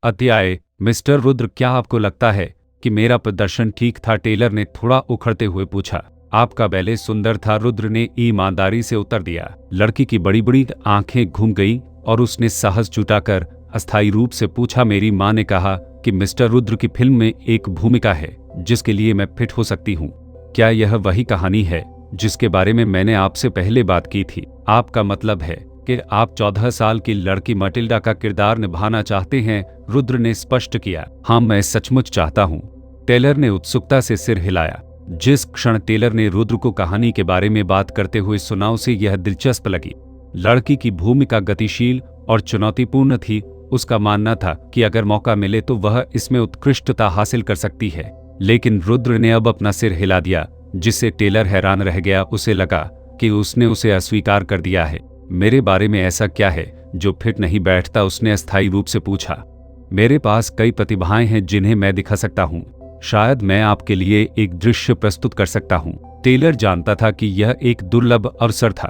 अध्याय। मिस्टर रुद्र, क्या आपको लगता है कि मेरा प्रदर्शन ठीक था? टेलर ने थोड़ा उखड़ते हुए पूछा। आपका बैले सुंदर था, रुद्र ने ईमानदारी से उत्तर दिया। लड़की की बड़ी बड़ी आंखें घूम गई और उसने साहस जुटाकर अस्थायी रूप से पूछा। मेरी माँ ने कहा कि मिस्टर रुद्र की फिल्म में एक भूमिका है जिसके लिए मैं फिट हो सकती हूँ। क्या यह वही कहानी है जिसके बारे में मैंने आपसे पहले बात की थी? आपका मतलब है कि आप 14 साल की लड़की मटिल्डा का किरदार निभाना चाहते हैं? रुद्र ने स्पष्ट किया। हाँ, मैं सचमुच चाहता हूँ। टेलर ने उत्सुकता से सिर हिलाया। जिस क्षण टेलर ने रुद्र को कहानी के बारे में बात करते हुए सुना, उसे यह दिलचस्प लगी। लड़की की भूमिका गतिशील और चुनौतीपूर्ण थी। उसका मानना था कि अगर मौका मिले तो वह इसमें उत्कृष्टता हासिल कर सकती है। लेकिन रुद्र ने अब अपना सिर हिला दिया, जिससे टेलर हैरान रह गया। उसे लगा कि उसने उसे अस्वीकार कर दिया है। मेरे बारे में ऐसा क्या है जो फिट नहीं बैठता? उसने अस्थायी रूप से पूछा। मेरे पास कई प्रतिभाएं हैं जिन्हें मैं दिखा सकता हूँ। शायद मैं आपके लिए एक दृश्य प्रस्तुत कर सकता हूँ। टेलर जानता था कि यह एक दुर्लभ अवसर था।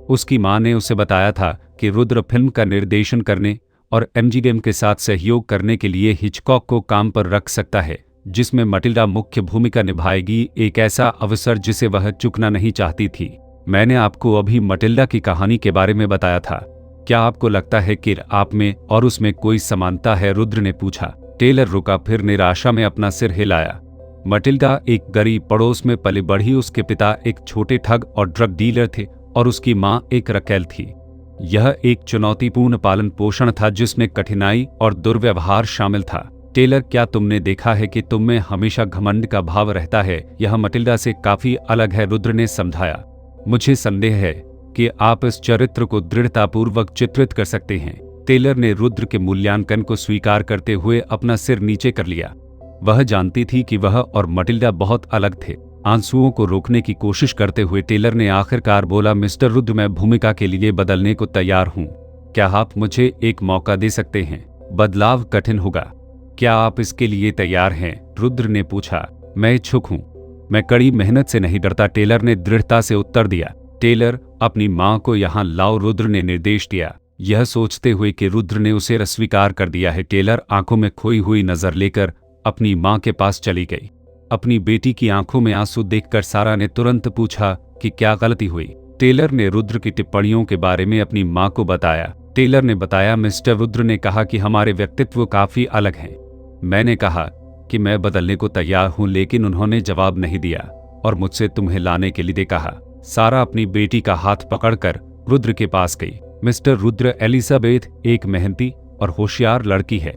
उसकी मां ने उसे बताया था कि रुद्र फिल्म का निर्देशन करने और एमजीएम के साथ सहयोग करने के लिए हिचकॉक को काम पर रख सकता है, जिसमें मटिल्डा मुख्य भूमिका निभाएगी। एक ऐसा अवसर जिसे वह चूकना नहीं चाहती थी। मैंने आपको अभी मटिल्डा की कहानी के बारे में बताया था। क्या आपको लगता है कि आप में और उसमें कोई समानता है? रुद्र ने पूछा। टेलर रुका, फिर निराशा में अपना सिर हिलाया। मटिल्डा एक गरीब पड़ोस में पली बढ़ी। उसके पिता एक छोटे ठग और ड्रग डीलर थे और उसकी मां एक रकेल थी। यह एक चुनौतीपूर्ण पालन पोषण था जिसमें कठिनाई और दुर्व्यवहार शामिल था। टेलर, क्या तुमने देखा है कि तुम में हमेशा घमंड का भाव रहता है? यह मटिल्डा से काफी अलग है, रुद्र ने समझाया। मुझे संदेह है कि आप इस चरित्र को दृढ़तापूर्वक चित्रित कर सकते हैं। टेलर ने रुद्र के मूल्यांकन को स्वीकार करते हुए अपना सिर नीचे कर लिया। वह जानती थी कि वह और मटिल्डा बहुत अलग थे। आंसुओं को रोकने की कोशिश करते हुए टेलर ने आखिरकार बोला, मिस्टर रुद्र, मैं भूमिका के लिए बदलने को तैयार हूँ। क्या आप मुझे एक मौका दे सकते हैं? बदलाव कठिन होगा। क्या आप इसके लिए तैयार हैं? रुद्र ने पूछा। मैं इच्छुक हूँ। मैं कड़ी मेहनत से नहीं डरता, टेलर ने दृढ़ता से उत्तर दिया। टेलर, अपनी मां को यहाँ लाओ, रुद्र ने निर्देश दिया। यह सोचते हुए कि रुद्र ने उसे अस्वीकार कर दिया है, टेलर आंखों में खोई हुई नजर लेकर अपनी मां के पास चली गई। अपनी बेटी की आंखों में आंसू देखकर सारा ने तुरंत पूछा कि क्या गलती हुई। टेलर ने रुद्र की टिप्पणियों के बारे में अपनी मां को बताया। टेलर ने बताया, मिस्टर रुद्र ने कहा कि हमारे व्यक्तित्व काफी अलग हैं। मैंने कहा कि मैं बदलने को तैयार हूं, लेकिन उन्होंने जवाब नहीं दिया और मुझसे तुम्हें लाने के लिए कहा। सारा अपनी बेटी का हाथ पकड़कर रुद्र के पास गई। मिस्टर रुद्र, एलिजाबेथ एक मेहनती और होशियार लड़की है।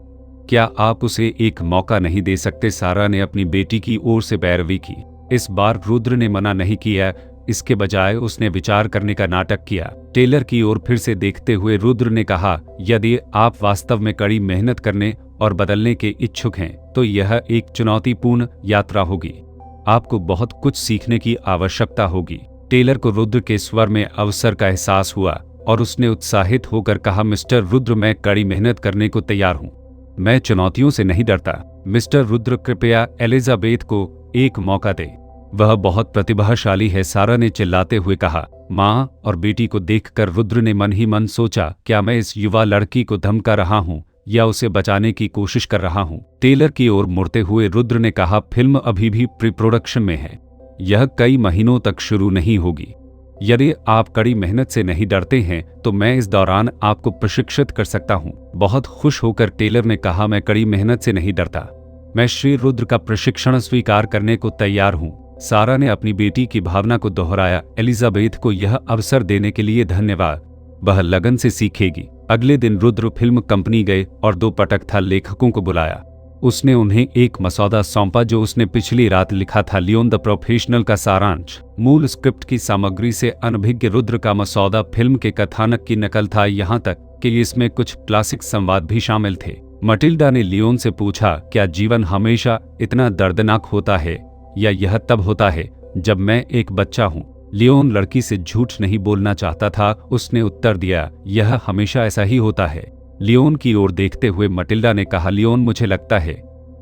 क्या आप उसे एक मौका नहीं दे सकते? सारा ने अपनी बेटी की ओर से पैरवी की। इस बार रुद्र ने मना नहीं किया, इसके बजाय उसने विचार करने का नाटक किया। टेलर की ओर फिर से देखते हुए रुद्र ने कहा, यदि आप वास्तव में कड़ी मेहनत करने और बदलने के इच्छुक हैं तो यह एक चुनौतीपूर्ण यात्रा होगी। आपको बहुत कुछ सीखने की आवश्यकता होगी। टेलर को रुद्र के स्वर में अवसर का एहसास हुआ और उसने उत्साहित होकर कहा, मिस्टर रुद्र, मैं कड़ी मेहनत करने को तैयार हूँ। मैं चुनौतियों से नहीं डरता। मिस्टर रुद्र, कृपया एलिजाबेथ को एक मौका दें। वह बहुत प्रतिभाशाली है, सारा ने चिल्लाते हुए कहा। मां और बेटी को देखकर रुद्र ने मन ही मन सोचा, क्या मैं इस युवा लड़की को धमका रहा हूं या उसे बचाने की कोशिश कर रहा हूं? टेलर की ओर मुड़ते हुए रुद्र ने कहा, फिल्म अभी भी प्री प्रोडक्शन में है। यह कई महीनों तक शुरू नहीं होगी। यदि आप कड़ी मेहनत से नहीं डरते हैं तो मैं इस दौरान आपको प्रशिक्षित कर सकता हूं। बहुत खुश होकर टेलर ने कहा, मैं कड़ी मेहनत से नहीं डरता। मैं श्री रुद्र का प्रशिक्षण स्वीकार करने को तैयार हूं। सारा ने अपनी बेटी की भावना को दोहराया। एलिजाबेथ को यह अवसर देने के लिए धन्यवाद। वह लगन से सीखेगी। अगले दिन रुद्र फिल्म कंपनी गए और 2 पटकथा लेखकों को बुलाया। उसने उन्हें एक मसौदा सौंपा जो उसने पिछली रात लिखा था, लियोन द प्रोफेशनल का सारांश। मूल स्क्रिप्ट की सामग्री से अनभिज्ञ रुद्र का मसौदा फिल्म के कथानक की नकल था, यहाँ तक कि इसमें कुछ क्लासिक संवाद भी शामिल थे। मटिल्डा ने लियोन से पूछा, क्या जीवन हमेशा इतना दर्दनाक होता है या यह तब होता है जब मैं एक बच्चा हूँ? लियोन लड़की से झूठ नहीं बोलना चाहता था। उसने उत्तर दिया, यह हमेशा ऐसा ही होता है। लियोन की ओर देखते हुए मटिल्डा ने कहा, लियोन, मुझे लगता है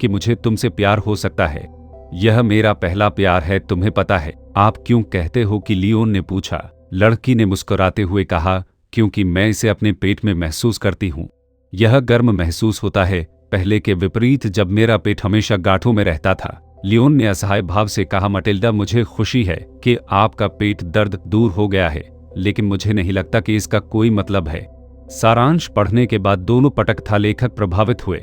कि मुझे तुमसे प्यार हो सकता है। यह मेरा पहला प्यार है, तुम्हें पता है। आप क्यों कहते हो कि लियोन ने पूछा। लड़की ने मुस्कुराते हुए कहा, क्योंकि मैं इसे अपने पेट में महसूस करती हूँ। यह गर्म महसूस होता है पहले के विपरीत जब मेरा पेट हमेशा गांठों में रहता था। लियोन ने असहाय भाव से कहा, मटिल्डा, मुझे खुशी है कि आपका पेट दर्द दूर हो गया है, लेकिन मुझे नहीं लगता कि इसका कोई मतलब है। सारांश पढ़ने के बाद दोनों पटकथा लेखक प्रभावित हुए।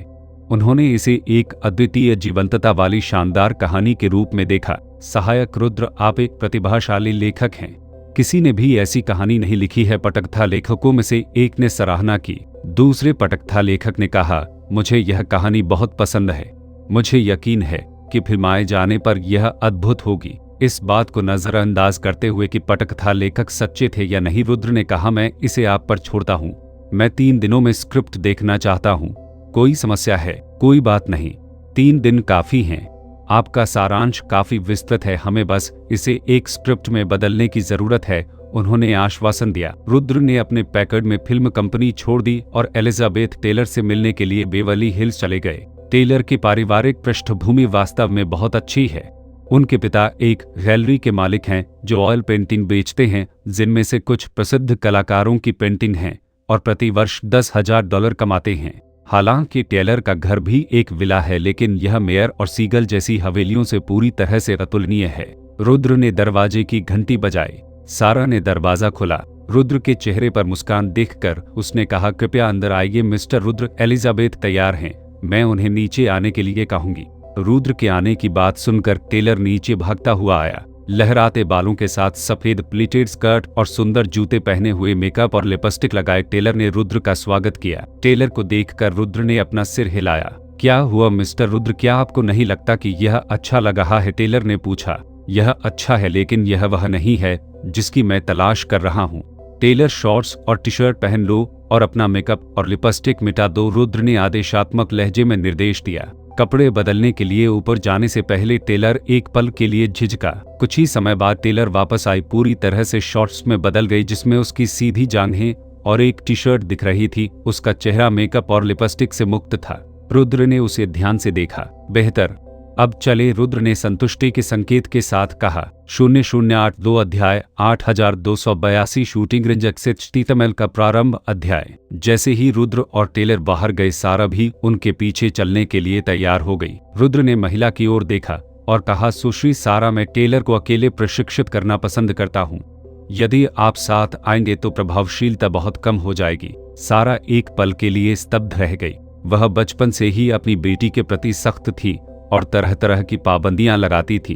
उन्होंने इसे एक अद्वितीय जीवंतता वाली शानदार कहानी के रूप में देखा। सहायक रुद्र, आप एक प्रतिभाशाली लेखक हैं। किसी ने भी ऐसी कहानी नहीं लिखी है, पटकथा लेखकों में से एक ने सराहना की। दूसरे पटकथा लेखक ने कहा, मुझे यह कहानी बहुत पसंद है। मुझे यकीन है कि फिल्माए जाने पर यह अद्भुत होगी। इस बात को नजरअंदाज करते हुए कि पटकथा लेखक सच्चे थे या नहीं, रुद्र ने कहा, मैं इसे आप पर छोड़ता हूँ। मैं 3 दिनों में स्क्रिप्ट देखना चाहता हूँ। कोई समस्या है? कोई बात नहीं, 3 दिन काफी हैं। आपका सारांश काफी विस्तृत है, हमें बस इसे एक स्क्रिप्ट में बदलने की जरूरत है, उन्होंने आश्वासन दिया। रुद्र ने अपने पैकर्ड में फिल्म कंपनी छोड़ दी और एलिजाबेथ टेलर से मिलने के लिए बेवर्ली हिल्स चले गए। टेलर की पारिवारिक पृष्ठभूमि वास्तव में बहुत अच्छी है। उनके पिता एक गैलरी के मालिक हैं जो ऑयल पेंटिंग बेचते हैं, जिनमें से कुछ प्रसिद्ध कलाकारों की पेंटिंग हैं, और प्रति वर्ष $10,000 कमाते हैं। हालांकि टेलर का घर भी एक विला है, लेकिन यह मेयर और सीगल जैसी हवेलियों से पूरी तरह से अतुलनीय है। रुद्र ने दरवाजे की घंटी बजाई। सारा ने दरवाजा खोला। रुद्र के चेहरे पर मुस्कान देखकर उसने कहा, कृपया अंदर आइए मिस्टर रुद्र, एलिजाबेथ तैयार हैं, मैं उन्हें नीचे आने के लिए कहूंगी। रुद्र के आने की बात सुनकर टेलर नीचे भागता हुआ आया। लहराते बालों के साथ सफेद प्लीटेड स्कर्ट और सुंदर जूते पहने हुए मेकअप और लिपस्टिक लगाए टेलर ने रुद्र का स्वागत किया। टेलर को देखकर रुद्र ने अपना सिर हिलाया। क्या हुआ मिस्टर रुद्र, क्या आपको नहीं लगता कि यह अच्छा लग रहा है? टेलर ने पूछा। यह अच्छा है, लेकिन यह वह नहीं है जिसकी मैं तलाश कर रहा हूँ। टेलर, शॉर्ट्स और टी शर्ट पहन लो और अपना मेकअप और लिपस्टिक मिटा दो, रुद्र ने आदेशात्मक लहजे में निर्देश दिया। कपड़े बदलने के लिए ऊपर जाने से पहले टेलर एक पल के लिए झिझका। कुछ ही समय बाद टेलर वापस आई, पूरी तरह से शॉर्ट्स में बदल गई, जिसमें उसकी सीधी जांघें और एक टी शर्ट दिख रही थी। उसका चेहरा मेकअप और लिपस्टिक से मुक्त था। रुद्र ने उसे ध्यान से देखा। बेहतर, अब चले, रुद्र ने संतुष्टि के संकेत के साथ कहा। 0082 अध्याय 8282 शूटिंग रेंज एक्सेटमल का प्रारंभ अध्याय। जैसे ही रुद्र और टेलर बाहर गए, सारा भी उनके पीछे चलने के लिए तैयार हो गई। रुद्र ने महिला की ओर देखा और कहा, सुश्री सारा, मैं टेलर को अकेले प्रशिक्षित करना पसंद करता हूँ। यदि आप साथ आएंगे तो प्रभावशीलता बहुत कम हो जाएगी। सारा एक पल के लिए स्तब्ध रह गई। वह बचपन से ही अपनी बेटी के प्रति सख्त थी और तरह तरह की पाबंदियां लगाती थी।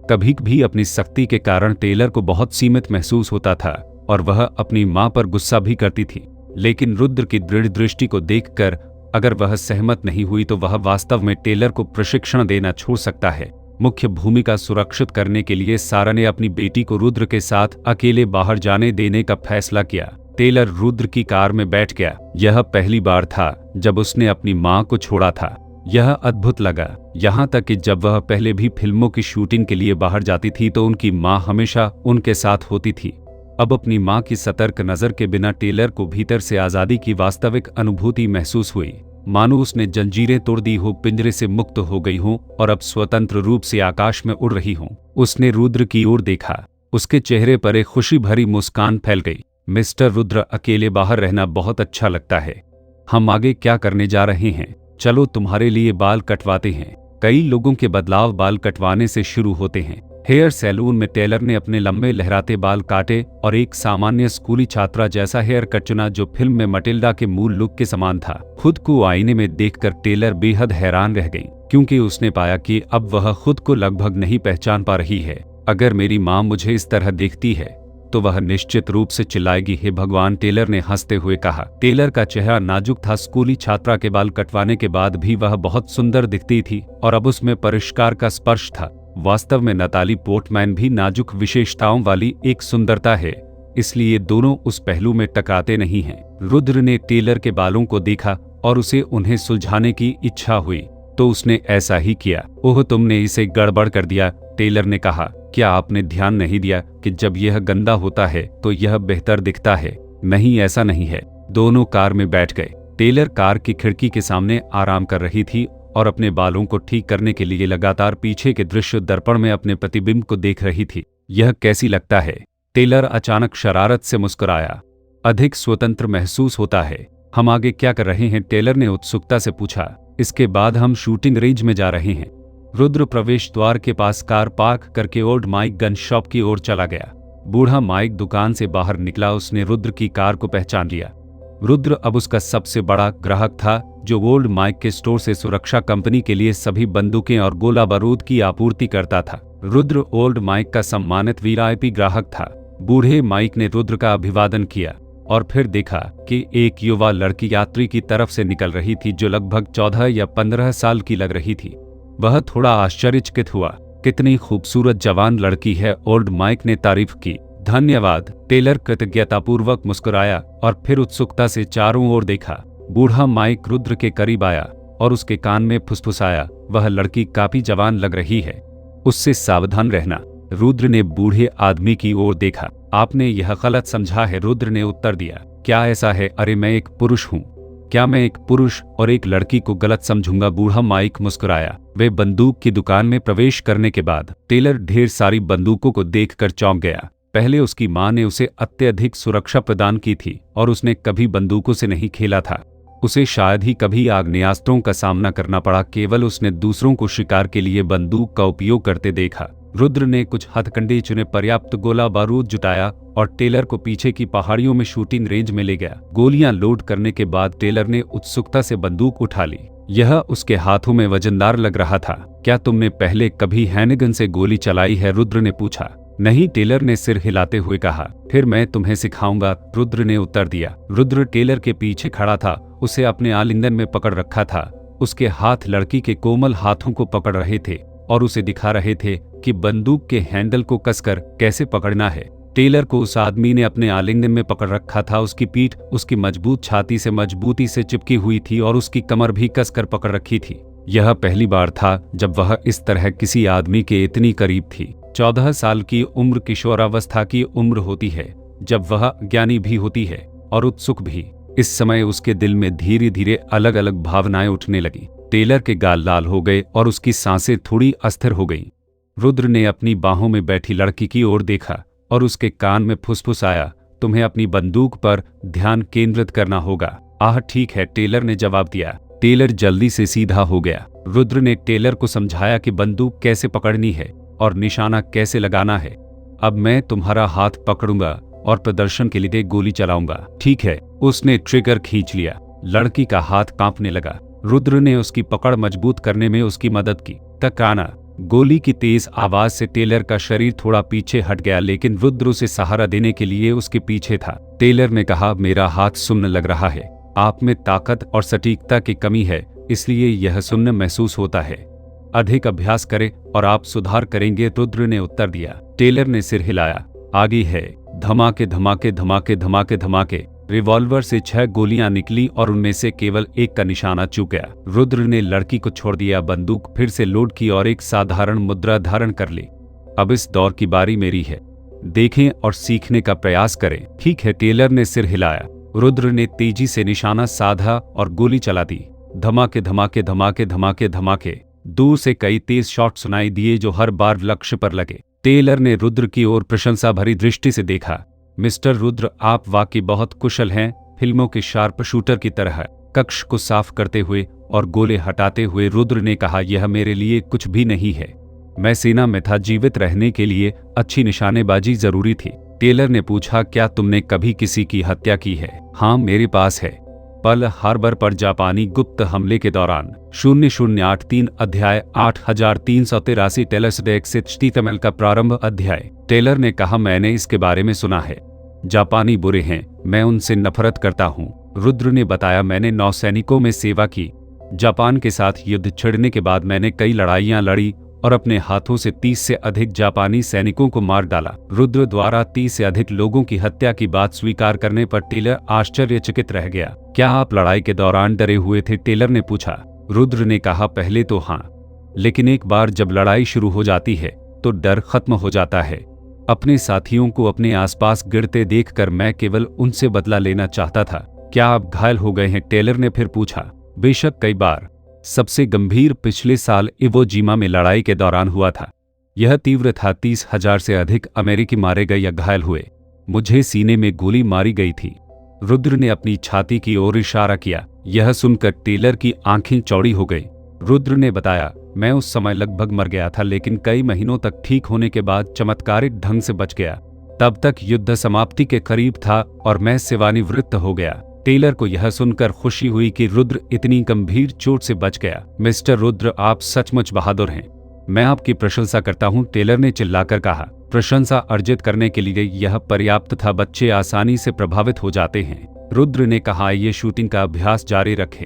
कभी भी अपनी सख्ती के कारण टेलर को बहुत सीमित महसूस होता था और वह अपनी मां पर गुस्सा भी करती थी। लेकिन रुद्र की दृढ़ दृष्टि को देखकर अगर वह सहमत नहीं हुई तो वह वास्तव में टेलर को प्रशिक्षण देना छोड़ सकता है। मुख्य भूमिका सुरक्षित करने के लिए सारा ने अपनी बेटी को रुद्र के साथ अकेले बाहर जाने देने का फैसला किया। टेलर रुद्र की कार में बैठ गया। यह पहली बार था जब उसने अपनी मां को छोड़ा था। यह अद्भुत लगा, यहाँ तक कि जब वह पहले भी फिल्मों की शूटिंग के लिए बाहर जाती थी तो उनकी मां हमेशा उनके साथ होती थी। अब अपनी मां की सतर्क नजर के बिना टेलर को भीतर से आजादी की वास्तविक अनुभूति महसूस हुई, मानो उसने जंजीरें तोड़ दी हो, पिंजरे से मुक्त हो गई हो और अब स्वतंत्र रूप से आकाश में उड़ रही हो। उसने रुद्र की ओर देखा। उसके चेहरे पर एक खुशी भरी मुस्कान फैल गई। मिस्टर रुद्र, अकेले बाहर रहना बहुत अच्छा लगता है। हम आगे क्या करने जा रहे हैं? चलो तुम्हारे लिए बाल कटवाते हैं। कई लोगों के बदलाव बाल कटवाने से शुरू होते हैं। हेयर सैलून में टेलर ने अपने लंबे लहराते बाल काटे और एक सामान्य स्कूली छात्रा जैसा हेयर कट चुना जो फिल्म में मटिल्डा के मूल लुक के समान था। खुद को आईने में देखकर टेलर बेहद हैरान रह गई, क्योंकि उसने पाया कि अब वह खुद को लगभग नहीं पहचान पा रही है। अगर मेरी माँ मुझे इस तरह देखती है तो वह निश्चित रूप से चिल्लाएगी, हे भगवान, टेलर ने हंसते हुए कहा। टेलर का चेहरा नाजुक था। स्कूली छात्रा के बाल कटवाने के बाद भी वह बहुत सुंदर दिखती थी और अब उसमें परिष्कार का स्पर्श था। वास्तव में नताली पोर्टमैन भी नाजुक विशेषताओं वाली एक सुंदरता है, इसलिए दोनों उस पहलू में टकराते नहीं हैं। रुद्र ने टेलर के बालों को देखा और उसे उन्हें सुलझाने की इच्छा हुई, तो उसने ऐसा ही किया। ओह, तुमने इसे गड़बड़ कर दिया, टेलर ने कहा। क्या आपने ध्यान नहीं दिया कि जब यह गंदा होता है तो यह बेहतर दिखता है? नहीं, ऐसा नहीं है। दोनों कार में बैठ गए। टेलर कार की खिड़की के सामने आराम कर रही थी और अपने बालों को ठीक करने के लिए लगातार पीछे के दृश्य दर्पण में अपने प्रतिबिंब को देख रही थी। यह कैसी लगता है? टेलर अचानक शरारत से मुस्कुराया। अधिक स्वतंत्र महसूस होता है। हम आगे क्या कर रहे हैं? टेलर ने उत्सुकता से पूछा। इसके बाद हम शूटिंग रेंज में जा रहे हैं। रुद्र प्रवेश द्वार के पास कार पार्क करके ओल्ड माइक गन शॉप की ओर चला गया। बूढ़ा माइक दुकान से बाहर निकला। उसने रुद्र की कार को पहचान लिया। रुद्र अब उसका सबसे बड़ा ग्राहक था, जो ओल्ड माइक के स्टोर से सुरक्षा कंपनी के लिए सभी बंदूकें और गोला बारूद की आपूर्ति करता था। रुद्र ओल्ड माइक का सम्मानित वीआईपी ग्राहक था। बूढ़े माइक ने रुद्र का अभिवादन किया और फिर देखा कि एक युवा लड़की यात्री की तरफ से निकल रही थी, जो लगभग 14 या 15 साल की लग रही थी। वह थोड़ा आश्चर्यचकित हुआ। कितनी खूबसूरत जवान लड़की है, ओल्ड माइक ने तारीफ की। धन्यवाद, टेलर कृतज्ञतापूर्वक मुस्कुराया और फिर उत्सुकता से चारों ओर देखा। बूढ़ा माइक रुद्र के करीब आया और उसके कान में फुसफुसाया, वह लड़की काफी जवान लग रही है, उससे सावधान रहना। रुद्र ने बूढ़े आदमी की ओर देखा। आपने यह गलत समझा है, रुद्र ने उत्तर दिया। क्या ऐसा है? अरे मैं एक पुरुष हूँ। क्या मैं एक पुरुष और एक लड़की को गलत समझूंगा? बूढ़ा माइक मुस्कुराया। वे बंदूक की दुकान में प्रवेश करने के बाद टेलर ढेर सारी बंदूकों को देखकर चौंक गया। पहले उसकी मां ने उसे अत्यधिक सुरक्षा प्रदान की थी और उसने कभी बंदूकों से नहीं खेला था। उसे शायद ही कभी आग्नेयास्त्रों का सामना करना पड़ा, केवल उसने दूसरों को शिकार के लिए बंदूक का उपयोग करते देखा। रुद्र ने कुछ हथकंडे चुने, पर्याप्त गोला बारूद जुटाया और टेलर को पीछे की पहाड़ियों में शूटिंग रेंज में ले गया। गोलियां लोड करने के बाद टेलर ने उत्सुकता से बंदूक उठा ली। यह उसके हाथों में वजनदार लग रहा था। क्या तुमने पहले कभी हैंडगन से गोली चलाई है? रुद्र ने पूछा। नहीं, टेलर ने सिर हिलाते हुए कहा। फिर मैं तुम्हें सिखाऊंगा, रुद्र ने उत्तर दिया। रुद्र टेलर के पीछे खड़ा था, उसे अपने आलिंगन में पकड़ रखा था। उसके हाथ लड़की के कोमल हाथों को पकड़ रहे थे और उसे दिखा रहे थे कि बंदूक के हैंडल को कसकर कैसे पकड़ना है। टेलर को उस आदमी ने अपने आलिंगन में पकड़ रखा था। उसकी पीठ उसकी मजबूत छाती से मजबूती से चिपकी हुई थी और उसकी कमर भी कसकर पकड़ रखी थी। यह पहली बार था जब वह इस तरह किसी आदमी के इतनी करीब थी। 14 साल की उम्र किशोरावस्था की उम्र होती है, जब वह ज्ञानी भी होती है और उत्सुक भी। इस समय उसके दिल में धीरे धीरे अलग अलग भावनाएं उठने लगी। टेलर के गाल लाल हो गए और उसकी सांसें थोड़ी अस्थिर हो गईं। रुद्र ने अपनी बाहों में बैठी लड़की की ओर देखा और उसके कान में फुसफुसाया, तुम्हें अपनी बंदूक पर ध्यान केंद्रित करना होगा। आह ठीक है, टेलर ने जवाब दिया। टेलर जल्दी से सीधा हो गया। रुद्र ने टेलर को समझाया कि बंदूक कैसे पकड़नी है और निशाना कैसे लगाना है। अब मैं तुम्हारा हाथ पकड़ूंगा और प्रदर्शन के लिए गोली चलाऊंगा, ठीक है? उसने ट्रिगर खींच लिया। लड़की का हाथ कांपने लगा। रुद्र ने उसकी पकड़ मजबूत करने में उसकी मदद की। तकाना। गोली की तेज आवाज से टेलर का शरीर थोड़ा पीछे हट गया, लेकिन रुद्र उसे सहारा देने के लिए उसके पीछे था। टेलर ने कहा, मेरा हाथ सुन्न लग रहा है। आप में ताकत और सटीकता की कमी है, इसलिए यह सुन्न महसूस होता है। अधिक अभ्यास करें और आप सुधार करेंगे, रुद्र ने उत्तर दिया। टेलर ने सिर हिलाया। आगे है। धमाके धमाके धमाके धमाके धमाके। रिवॉल्वर से 6 गोलियां निकली और उनमें से केवल एक का निशाना चूक गया। रुद्र ने लड़की को छोड़ दिया, बंदूक फिर से लोड की और एक साधारण मुद्रा धारण कर ली। अब इस दौर की बारी मेरी है। देखें और सीखने का प्रयास करें, ठीक है? टेलर ने सिर हिलाया। रुद्र ने तेजी से निशाना साधा और गोली चला दी। धमाके धमाके धमाके धमाके धमाके। दूर से कई तेज शॉट सुनाई दिए जो हर बार लक्ष्य पर लगे। टेलर ने रुद्र की ओर प्रशंसा भरी दृष्टि से देखा। मिस्टर रुद्र, आप वाकई बहुत कुशल हैं, फिल्मों के शार्प शूटर की तरह। कक्ष को साफ करते हुए और गोले हटाते हुए रुद्र ने कहा, यह मेरे लिए कुछ भी नहीं है। मैं सेना में था, जीवित रहने के लिए अच्छी निशानेबाजी जरूरी थी। टेलर ने पूछा, क्या तुमने कभी किसी की हत्या की है? हाँ, मेरे पास है। पर्ल हार्बर पर जापानी गुप्त हमले के दौरान 0083 अध्याय 8383 टेलर्स डेक्सिटमल का प्रारंभ अध्याय। टेलर ने कहा, मैंने इसके बारे में सुना है। जापानी बुरे हैं, मैं उनसे नफरत करता हूँ। रुद्र ने बताया, मैंने नौसैनिकों में सेवा की। जापान के साथ युद्ध छिड़ने के बाद मैंने कई लड़ाइयाँ लड़ी और अपने हाथों से 30 से अधिक जापानी सैनिकों को मार डाला। रुद्र द्वारा 30 से अधिक लोगों की हत्या की बात स्वीकार करने पर टेलर आश्चर्यचकित रह गया। क्या आप लड़ाई के दौरान डरे हुए थे? टेलर ने पूछा। रुद्र ने कहा, पहले तो हाँ, लेकिन एक बार जब लड़ाई शुरू हो जाती है तो डर खत्म हो जाता है। अपने साथियों को अपने आसपास गिरते देखकर मैं केवल उनसे बदला लेना चाहता था। क्या आप घायल हो गए हैं? टेलर ने फिर पूछा। बेशक, कई बार। सबसे गंभीर पिछले साल इवो जिमा में लड़ाई के दौरान हुआ था। यह तीव्र था। 30,000 से अधिक अमेरिकी मारे गए या घायल हुए। मुझे सीने में गोली मारी गई थी। रुद्र ने अपनी छाती की ओर इशारा किया। यह सुनकर टेलर की आंखें चौड़ी हो गई। रुद्र ने बताया, मैं उस समय लगभग मर गया था, लेकिन कई महीनों तक ठीक होने के बाद चमत्कारिक ढंग से बच गया। तब तक युद्ध समाप्ति के करीब था और मैं सेवानिवृत्त हो गया। टेलर को यह सुनकर खुशी हुई कि रुद्र इतनी गंभीर चोट से बच गया। मिस्टर रुद्र, आप सचमुच बहादुर हैं। मैं आपकी प्रशंसा करता हूं, टेलर ने चिल्लाकर कहा। प्रशंसा अर्जित करने के लिए यह पर्याप्त था, बच्चे आसानी से प्रभावित हो जाते हैं। रुद्र ने कहा, ये शूटिंग का अभ्यास जारी रखें।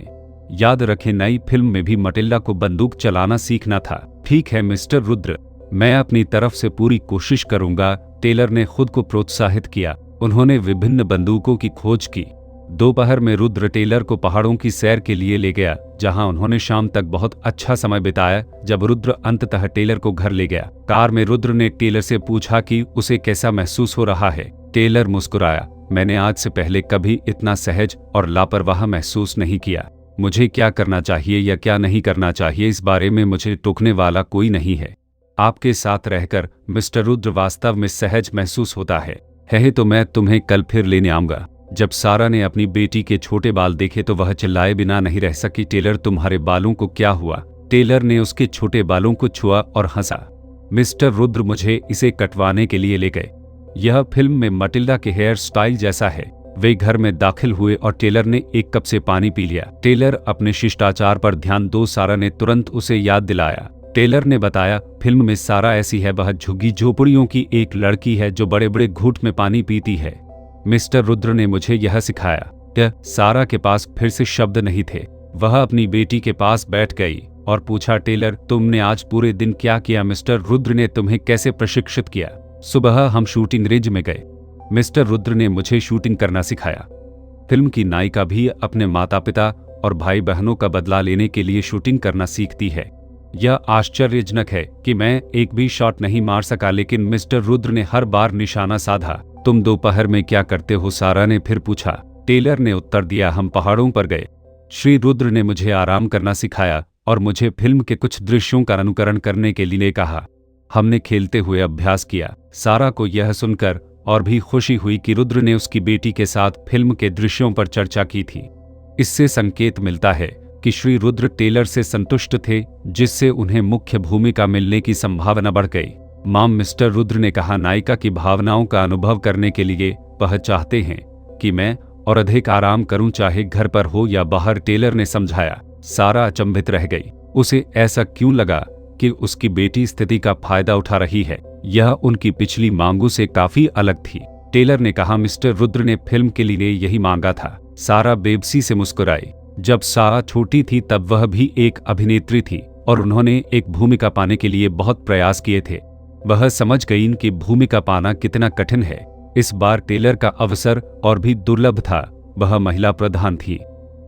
याद रखें, नई फिल्म में भी मटिल्डा को बंदूक चलाना सीखना था। ठीक है मिस्टर रुद्र, मैं अपनी तरफ से पूरी कोशिश करूंगा, टेलर ने खुद को प्रोत्साहित किया। उन्होंने विभिन्न बंदूकों की खोज की। दोपहर में रुद्र टेलर को पहाड़ों की सैर के लिए ले गया, जहां उन्होंने शाम तक बहुत अच्छा समय बिताया। जब रुद्र अंततः टेलर को घर ले गया, कार में रुद्र ने टेलर से पूछा कि उसे कैसा महसूस हो रहा है। टेलर मुस्कुराया, मैंने आज से पहले कभी इतना सहज और लापरवाह महसूस नहीं किया। मुझे क्या करना चाहिए या क्या नहीं करना चाहिए, इस बारे में मुझे टोकने वाला कोई नहीं है। आपके साथ रहकर मिस्टर रुद्र वास्तव में सहज महसूस होता है तो मैं तुम्हें कल फिर लेने आऊंगा। जब सारा ने अपनी बेटी के छोटे बाल देखे तो वह चिल्लाए बिना नहीं रह सकी, टेलर तुम्हारे बालों को क्या हुआ? टेलर ने उसके छोटे बालों को छुआ और हंसा। मिस्टर रुद्र मुझे इसे कटवाने के लिए ले गए। यह फिल्म में मटिल्डा के हेयर स्टाइल जैसा है। वे घर में दाखिल हुए और टेलर ने एक कप से पानी पी लिया। टेलर अपने शिष्टाचार पर ध्यान दो, सारा ने तुरंत उसे याद दिलाया। टेलर ने बताया, फिल्म में सारा ऐसी है, वह झुग्गी झोपड़ियों की एक लड़की है जो बड़े बड़े घूंट में पानी पीती है। मिस्टर रुद्र ने मुझे यह सिखाया। सारा के पास फिर से शब्द नहीं थे। वह अपनी बेटी के पास बैठ गई और पूछा, टेलर तुमने आज पूरे दिन क्या किया? मिस्टर रुद्र ने तुम्हें कैसे प्रशिक्षित किया? सुबह हम शूटिंग रेंज में गए। मिस्टर रुद्र ने मुझे शूटिंग करना सिखाया। फिल्म की नायिका भी अपने माता पिता और भाई बहनों का बदला लेने के लिए शूटिंग करना सीखती है। यह आश्चर्यजनक है कि मैं एक भी शॉट नहीं मार सका, लेकिन मिस्टर रुद्र ने हर बार निशाना साधा। तुम दोपहर में क्या करते हो? सारा ने फिर पूछा। टेलर ने उत्तर दिया, हम पहाड़ों पर गए। श्री रुद्र ने मुझे आराम करना सिखाया और मुझे फिल्म के कुछ दृश्यों का अनुकरण करने के लिए कहा। हमने खेलते हुए अभ्यास किया। सारा को यह सुनकर और भी खुशी हुई कि रुद्र ने उसकी बेटी के साथ फिल्म के दृश्यों पर चर्चा की थी। इससे संकेत मिलता है कि श्री रुद्र टेलर से संतुष्ट थे, जिससे उन्हें मुख्य भूमिका मिलने की संभावना बढ़ गई। माम मिस्टर रुद्र ने कहा, नायिका की भावनाओं का अनुभव करने के लिए वह चाहते हैं कि मैं और अधिक आराम करूं, चाहे घर पर हो या बाहर, टेलर ने समझाया। सारा अचंभित रह गई। उसे ऐसा क्यों लगा कि उसकी बेटी स्थिति का फायदा उठा रही है? यह उनकी पिछली मांगों से काफी अलग थी। टेलर ने कहा, मिस्टर रुद्र ने फिल्म के लिए यही मांगा था। सारा बेबसी से मुस्कुराई। जब सारा छोटी थी तब वह भी एक अभिनेत्री थी और उन्होंने एक भूमिका पाने के लिए बहुत प्रयास किए थे। वह समझ गई कि भूमिका पाना कितना कठिन है। इस बार टेलर का अवसर और भी दुर्लभ था। वह महिला प्रधान थी।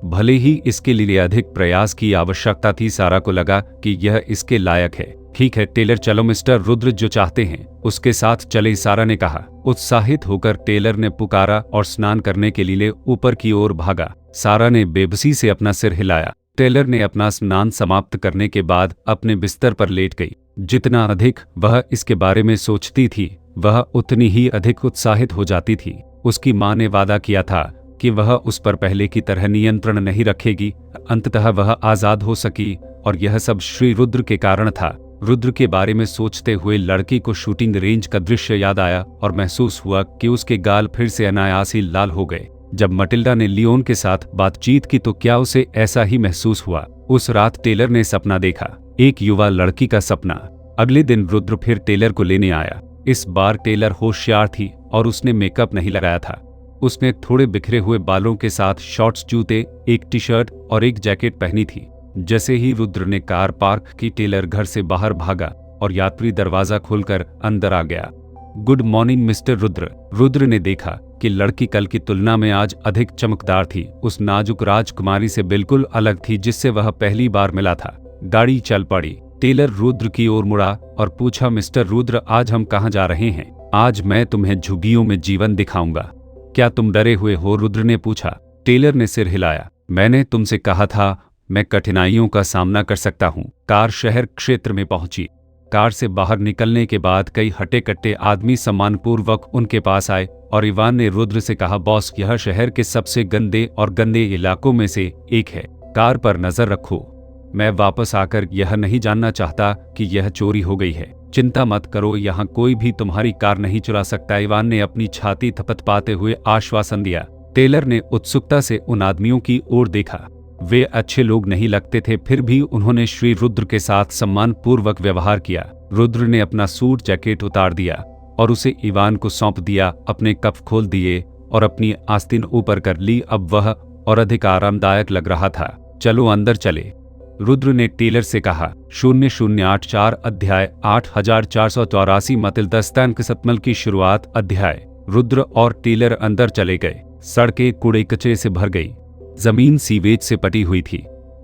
भले ही इसके लिए अधिक प्रयास की आवश्यकता थी, सारा को लगा कि यह इसके लायक है। ठीक है टेलर, चलो, मिस्टर रुद्र जो चाहते हैं उसके साथ चले, सारा ने कहा। उत्साहित होकर टेलर ने पुकारा और स्नान करने के लिए ऊपर की ओर भागा। सारा ने बेबसी से अपना सिर हिलाया। टेलर ने अपना स्नान समाप्त करने के बाद अपने बिस्तर पर लेट गई। जितना अधिक वह इसके बारे में सोचती थी, वह उतनी ही अधिक उत्साहित हो जाती थी। उसकी मां ने वादा किया था कि वह उस पर पहले की तरह नियंत्रण नहीं रखेगी। अंततः वह आजाद हो सकी और यह सब श्री रुद्र के कारण था। रुद्र के बारे में सोचते हुए लड़की को शूटिंग रेंज का दृश्य याद आया और महसूस हुआ कि उसके गाल फिर से अनायास ही लाल हो गए। जब मटिल्डा ने लियोन के साथ बातचीत की तो क्या उसे ऐसा ही महसूस हुआ? उस रात टेलर ने सपना देखा, एक युवा लड़की का सपना। अगले दिन रुद्र फिर टेलर को लेने आया। इस बार टेलर होशियार थी और उसने मेकअप नहीं लगाया था। उसने थोड़े बिखरे हुए बालों के साथ शॉर्ट्स, जूते, एक टी शर्ट और एक जैकेट पहनी थी। जैसे ही रुद्र ने कार पार्क की, टेलर घर से बाहर भागा और यात्री दरवाजा खोलकर अंदर आ गया। Good morning mister Rudra. Rudra ने देखा कि लड़की कल की तुलना में आज अधिक चमकदार थी। उस नाजुक राजकुमारी से बिल्कुल अलग थी जिससे वह पहली बार मिला था। गाड़ी चल पड़ी। टेलर रुद्र की ओर मुड़ा और पूछा, मिस्टर रुद्र, आज हम कहाँ जा रहे हैं? आज मैं तुम्हें झुग्गियों में जीवन दिखाऊंगा। क्या तुम डरे हुए हो? रुद्र ने पूछा। टेलर ने सिर हिलाया। मैंने तुमसे कहा था मैं कठिनाइयों का सामना कर सकता हूँ। कार शहर क्षेत्र में पहुंची। कार से बाहर निकलने के बाद कई हट्टे कट्टे आदमी सम्मानपूर्वक उनके पास आए और इवान ने रुद्र से कहा, बॉस, यह शहर के सबसे गंदे इलाकों में से एक है। कार पर नजर रखो। मैं वापस आकर यह नहीं जानना चाहता कि यह चोरी हो गई है। चिंता मत करो, यहाँ कोई भी तुम्हारी कार नहीं चुरा सकता। इवान ने अपनी छाती थपथपाते हुए आश्वासन दिया। टेलर ने उत्सुकता से उन आदमियों की ओर देखा। वे अच्छे लोग नहीं लगते थे, फिर भी उन्होंने श्री रुद्र के साथ सम्मानपूर्वक व्यवहार किया। रुद्र ने अपना सूट जैकेट उतार दिया और उसे इवान को सौंप दिया। अपने कफ खोल दिए और अपनी आस्तीन ऊपर कर ली। अब वह और अधिक आरामदायक लग रहा था। चलो अंदर चले, रुद्र ने टेलर से कहा। 0084 अध्याय 8484 मतिलदस्तान किस्मल की शुरुआत। अध्याय। रुद्र और टेलर अंदर चले गए। सड़कें कूड़े कचरे से भर गई। जमीन सीवेज से पटी हुई थी।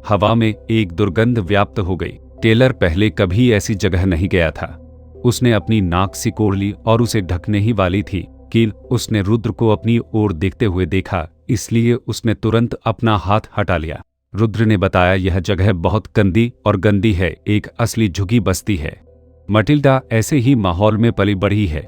हवा में एक दुर्गंध व्याप्त हो गई। टेलर पहले कभी ऐसी जगह नहीं गया था। उसने अपनी नाक सिकोड़ ली और उसे ढकने ही वाली थी कि उसने रुद्र को अपनी ओर देखते हुए देखा, इसलिए उसने तुरंत अपना हाथ हटा लिया। रुद्र ने बताया, यह जगह बहुत गंदी और गंदी है, एक असली झुगी बस्ती है। मटिल्डा ऐसे ही माहौल में पली बढ़ी है।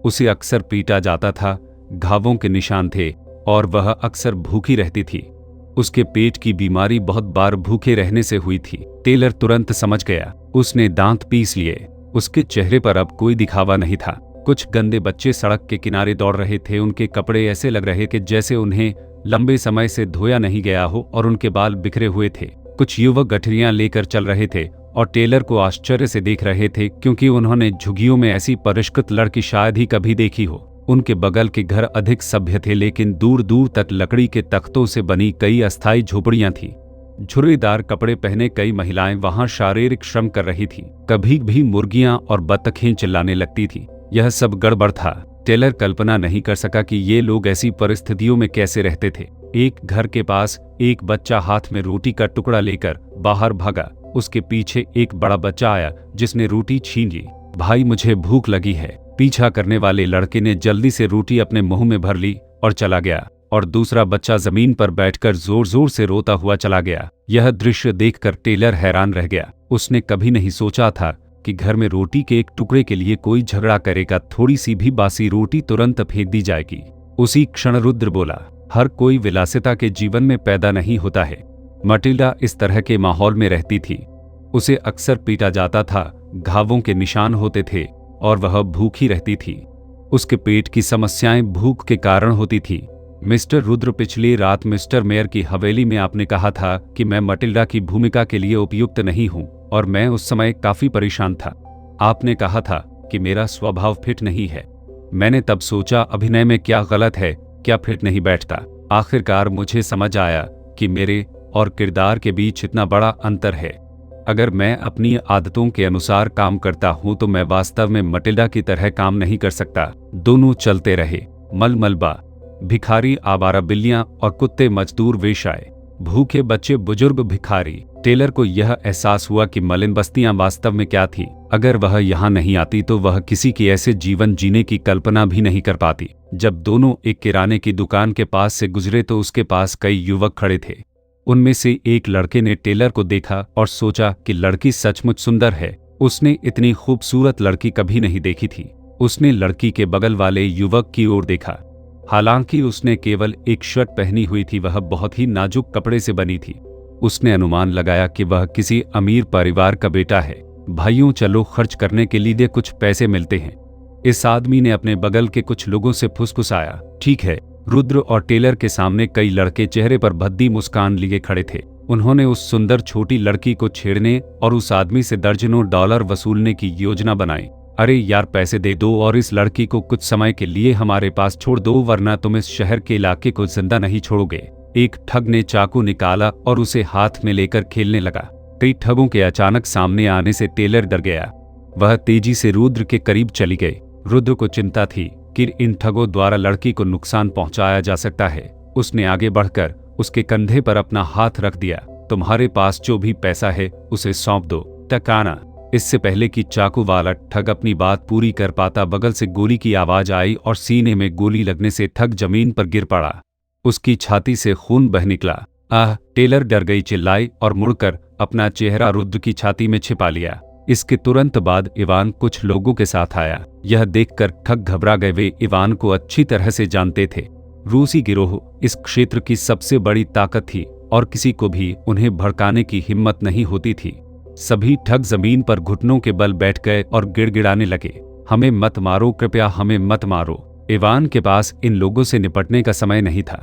उसे अक्सर पीटा जाता था, घावों के निशान थे और वह अक्सर भूखी रहती थी। उसके पेट की बीमारी बहुत बार भूखे रहने से हुई थी। टेलर तुरंत समझ गया। उसने दांत पीस लिए। उसके चेहरे पर अब कोई दिखावा नहीं था। कुछ गंदे बच्चे सड़क के किनारे दौड़ रहे थे। उनके कपड़े ऐसे लग रहे कि जैसे उन्हें लंबे समय से धोया नहीं गया हो और उनके बाल बिखरे हुए थे। कुछ युवक गठरियां लेकर चल रहे थे और टेलर को आश्चर्य से देख रहे थे, क्योंकि उन्होंने झुग्गियों में ऐसी परिष्कृत लड़की शायद ही कभी देखी हो। उनके बगल के घर अधिक सभ्य थे, लेकिन दूर दूर तक लकड़ी के तख्तों से बनी कई अस्थायी झोपड़ियां थीं। झुर्रीदार कपड़े पहने कई महिलाएं वहां शारीरिक श्रम कर रही थीं। कभी भी मुर्गियां और बत्तखें चिल्लाने लगती थीं। यह सब गड़बड़ था। टेलर कल्पना नहीं कर सका कि ये लोग ऐसी परिस्थितियों में कैसे रहते थे। एक घर के पास एक बच्चा हाथ में रोटी का टुकड़ा लेकर बाहर भागा। उसके पीछे एक बड़ा बच्चा आया जिसने रोटी छीन ली। भाई, मुझे भूख लगी है। पीछा करने वाले लड़के ने जल्दी से रोटी अपने मुंह में भर ली और चला गया, और दूसरा बच्चा जमीन पर बैठकर जोर जोर से रोता हुआ चला गया। यह दृश्य देखकर टेलर हैरान रह गया। उसने कभी नहीं सोचा था कि घर में रोटी के एक टुकड़े के लिए कोई झगड़ा करेगा। थोड़ी सी भी बासी रोटी तुरंत फेंक दी जाएगी। उसी क्षण रुद्र बोला, हर कोई विलासिता के जीवन में पैदा नहीं होता है। मटिल्डा इस तरह के माहौल में रहती थी। उसे अक्सर पीटा जाता था, घावों के निशान होते थे और वह भूखी रहती थी। उसके पेट की समस्याएं भूख के कारण होती थी। मिस्टर रुद्र, पिछली रात मिस्टर मेयर की हवेली में आपने कहा था कि मैं मटिल्डा की भूमिका के लिए उपयुक्त नहीं हूं, और मैं उस समय काफी परेशान था। आपने कहा था कि मेरा स्वभाव फिट नहीं है। मैंने तब सोचा, अभिनय में क्या गलत है, क्या फिट नहीं बैठता। आखिरकार मुझे समझ आया कि मेरे और किरदार के बीच इतना बड़ा अंतर है। अगर मैं अपनी आदतों के अनुसार काम करता हूं तो मैं वास्तव में मटिल्डा की तरह काम नहीं कर सकता। दोनों चलते रहे। मलमलबा, भिखारी, आवारा बिल्लियां और कुत्ते मजदूर वेश आए। भूखे बच्चे, बुजुर्ग, भिखारी। टेलर को यह एहसास हुआ कि मलिन बस्तियां वास्तव में क्या थी। अगर वह यहाँ नहीं आती तो वह किसी के ऐसे जीवन जीने की कल्पना भी नहीं कर पाती। जब दोनों एक किराने की दुकान के पास से गुजरे तो उसके पास कई युवक खड़े थे। उनमें से एक लड़के ने टेलर को देखा और सोचा कि लड़की सचमुच सुंदर है। उसने इतनी खूबसूरत लड़की कभी नहीं देखी थी। उसने लड़की के बगल वाले युवक की ओर देखा। हालांकि उसने केवल एक शर्ट पहनी हुई थी, वह बहुत ही नाजुक कपड़े से बनी थी। उसने अनुमान लगाया कि वह किसी अमीर परिवार का बेटा है। भाइयों, चलो, खर्च करने के लिए कुछ पैसे मिलते हैं। इस आदमी ने अपने बगल के कुछ लोगों से फुसफुसाया। ठीक है। रुद्र और टेलर के सामने कई लड़के चेहरे पर भद्दी मुस्कान लिए खड़े थे। उन्होंने उस सुंदर छोटी लड़की को छेड़ने और उस आदमी से दर्जनों डॉलर वसूलने की योजना बनाई। अरे यार, पैसे दे दो और इस लड़की को कुछ समय के लिए हमारे पास छोड़ दो, वरना तुम इस शहर के इलाके को जिंदा नहीं छोड़ोगे। एक ठग ने चाकू निकाला और उसे हाथ में लेकर खेलने लगा। कई ठगों के अचानक सामने आने से टेलर डर गया। वह तेजी से रुद्र के करीब चली गई। रुद्र को चिंता थी कि इन ठगों द्वारा लड़की को नुकसान पहुंचाया जा सकता है। उसने आगे बढ़कर उसके कंधे पर अपना हाथ रख दिया। तुम्हारे पास जो भी पैसा है उसे सौंप दो। टकाना। इससे पहले कि चाकू वाला ठग अपनी बात पूरी कर पाता, बगल से गोली की आवाज आई और सीने में गोली लगने से ठग जमीन पर गिर पड़ा। उसकी छाती से खून बह निकला। आह! टेलर डर गई, चिल्लाई और मुड़कर अपना चेहरा रुद्र की छाती में छिपा लिया। इसके तुरंत बाद इवान कुछ लोगों के साथ आया। यह देखकर ठग घबरा गए। वे इवान को अच्छी तरह से जानते थे। रूसी गिरोह इस क्षेत्र की सबसे बड़ी ताकत थी और किसी को भी उन्हें भड़काने की हिम्मत नहीं होती थी। सभी ठग जमीन पर घुटनों के बल बैठ गए और गिड़गिड़ाने लगे, हमें मत मारो, कृपया हमें मत मारो। इवान के पास इन लोगों से निपटने का समय नहीं था।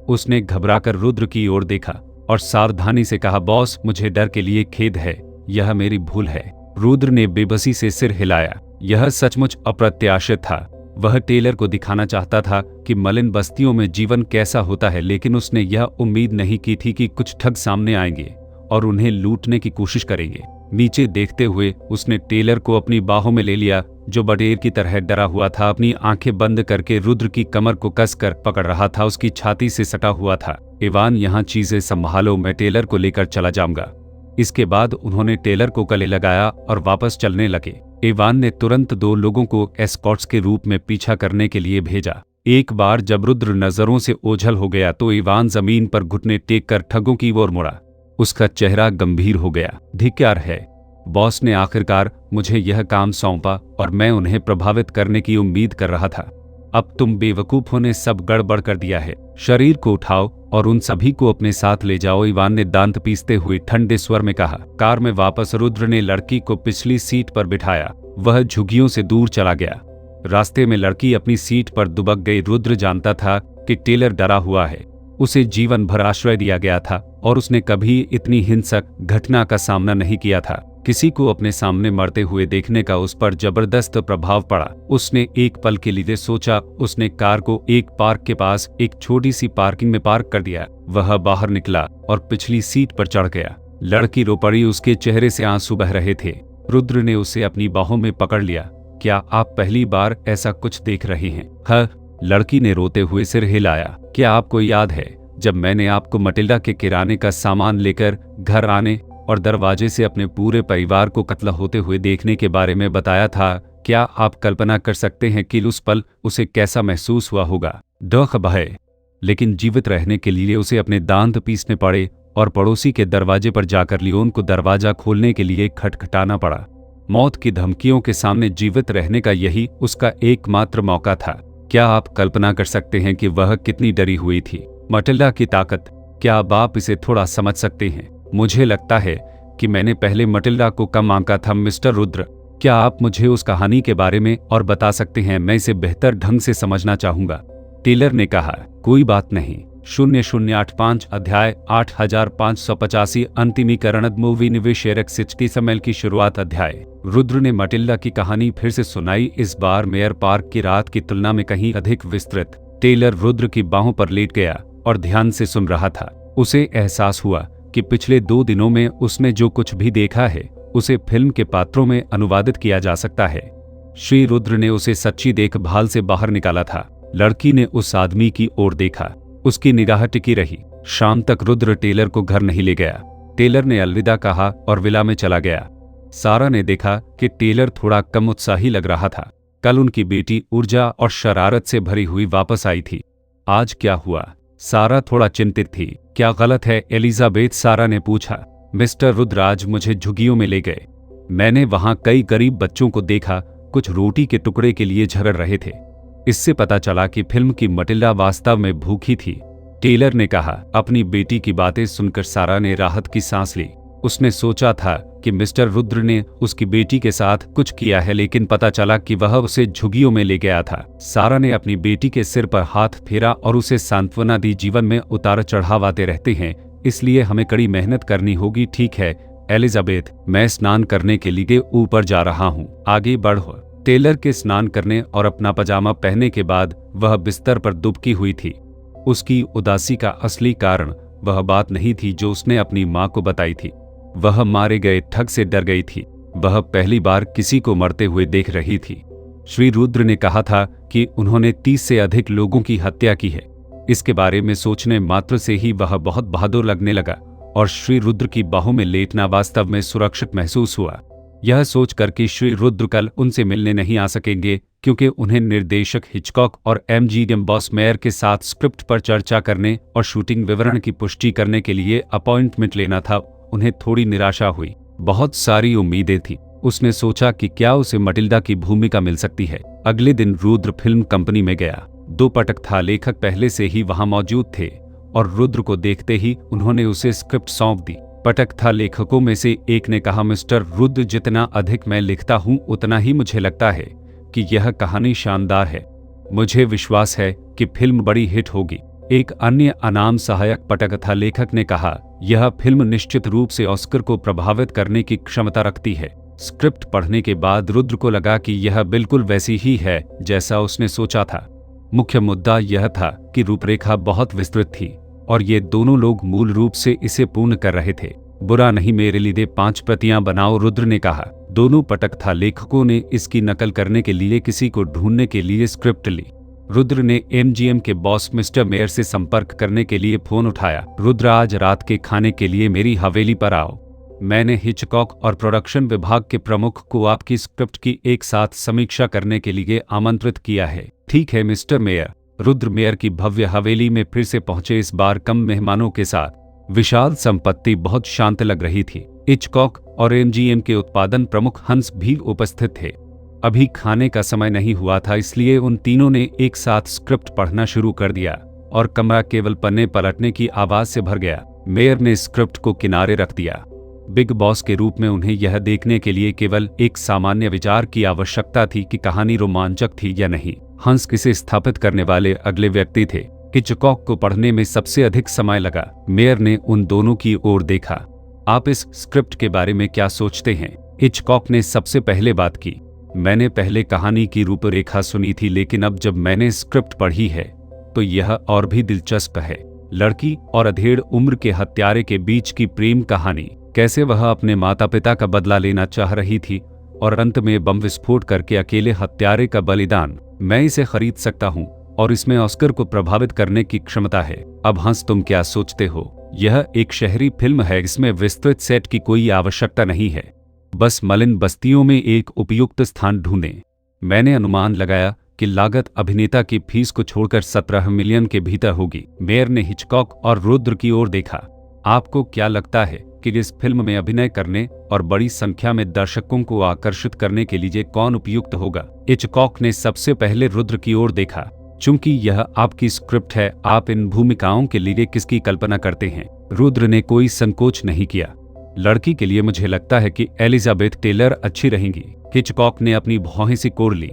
उसने घबराकर रुद्र की ओर देखा और सावधानी से कहा, बॉस, मुझे डर के लिए खेद है, यह मेरी भूल है। रुद्र ने बेबसी से सिर हिलाया। यह सचमुच अप्रत्याशित था। वह टेलर को दिखाना चाहता था कि मलिन बस्तियों में जीवन कैसा होता है, लेकिन उसने यह उम्मीद नहीं की थी कि कुछ ठग सामने आएंगे और उन्हें लूटने की कोशिश करेंगे। नीचे देखते हुए उसने टेलर को अपनी बाहों में ले लिया, जो बटेर की तरह डरा हुआ था। अपनी आंखें बंद करके रुद्र की कमर को कसकर पकड़ रहा था, उसकी छाती से सटा हुआ था। इवान, यहाँ चीजें संभालो, मैं टेलर को लेकर चला जाऊंगा। इसके बाद उन्होंने टेलर को गले लगाया और वापस चलने लगे। इवान ने तुरंत 2 लोगों को एस्कॉर्ट्स के रूप में पीछा करने के लिए भेजा। एक बार जब रुद्र नजरों से ओझल हो गया तो इवान जमीन पर घुटने टेक कर ठगों की ओर मुड़ा। उसका चेहरा गंभीर हो गया। धिक्कार है, बॉस ने आखिरकार मुझे यह काम सौंपा और मैं उन्हें प्रभावित करने की उम्मीद कर रहा था। अब तुम बेवकूफों ने सब गड़बड़ कर दिया है। शरीर को उठाओ और उन सभी को अपने साथ ले जाओ, इवान ने दांत पीसते हुए ठंडे स्वर में कहा। कार में वापस रुद्र ने लड़की को पिछली सीट पर बिठाया। वह झुग्गियों से दूर चला गया। रास्ते में लड़की अपनी सीट पर दुबक गई। रुद्र जानता था कि टेलर डरा हुआ है। उसे जीवन भर आश्रय दिया गया था और उसने कभी इतनी हिंसक घटना का सामना नहीं किया था। किसी को अपने सामने मरते हुए देखने का उस पर जबरदस्त प्रभाव पड़ा। उसने एक पल के लिए सोचा। उसने कार को एक पार्क के पास एक छोटी सी पार्किंग में पार्क कर दिया। वह बाहर निकला और पिछली सीट पर चढ़ गया। लड़की रो पड़ी, उसके चेहरे से आंसू बह रहे थे। रुद्र ने उसे अपनी बाहों में पकड़ लिया। क्या आप पहली बार ऐसा कुछ देख रहे हैं? हाँ, लड़की ने रोते हुए सिर हिलाया। क्या आपको याद है जब मैंने आपको मटिल्डा के किराने का सामान लेकर घर आने और दरवाजे से अपने पूरे परिवार को कत्ल होते हुए देखने के बारे में बताया था? क्या आप कल्पना कर सकते हैं कि उस पल उसे कैसा महसूस हुआ होगा? दुख, भय, लेकिन जीवित रहने के लिए उसे अपने दांत पीसने पड़े और पड़ोसी के दरवाजे पर जाकर लियोन को दरवाजा खोलने के लिए खटखटाना पड़ा। मौत की धमकियों के सामने जीवित रहने का यही उसका एकमात्र मौका था। क्या आप कल्पना कर सकते हैं कि वह कितनी डरी हुई थी? मटिल्डा की ताकत, क्या अब आप इसे थोड़ा समझ सकते हैं? मुझे लगता है कि मैंने पहले मटिल्डा को कम आंका था। मिस्टर रुद्र, क्या आप मुझे उस कहानी के बारे में और बता सकते हैं? मैं इसे बेहतर ढंग से समझना चाहूंगा। टेलर ने कहा। कोई बात नहीं। 0085 अध्याय 8585 अंतिमीकरण मूवी निवेशक 60 समय की शुरुआत अध्याय। रुद्र ने मटिल्डा की कहानी फिर से सुनाई, इस बार मेयर पार्क की रात की तुलना में कहीं अधिक विस्तृत। टेलर रुद्र की बाहों पर लेट गया और ध्यान से सुन रहा था। उसे एहसास हुआ कि पिछले 2 दिनों में उसने जो कुछ भी देखा है उसे फिल्म के पात्रों में अनुवादित किया जा सकता है। श्री रुद्र ने उसे सच्ची देखभाल से बाहर निकाला था। लड़की ने उस आदमी की ओर देखा। उसकी निगाह टिकी रही। शाम तक रुद्र टेलर को घर नहीं ले गया। टेलर ने अलविदा कहा और विला में चला गया। सारा ने देखा कि टेलर थोड़ा कम उत्साही लग रहा था। कल उनकी बेटी ऊर्जा और शरारत से भरी हुई वापस आई थी। आज क्या हुआ? सारा थोड़ा चिंतित थी। क्या गलत है, एलिजाबेथ? सारा ने पूछा। मिस्टर रुद्र आज मुझे झुग्गियों में ले गए। मैंने वहां कई गरीब बच्चों को देखा, कुछ रोटी के टुकड़े के लिए झगड़ रहे थे। इससे पता चला कि फिल्म की मटिल्डा वास्तव में भूखी थी। टेलर ने कहा। अपनी बेटी की बातें सुनकर सारा ने राहत की सांस ली। उसने सोचा था कि मिस्टर रुद्र ने उसकी बेटी के साथ कुछ किया है, लेकिन पता चला कि वह उसे झुग्गियों में ले गया था। सारा ने अपनी बेटी के सिर पर हाथ फेरा और उसे सांत्वना दी। जीवन में उतार चढ़ाव आते रहते हैं, इसलिए हमें कड़ी मेहनत करनी होगी। ठीक है एलिजाबेथ, मैं स्नान करने के लिए ऊपर जा रहा हूँ, आगे बढ़ो। टेलर के स्नान करने और अपना पजामा पहनने के बाद वह बिस्तर पर दुबकी हुई थी। उसकी उदासी का असली कारण वह बात नहीं थी जो उसने अपनी माँ को बताई थी। वह मारे गए ठग से डर गई थी। वह पहली बार किसी को मरते हुए देख रही थी। श्री रुद्र ने कहा था कि उन्होंने 30 से अधिक लोगों की हत्या की है। इसके बारे में सोचने मात्र से ही वह बहुत बहादुर लगने लगा और श्री रुद्र की बाहों में लेटना वास्तव में सुरक्षित महसूस हुआ। यह सोचकर कि श्री रुद्र कल उनसे मिलने नहीं आ सकेंगे क्योंकि उन्हें निर्देशक हिचकॉक और MGM बॉस मेयर के साथ स्क्रिप्ट पर चर्चा करने और शूटिंग विवरण की पुष्टि करने के लिए अपॉइंटमेंट लेना था, उन्हें थोड़ी निराशा हुई। बहुत सारी उम्मीदें थी। उसने सोचा कि क्या उसे मटिल्डा की भूमिका मिल सकती है। अगले दिन रुद्र फिल्म कंपनी में गया। 2 पटक था लेखक पहले से ही वहां मौजूद थे और रुद्र को देखते ही उन्होंने उसे स्क्रिप्ट सौंप दी। पटक था लेखकों में से एक ने कहा, मिस्टर रुद्र, जितना अधिक मैं लिखता हूं उतना ही मुझे लगता है कि यह कहानी शानदार है। मुझे विश्वास है कि फिल्म बड़ी हिट होगी। एक अन्य अनाम सहायक पटकथा लेखक ने कहा, यह फिल्म निश्चित रूप से ऑस्कर को प्रभावित करने की क्षमता रखती है। स्क्रिप्ट पढ़ने के बाद रुद्र को लगा कि यह बिल्कुल वैसी ही है जैसा उसने सोचा था। मुख्य मुद्दा यह था कि रूपरेखा बहुत विस्तृत थी और ये दोनों लोग मूल रूप से इसे पूर्ण कर रहे थे। बुरा नहीं, मेरे लिए 5 प्रतियां बनाओ, रुद्र ने कहा। दोनों पटकथा लेखकों ने इसकी नकल करने के लिए किसी को ढूंढने के लिए स्क्रिप्ट ली। रुद्र ने एमजीएम के बॉस मिस्टर मेयर से संपर्क करने के लिए फोन उठाया। रुद्र, आज रात के खाने के लिए मेरी हवेली पर आओ। मैंने हिचकॉक और प्रोडक्शन विभाग के प्रमुख को आपकी स्क्रिप्ट की एक साथ समीक्षा करने के लिए आमंत्रित किया है। ठीक है मिस्टर मेयर। रुद्र मेयर की भव्य हवेली में फिर से पहुंचे, इस बार कम मेहमानों के साथ। विशाल संपत्ति बहुत शांत लग रही थी। हिचकॉक और एमजीएम के उत्पादन प्रमुख हंस भी उपस्थित थे। अभी खाने का समय नहीं हुआ था, इसलिए उन तीनों ने एक साथ स्क्रिप्ट पढ़ना शुरू कर दिया और कमरा केवल पन्ने पलटने की आवाज से भर गया। मेयर ने स्क्रिप्ट को किनारे रख दिया। बिग बॉस के रूप में उन्हें यह देखने के लिए केवल एक सामान्य विचार की आवश्यकता थी कि कहानी रोमांचक थी या नहीं। हंस किसे स्थापित करने वाले अगले व्यक्ति थे। हिचकॉक को पढ़ने में सबसे अधिक समय लगा। मेयर ने उन दोनों की ओर देखा। आप इस स्क्रिप्ट के बारे में क्या सोचते हैं? हिचकॉक ने सबसे पहले बात की। मैंने पहले कहानी की रूपरेखा सुनी थी, लेकिन अब जब मैंने स्क्रिप्ट पढ़ी है तो यह और भी दिलचस्प है। लड़की और अधेड़ उम्र के हत्यारे के बीच की प्रेम कहानी, कैसे वह अपने माता पिता का बदला लेना चाह रही थी और अंत में बम विस्फोट करके अकेले हत्यारे का बलिदान। मैं इसे खरीद सकता हूँ और इसमें ऑस्कर को प्रभावित करने की क्षमता है। अब हंस, तुम क्या सोचते हो? यह एक शहरी फिल्म है, इसमें विस्तृत सेट की कोई आवश्यकता नहीं है। बस मलिन बस्तियों में एक उपयुक्त स्थान ढूंढें। मैंने अनुमान लगाया कि लागत अभिनेता की फीस को छोड़कर 17 मिलियन के भीतर होगी। मेयर ने हिचकॉक और रुद्र की ओर देखा। आपको क्या लगता है कि इस फिल्म में अभिनय करने और बड़ी संख्या में दर्शकों को आकर्षित करने के लिए कौन उपयुक्त होगा? हिचकॉक ने सबसे पहले रुद्र की ओर देखा। चूंकि यह आपकी स्क्रिप्ट है, आप इन भूमिकाओं के लिए किसकी कल्पना करते हैं? रुद्र ने कोई संकोच नहीं किया। लड़की के लिए मुझे लगता है कि एलिजाबेथ टेलर अच्छी रहेंगी। हिचकॉक ने अपनी भौहें सिकोड़ ली।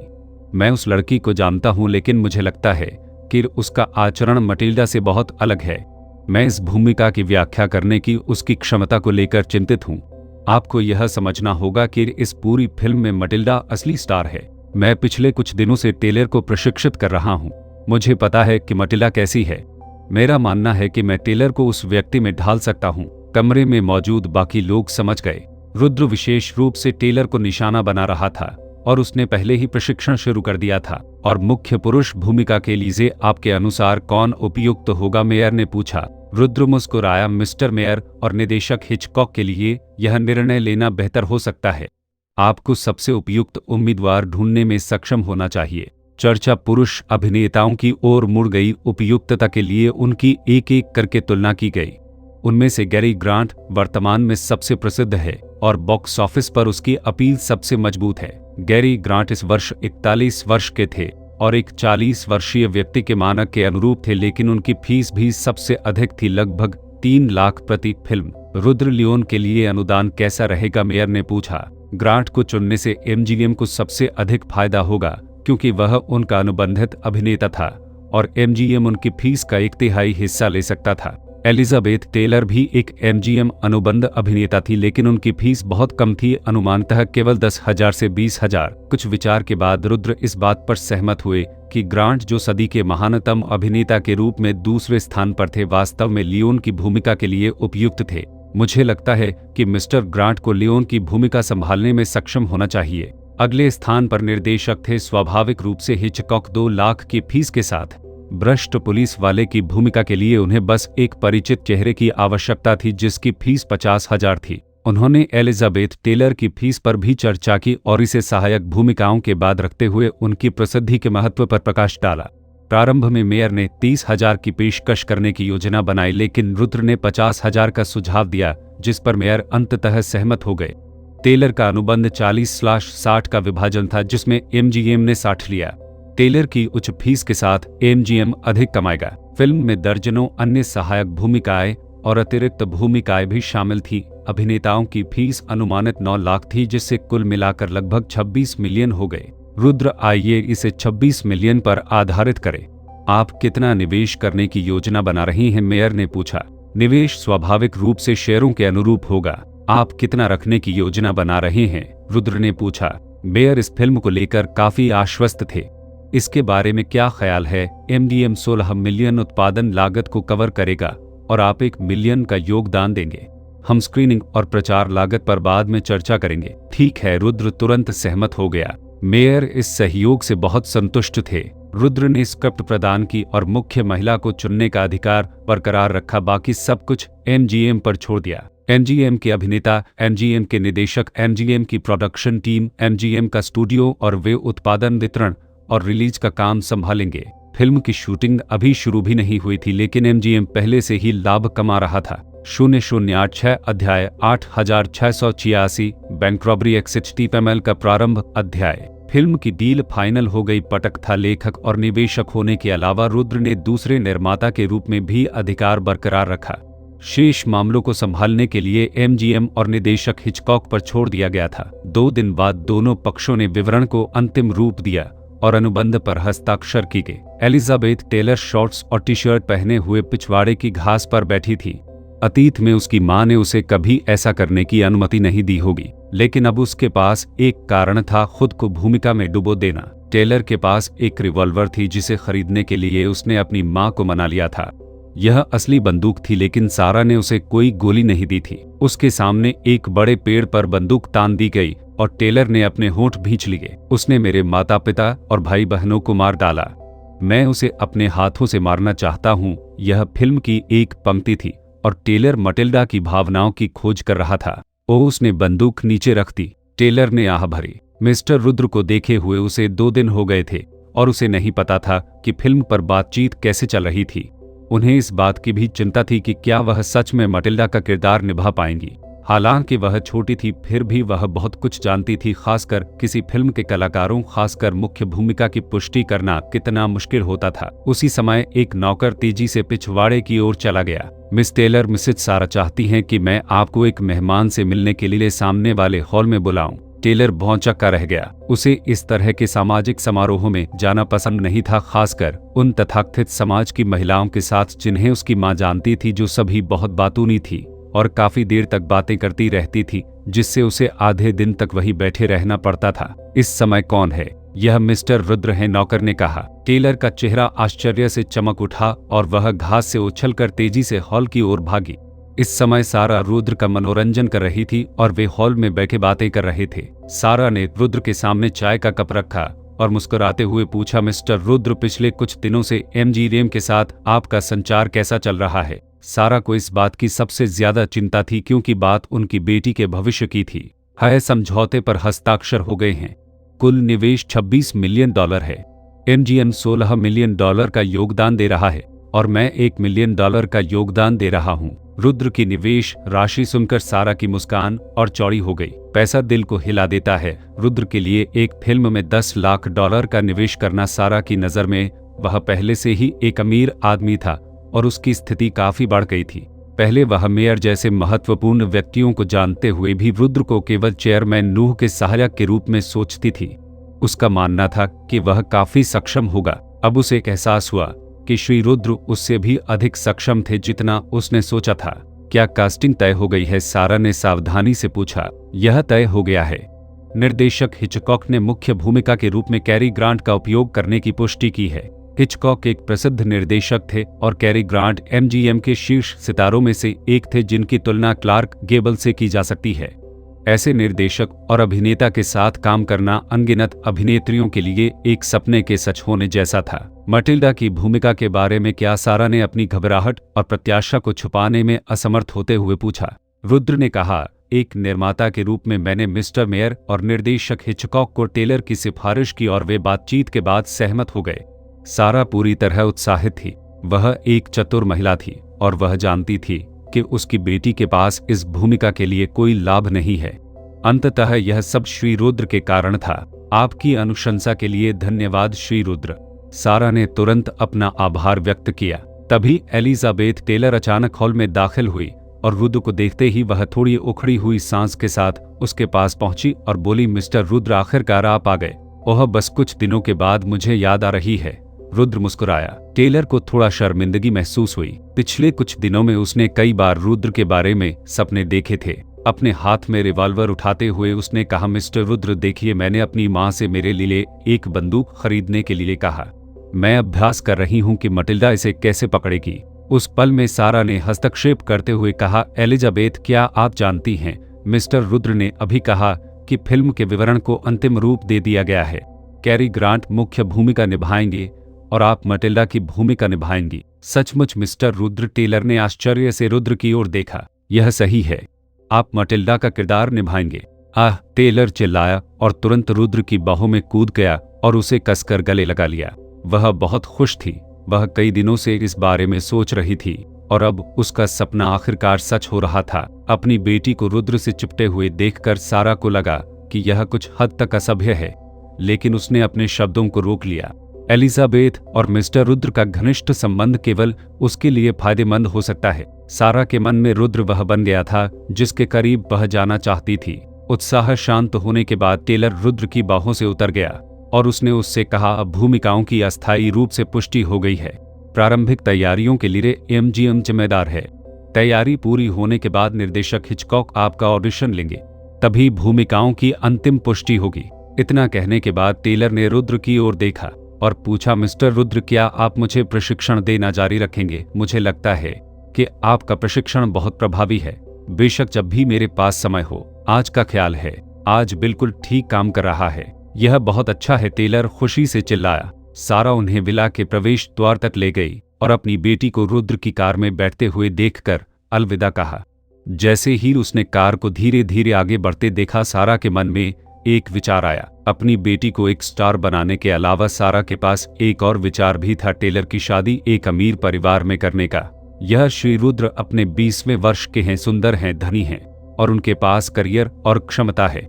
मैं उस लड़की को जानता हूं, लेकिन मुझे लगता है कि उसका आचरण मटिल्डा से बहुत अलग है। मैं इस भूमिका की व्याख्या करने की उसकी क्षमता को लेकर चिंतित हूं। आपको यह समझना होगा कि इस पूरी फिल्म में मटिल्डा असली स्टार है। मैं पिछले कुछ दिनों से टेलर को प्रशिक्षित कर रहा हूं। मुझे पता है कि मटिल्डा कैसी है। मेरा मानना है कि मैं टेलर को उस व्यक्ति में ढाल सकता हूं। कमरे में मौजूद बाकी लोग समझ गए। रुद्र विशेष रूप से टेलर को निशाना बना रहा था और उसने पहले ही प्रशिक्षण शुरू कर दिया था। और मुख्य पुरुष भूमिका के लिए आपके अनुसार कौन उपयुक्त होगा? मेयर ने पूछा। रुद्र मुस्कुराया। मिस्टर मेयर और निदेशक हिचकॉक के लिए यह निर्णय लेना बेहतर हो सकता है। आपको सबसे उपयुक्त उम्मीदवार ढूंढने में सक्षम होना चाहिए। चर्चा पुरुष अभिनेताओं की ओर मुड़ गई। उपयुक्तता के लिए उनकी एक एक करके तुलना की गई। उनमें से गैरी ग्रांट वर्तमान में सबसे प्रसिद्ध है और बॉक्स ऑफिस पर उसकी अपील सबसे मजबूत है। गैरी ग्रांट इस वर्ष 41 वर्ष के थे और एक 40 वर्षीय व्यक्ति के मानक के अनुरूप थे, लेकिन उनकी फीस भी सबसे अधिक थी, लगभग 3 लाख प्रति फिल्म। रुद्र लियोन के लिए अनुदान कैसा रहेगा? मेयर ने पूछा। ग्रांट को चुनने से एमजीएम को सबसे अधिक फायदा होगा, क्योंकि वह उनका अनुबंधित अभिनेता था और एमजीएम उनकी फीस का 1/3 हिस्सा ले सकता था। एलिजाबेथ टेलर भी एक एमजीएम अनुबंध अभिनेता थी, लेकिन उनकी फीस बहुत कम थी, अनुमानतः केवल 10,000 से 20,000। कुछ विचार के बाद रुद्र इस बात पर सहमत हुए कि ग्रांट, जो सदी के महानतम अभिनेता के रूप में दूसरे स्थान पर थे, वास्तव में लियोन की भूमिका के लिए उपयुक्त थे। मुझे लगता है कि मिस्टर ग्रांट को लियोन की भूमिका संभालने में सक्षम होना चाहिए। अगले स्थान पर निर्देशक थे। स्वाभाविक रूप से हिचकॉक 2 लाख की फीस के साथ भ्रष्ट पुलिस वाले की भूमिका के लिए उन्हें बस एक परिचित चेहरे की आवश्यकता थी, जिसकी फीस 50,000 थी। उन्होंने एलिजाबेथ टेलर की फीस पर भी चर्चा की और इसे सहायक भूमिकाओं के बाद रखते हुए उनकी प्रसिद्धि के महत्व पर प्रकाश डाला। प्रारंभ में मेयर ने 30,000 की पेशकश करने की योजना बनाई, लेकिन रुद्र ने 50,000 का सुझाव दिया, जिस पर मेयर अंततः सहमत हो गए। टेलर का अनुबंध 40/60 का विभाजन था, जिसमें एमजीएम ने 60 लिया। टेलर की उच्च फीस के साथ एमजीएम अधिक कमाएगा। फिल्म में दर्जनों अन्य सहायक भूमिकाएं और अतिरिक्त भूमिकाएं भी शामिल थी। अभिनेताओं की फीस अनुमानित 9 लाख थी, जिससे कुल मिलाकर लगभग 26 मिलियन हो गए। रुद्र आइए इसे 26 मिलियन पर आधारित करें। आप कितना निवेश करने की योजना बना रही हैं? मेयर ने पूछा। निवेश स्वाभाविक रूप से शेयरों के अनुरूप होगा। आप कितना रखने की योजना बना रहे हैं? रुद्र ने पूछा। मेयर इस फिल्म को लेकर काफी आश्वस्त थे। इसके बारे में क्या ख्याल है? एमजीएम 16 मिलियन उत्पादन लागत को कवर करेगा और आप 1 मिलियन का योगदान देंगे। हम स्क्रीनिंग और प्रचार लागत पर बाद में चर्चा करेंगे। ठीक है, रुद्र तुरंत सहमत हो गया। मेयर इस सहयोग से बहुत संतुष्ट थे। रुद्र ने स्क्रिप्ट प्रदान की और मुख्य महिला को चुनने का अधिकार बरकरार रखा। बाकी सब कुछ एमजीएम पर छोड़ दिया। एमजीएम के अभिनेता, एमजीएम के निदेशक, एमजीएम की प्रोडक्शन टीम, एमजीएम का स्टूडियो और वे उत्पादन, वितरण और रिलीज का काम संभालेंगे। फिल्म की शूटिंग अभी शुरू भी नहीं हुई थी, लेकिन एमजीएम पहले से ही लाभ कमा रहा था। 0086 अध्याय 8686 बैंक रॉबरी XHTML का प्रारंभ अध्याय। फिल्म की डील फाइनल हो गई। पटक था लेखक और निवेशक होने के अलावा रुद्र ने दूसरे निर्माता के रूप में भी अधिकार बरकरार रखा। शेष मामलों को संभालने के लिए एमजीएम और निदेशक हिचकॉक पर छोड़ दिया गया था। 2 दिन बाद दोनों पक्षों ने विवरण को अंतिम रूप दिया और अनुबंध पर हस्ताक्षर की गई। एलिजाबेथ टेलर शॉर्ट्स और टी-शर्ट पहने हुए पिछवाड़े की घास पर बैठी थी। अतीत में उसकी मां ने उसे कभी ऐसा करने की अनुमति नहीं दी होगी, लेकिन अब उसके पास एक कारण था, खुद को भूमिका में डुबो देना। टेलर के पास एक रिवॉल्वर थी जिसे खरीदने के लिए उसने अपनी मां को मना लिया था। यह असली बंदूक थी, लेकिन सारा ने उसे कोई गोली नहीं दी थी। उसके सामने एक बड़े पेड़ पर बंदूक तान दी गई और टेलर ने अपने होंठ भींच लिए। उसने मेरे माता पिता और भाई बहनों को मार डाला। मैं उसे अपने हाथों से मारना चाहता हूँ। यह फिल्म की एक पंक्ति थी और टेलर मटिल्डा की भावनाओं की खोज कर रहा था। उसने बंदूक नीचे रख दी। टेलर ने आह भरी। मिस्टर रुद्र को देखे हुए उसे 2 दिन हो गए थे और उसे नहीं पता था कि फिल्म पर बातचीत कैसे चल रही थी। उन्हें इस बात की भी चिंता थी कि क्या वह सच में मटिल्डा का किरदार निभा पाएंगी। हालांकि वह छोटी थी, फिर भी वह बहुत कुछ जानती थी। खासकर किसी फिल्म के कलाकारों, खासकर मुख्य भूमिका की पुष्टि करना कितना मुश्किल होता था। उसी समय एक नौकर तेजी से पिछवाड़े की ओर चला गया। मिस टेलर, मिसेज सारा चाहती हैं कि मैं आपको एक मेहमान से मिलने के लिए सामने वाले हॉल में बुलाऊं। टेलर भौंचक्का रह गया। उसे इस तरह के सामाजिक समारोहों में जाना पसंद नहीं था, खासकर उन तथाकथित समाज की महिलाओं के साथ जिन्हें उसकी मां जानती थी, जो सभी बहुत बातूनी थी और काफी देर तक बातें करती रहती थी, जिससे उसे आधे दिन तक वहीं बैठे रहना पड़ता था। इस समय कौन है? यह मिस्टर रुद्र है, नौकर ने कहा। टेलर का चेहरा आश्चर्य से चमक उठा और वह घास से उछलकर तेजी से हॉल की ओर भागी। इस समय सारा रुद्र का मनोरंजन कर रही थी और वे हॉल में बैठे बातें कर रहे थे। सारा ने रुद्र के सामने चाय का कप रखा और मुस्कुराते हुए पूछा, मिस्टर रुद्र, पिछले कुछ दिनों से एमजीएम के साथ आपका संचार कैसा चल रहा है? सारा को इस बात की सबसे ज्यादा चिंता थी, क्योंकि बात उनकी बेटी के भविष्य की थी। समझौते पर हस्ताक्षर हो गए हैं। कुल निवेश $26 मिलियन है। एमजीएम $16 मिलियन का योगदान दे रहा है और मैं $1 मिलियन का योगदान दे रहा हूँ। रुद्र की निवेश राशि सुनकर सारा की मुस्कान और चौड़ी हो गई। पैसा दिल को हिला देता है। रुद्र के लिए एक फिल्म में $10 लाख का निवेश करना सारा की नजर में, वह पहले से ही एक अमीर आदमी था और उसकी स्थिति काफी बढ़ गई थी। पहले वह मेयर जैसे महत्वपूर्ण व्यक्तियों को जानते हुए भी रुद्र को केवल चेयरमैन नूह के सहायक के रूप में सोचती थी। उसका मानना था कि वह काफी सक्षम होगा। अब उसे एक एहसास हुआ कि श्री रुद्र उससे भी अधिक सक्षम थे जितना उसने सोचा था। क्या कास्टिंग तय हो गई है? सारा ने सावधानी से पूछा। यह तय हो गया है। निर्देशक हिचकॉक ने मुख्य भूमिका के रूप में कैरी ग्रांट का उपयोग करने की पुष्टि की है। हिचकॉक एक प्रसिद्ध निर्देशक थे और कैरी ग्रांट एमजीएम के शीर्ष सितारों में से एक थे, जिनकी तुलना क्लार्क गेबल से की जा सकती है। ऐसे निर्देशक और अभिनेता के साथ काम करना अनगिनत अभिनेत्रियों के लिए एक सपने के सच होने जैसा था। मटिल्डा की भूमिका के बारे में क्या? सारा ने अपनी घबराहट और प्रत्याशा को छुपाने में असमर्थ होते हुए पूछा। रुद्र ने कहा, एक निर्माता के रूप में मैंने मिस्टर मेयर और निर्देशक हिचकॉक को टेलर की सिफारिश की और वे बातचीत के बाद सहमत हो गए। सारा पूरी तरह उत्साहित थी। वह एक चतुर महिला थी और वह जानती थी कि उसकी बेटी के पास इस भूमिका के लिए कोई लाभ नहीं है। अंततः यह सब श्री रुद्र के कारण था। आपकी अनुशंसा के लिए धन्यवाद श्री रुद्र। सारा ने तुरंत अपना आभार व्यक्त किया। तभी एलिजाबेथ टेलर अचानक हॉल में दाखिल हुई और रुद्र को देखते ही वह थोड़ी उखड़ी हुई सांस के साथ उसके पास पहुंची और बोली, मिस्टर रुद्र, आखिरकार आप आ गए। ओह, बस कुछ दिनों के बाद मुझे याद आ रही है। रुद्र मुस्कुराया। टेलर को थोड़ा शर्मिंदगी महसूस हुई। पिछले कुछ दिनों में उसने कई बार रुद्र के बारे में सपने देखे थे। अपने हाथ में रिवॉल्वर उठाते हुए उसने कहा, मिस्टर रुद्र, देखिए, मैंने अपनी माँ से मेरे लिए एक बंदूक खरीदने के लिए कहा। मैं अभ्यास कर रही हूँ कि मटिल्डा इसे कैसे पकड़ेगी। उस पल में सारा ने हस्तक्षेप करते हुए कहा, एलिजाबेथ, क्या आप जानती हैं, मिस्टर रुद्र ने अभी कहा कि फिल्म के विवरण को अंतिम रूप दे दिया गया है। कैरी ग्रांट मुख्य भूमिका निभाएंगे और आप मटिल्डा की भूमिका निभाएंगी। सचमुच मिस्टर रुद्र? टेलर ने आश्चर्य से रुद्र की ओर देखा। यह सही है, आप मटिल्डा का किरदार निभाएंगे। आह, टेलर चिल्लाया और तुरंत रुद्र की बाहों में कूद गया और उसे कसकर गले लगा लिया। वह बहुत खुश थी। वह कई दिनों से इस बारे में सोच रही थी और अब उसका सपना आखिरकार सच हो रहा था। अपनी बेटी को रुद्र से चिपटे हुए देखकर सारा को लगा कि यह कुछ हद तक असभ्य है, लेकिन उसने अपने शब्दों को रोक लिया। एलिजाबेथ और मिस्टर रुद्र का घनिष्ठ संबंध केवल उसके लिए फायदेमंद हो सकता है। सारा के मन में रुद्र वह बन गया था जिसके करीब वह जाना चाहती थी। उत्साह शांत होने के बाद टेलर रुद्र की बाहों से उतर गया और उसने उससे कहा, अब भूमिकाओं की अस्थायी रूप से पुष्टि हो गई है। प्रारंभिक तैयारियों के लिए एमजीएम जिम्मेदार है। तैयारी पूरी होने के बाद निर्देशक हिचकॉक आपका ऑडिशन लेंगे, तभी भूमिकाओं की अंतिम पुष्टि होगी। इतना कहने के बाद टेलर ने रुद्र की ओर देखा और पूछा, मिस्टर रुद्र, क्या आप मुझे प्रशिक्षण देना जारी रखेंगे? मुझे लगता है कि आपका प्रशिक्षण बहुत प्रभावी है। बेशक, जब भी मेरे पास समय हो। आज का ख्याल है, आज बिल्कुल ठीक काम कर रहा है। यह बहुत अच्छा है, टेलर खुशी से चिल्लाया। सारा उन्हें विला के प्रवेश द्वार तक ले गई और अपनी बेटी को रुद्र की कार में बैठते हुए देखकर अलविदा कहा। जैसे ही उसने कार को धीरे धीरे आगे बढ़ते देखा, सारा के मन में एक विचार आया। अपनी बेटी को एक स्टार बनाने के अलावा सारा के पास एक और विचार भी था, टेलर की शादी एक अमीर परिवार में करने का। यह श्री रुद्र अपने 20वें वर्ष के हैं, सुंदर हैं, धनी हैं और उनके पास करियर और क्षमता है।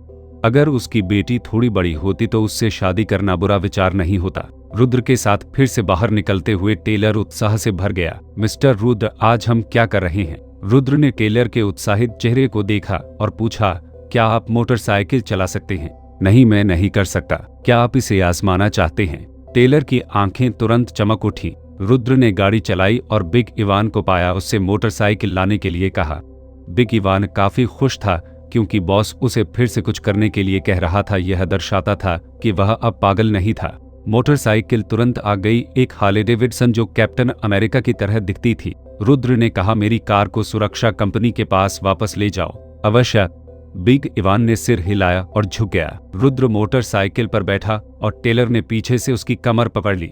अगर उसकी बेटी थोड़ी बड़ी होती तो उससे शादी करना बुरा विचार नहीं होता। रुद्र के साथ फिर से बाहर निकलते हुए टेलर उत्साह से भर गया। मिस्टर रुद्र, आज हम क्या कर रहे हैं? रुद्र ने टेलर के उत्साहित चेहरे को देखा और पूछा, क्या आप मोटरसाइकिल चला सकते हैं? नहीं, मैं नहीं कर सकता। क्या आप इसे आजमाना चाहते हैं? टेलर की आंखें तुरंत चमक उठी। रुद्र ने गाड़ी चलाई और बिग इवान को पाया, उससे मोटरसाइकिल लाने के लिए कहा। बिग इवान काफी खुश था क्योंकि बॉस उसे फिर से कुछ करने के लिए कह रहा था। यह दर्शाता था कि वह अब पागल नहीं था। मोटरसाइकिल तुरंत आ गई, एक हार्ले डेविडसन जो कैप्टन अमेरिका की तरह दिखती थी। रुद्र ने कहा, मेरी कार को सुरक्षा कंपनी के पास वापस ले जाओ। अवश्य। बिग इवान ने सिर हिलाया और झुक गया। रुद्र मोटरसाइकिल पर बैठा और टेलर ने पीछे से उसकी कमर पकड़ ली।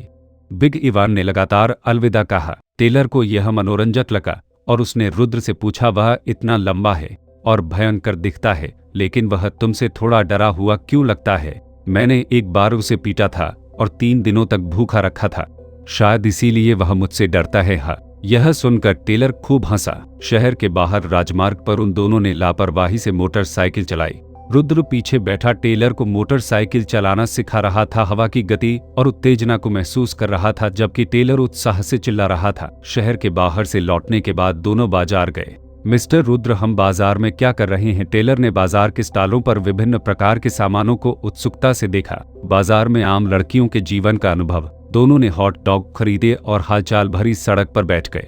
बिग इवान ने लगातार अलविदा कहा। टेलर को यह मनोरंजक लगा और उसने रुद्र से पूछा, वह इतना लंबा है और भयंकर दिखता है, लेकिन वह तुमसे थोड़ा डरा हुआ क्यों लगता है? मैंने एक बार उसे पीटा था और 3 दिनों तक भूखा रखा था। शायद इसीलिए वह मुझसे डरता है। हाँ। यह सुनकर टेलर खूब हंसा। शहर के बाहर राजमार्ग पर उन दोनों ने लापरवाही से मोटरसाइकिल चलाई। रुद्र पीछे बैठा टेलर को मोटरसाइकिल चलाना सिखा रहा था। हवा की गति और उत्तेजना को महसूस कर रहा था जबकि टेलर उत्साह से चिल्ला रहा था। शहर के बाहर से लौटने के बाद दोनों बाजार गए। मिस्टर रुद्र, हम बाजार में क्या कर रहे हैं? टेलर ने बाजार के स्टॉलों पर विभिन्न प्रकार के सामानों को उत्सुकता से देखा। बाजार में आम लड़कियों के जीवन का अनुभव। दोनों ने हॉट डॉग खरीदे और हालचाल भरी सड़क पर बैठ गए।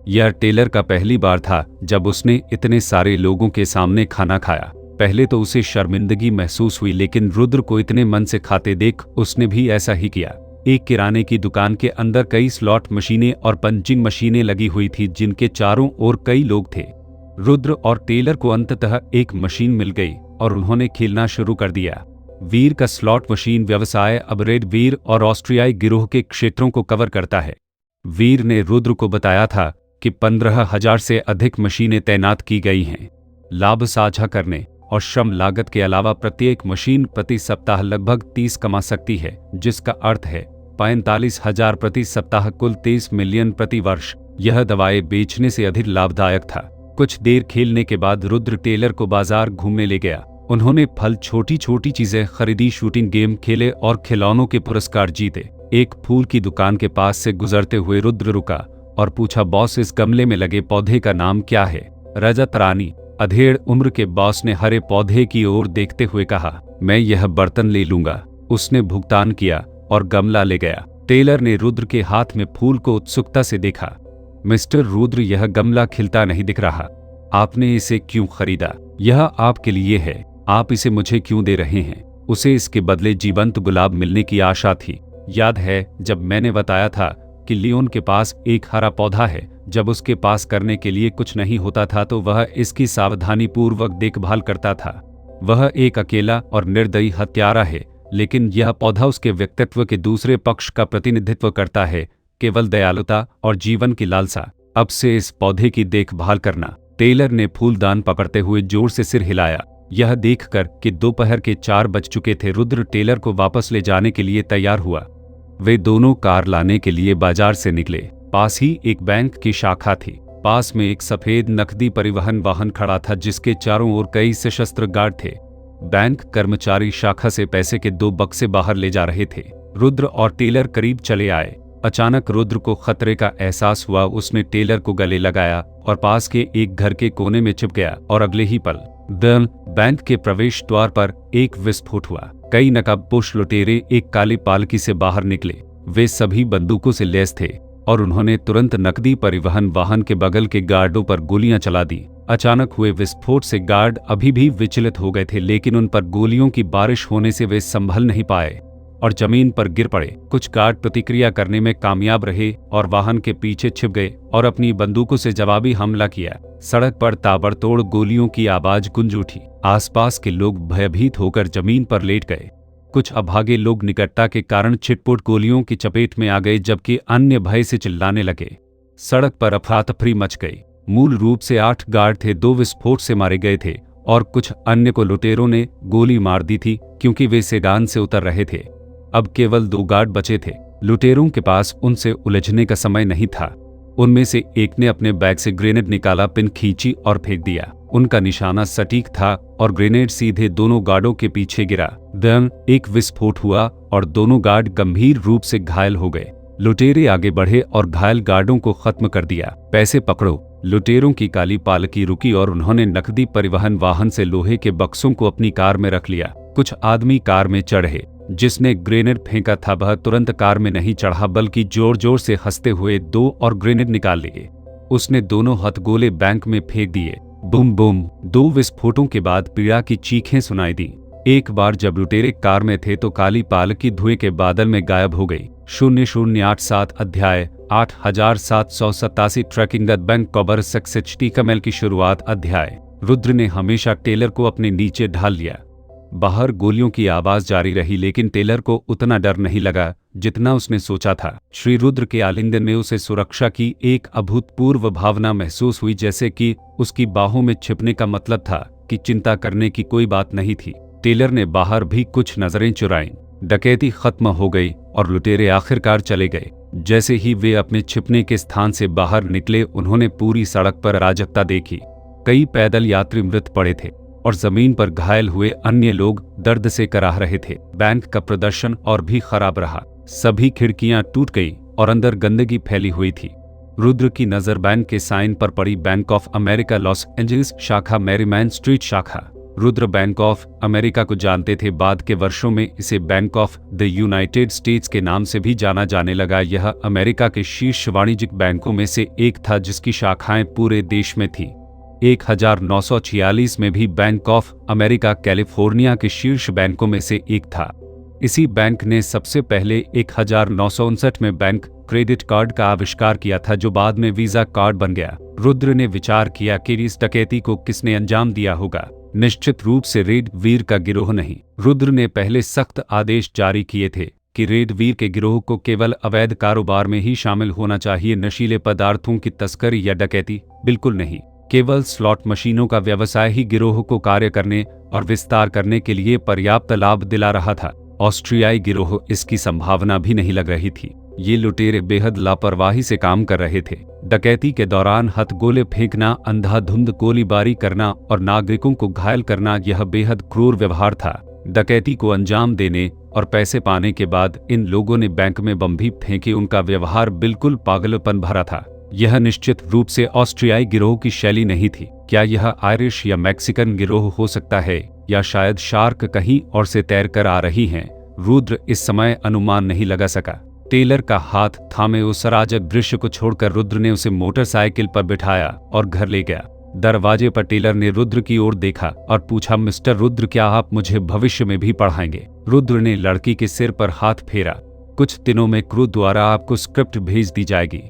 यह टेलर का पहली बार था जब उसने इतने सारे लोगों के सामने खाना खाया। पहले तो उसे शर्मिंदगी महसूस हुई, लेकिन रुद्र को इतने मन से खाते देख उसने भी ऐसा ही किया। एक किराने की दुकान के अंदर कई स्लॉट मशीनें और पंचिंग मशीनें लगी हुई थी जिनके चारों ओर कई लोग थे। रुद्र और टेलर को अंततः एक मशीन मिल गई और उन्होंने खेलना शुरू कर दिया। वीर का स्लॉट मशीन व्यवसाय अब रेड वीर और ऑस्ट्रियाई गिरोह के क्षेत्रों को कवर करता है। वीर ने रुद्र को बताया था कि 15,000 से अधिक मशीनें तैनात की गई हैं। लाभ साझा करने और श्रम लागत के अलावा प्रत्येक मशीन प्रति सप्ताह लगभग 30 कमा सकती है, जिसका अर्थ है 45,000 प्रति सप्ताह, कुल 23 मिलियन प्रति वर्ष। यह दवाएं बेचने से अधिक लाभदायक था। कुछ देर खेलने के बाद रुद्र टेलर को बाजार घूमने ले गया। उन्होंने फल, छोटी छोटी चीजें खरीदी, शूटिंग गेम खेले और खिलौनों के पुरस्कार जीते। एक फूल की दुकान के पास से गुजरते हुए रुद्र रुका और पूछा, बॉस इस गमले में लगे पौधे का नाम क्या है? रजत रानी, अधेड़ उम्र के बॉस ने हरे पौधे की ओर देखते हुए कहा, मैं यह बर्तन ले लूंगा। उसने भुगतान किया और गमला ले गया। टेलर ने रुद्र के हाथ में फूल को उत्सुकता से देखा। मिस्टर रुद्र, यह गमला खिलता नहीं दिख रहा। आपने इसे क्यों खरीदा? यह आपके लिए है। आप इसे मुझे क्यों दे रहे हैं? उसे इसके बदले जीवंत गुलाब मिलने की आशा थी। याद है जब मैंने बताया था कि लियोन के पास एक हरा पौधा है। जब उसके पास करने के लिए कुछ नहीं होता था तो वह इसकी सावधानीपूर्वक देखभाल करता था। वह एक अकेला और निर्दयी हत्यारा है, लेकिन यह पौधा उसके व्यक्तित्व के दूसरे पक्ष का प्रतिनिधित्व करता है, केवल दयालुता और जीवन की लालसा। अब से इस पौधे की देखभाल करना। टेलर ने फूलदान पकड़ते हुए जोर से सिर हिलाया। यह देखकर कि दोपहर के 4 बज चुके थे, रुद्र टेलर को वापस ले जाने के लिए तैयार हुआ। वे दोनों कार लाने के लिए बाजार से निकले। पास ही एक बैंक की शाखा थी। पास में एक सफेद नकदी परिवहन वाहन खड़ा था जिसके चारों ओर कई सशस्त्र गार्ड थे। बैंक कर्मचारी शाखा से पैसे के 2 बक्से बाहर ले जा रहे थे। रुद्र और टेलर करीब चले आए। अचानक रुद्र को खतरे का एहसास हुआ। उसने टेलर को गले लगाया और पास के एक घर के कोने में छिप गया और अगले ही पल बैंक के प्रवेश द्वार पर एक विस्फोट हुआ। कई नकाबपोश लुटेरे एक काली पालकी से बाहर निकले। वे सभी बंदूकों से लैस थे और उन्होंने तुरंत नकदी परिवहन वाहन के बगल के गार्डों पर गोलियां चला दी। अचानक हुए विस्फोट से गार्ड अभी भी विचलित हो गए थे, लेकिन उन पर गोलियों की बारिश होने से वे संभल नहीं पाए और जमीन पर गिर पड़े। कुछ गार्ड प्रतिक्रिया करने में कामयाब रहे और वाहन के पीछे छिप गए और अपनी बंदूकों से जवाबी हमला किया। सड़क पर ताबड़तोड़ गोलियों की आवाज गूंज उठी। आसपास के लोग भयभीत होकर जमीन पर लेट गए। कुछ अभागे लोग निकटता के कारण छिटपुट गोलियों की चपेट में आ गए, जबकि अन्य भय से चिल्लाने लगे। सड़क पर अफरा-तफरी मच गई। मूल रूप से 8 गार्ड थे, 2 विस्फोट से मारे गए थे और कुछ अन्य को लुटेरों ने गोली मार दी थी क्योंकि वे सेडान से उतर रहे थे। अब केवल 2 गार्ड बचे थे। लुटेरों के पास उनसे उलझने का समय नहीं था। उनमें से एक ने अपने बैग से ग्रेनेड निकाला, पिन खींची और फेंक दिया। उनका निशाना सटीक था और ग्रेनेड सीधे दोनों गार्डों के पीछे गिरा। एक विस्फोट हुआ और दोनों गार्ड गंभीर रूप से घायल हो गए। लुटेरे आगे बढ़े और घायल गार्डों को खत्म कर दिया। पैसे पकड़ो। लुटेरों की काली पालकी रुकी और उन्होंने नकदी परिवहन वाहन से लोहे के बक्सों को अपनी कार में रख लिया। कुछ आदमी कार में चढ़े। जिसने ग्रेनेड फेंका था वह तुरंत कार में नहीं चढ़ा, बल्कि जोर जोर से हंसते हुए 2 और ग्रेनेड निकाल लिए। उसने दोनों हथगोले बैंक में फेंक दिए। Boom boom. 2 विस्फोटों के बाद पीड़ा की चीखें सुनाई दी। एक बार जब लुटेरे कार में थे तो काली पालकी धुएं के बादल में गायब हो गई। 0087 अध्याय 8787 tracking the bank cover success कमल की शुरुआत। अध्याय। रुद्र ने हमेशा टेलर को अपने नीचे ढाल लिया। बाहर गोलियों की आवाज जारी रही, लेकिन टेलर को उतना डर नहीं लगा जितना उसने सोचा था। श्री रुद्र के आलिंगन में उसे सुरक्षा की एक अभूतपूर्व भावना महसूस हुई, जैसे कि उसकी बाहों में छिपने का मतलब था कि चिंता करने की कोई बात नहीं थी। टेलर ने बाहर भी कुछ नजरें चुराईं। डकैती खत्म हो गई और लुटेरे आखिरकार चले गए। जैसे ही वे अपने छिपने के स्थान से बाहर निकले, उन्होंने पूरी सड़क पर अराजकता देखी। कई पैदल यात्री मृत पड़े थे और जमीन पर घायल हुए अन्य लोग दर्द से कराह रहे थे। बैंक का प्रदर्शन और भी खराब रहा। सभी खिड़कियां टूट गई और अंदर गंदगी फैली हुई थी। रुद्र की नजर बैंक के साइन पर पड़ी। Bank of America Los Angeles शाखा, मैरीमैन स्ट्रीट शाखा। रुद्र बैंक ऑफ अमेरिका को जानते थे। बाद के वर्षों में इसे bank of the United states के नाम से भी जाना जाने लगा। यह अमेरिका के शीर्ष वाणिज्यिक बैंकों में से एक था जिसकी शाखाएं पूरे देश में थी। 1946 में भी बैंक ऑफ अमेरिका कैलिफोर्निया के शीर्ष बैंकों में से एक था। इसी बैंक ने सबसे पहले 1959 में बैंक क्रेडिट कार्ड का आविष्कार किया था, जो बाद में वीजा कार्ड बन गया। रुद्र ने विचार किया कि इस डकैती को किसने अंजाम दिया होगा। निश्चित रूप से रेड वीर का गिरोह नहीं। रुद्र ने पहले सख्त आदेश जारी किए थे कि रेड वीर के गिरोह को केवल अवैध कारोबार में ही शामिल होना चाहिए, नशीले पदार्थों की तस्करी या डकैती बिल्कुल नहीं। केवल स्लॉट मशीनों का व्यवसाय ही गिरोह को कार्य करने और विस्तार करने के लिए पर्याप्त लाभ दिला रहा था। ऑस्ट्रियाई गिरोह इसकी संभावना भी नहीं लग रही थी। ये लुटेरे बेहद लापरवाही से काम कर रहे थे। डकैती के दौरान हथगोले फेंकना, अंधाधुंध गोलीबारी करना और नागरिकों को घायल करना यह बेहद क्रूर व्यवहार था। डकैती को अंजाम देने और पैसे पाने के बाद इन लोगों ने बैंक में बम भी फेंके। उनका व्यवहार बिल्कुल पागलपन भरा था। यह निश्चित रूप से ऑस्ट्रियाई गिरोह की शैली नहीं थी। क्या यह आयरिश या मैक्सिकन गिरोह हो सकता है, या शायद शार्क कहीं और से तैरकर आ रही हैं? रुद्र इस समय अनुमान नहीं लगा सका। टेलर का हाथ थामे उस अराजक दृश्य को छोड़कर रुद्र ने उसे मोटरसाइकिल पर बिठाया और घर ले गया। दरवाजे पर टेलर ने रुद्र की ओर देखा और पूछा, मिस्टर रुद्र, क्या आप मुझे भविष्य में भी पढ़ाएंगे? रुद्र ने लड़की के सिर पर हाथ फेरा। कुछ दिनों में क्रू द्वारा आपको स्क्रिप्ट भेज दी जाएगी।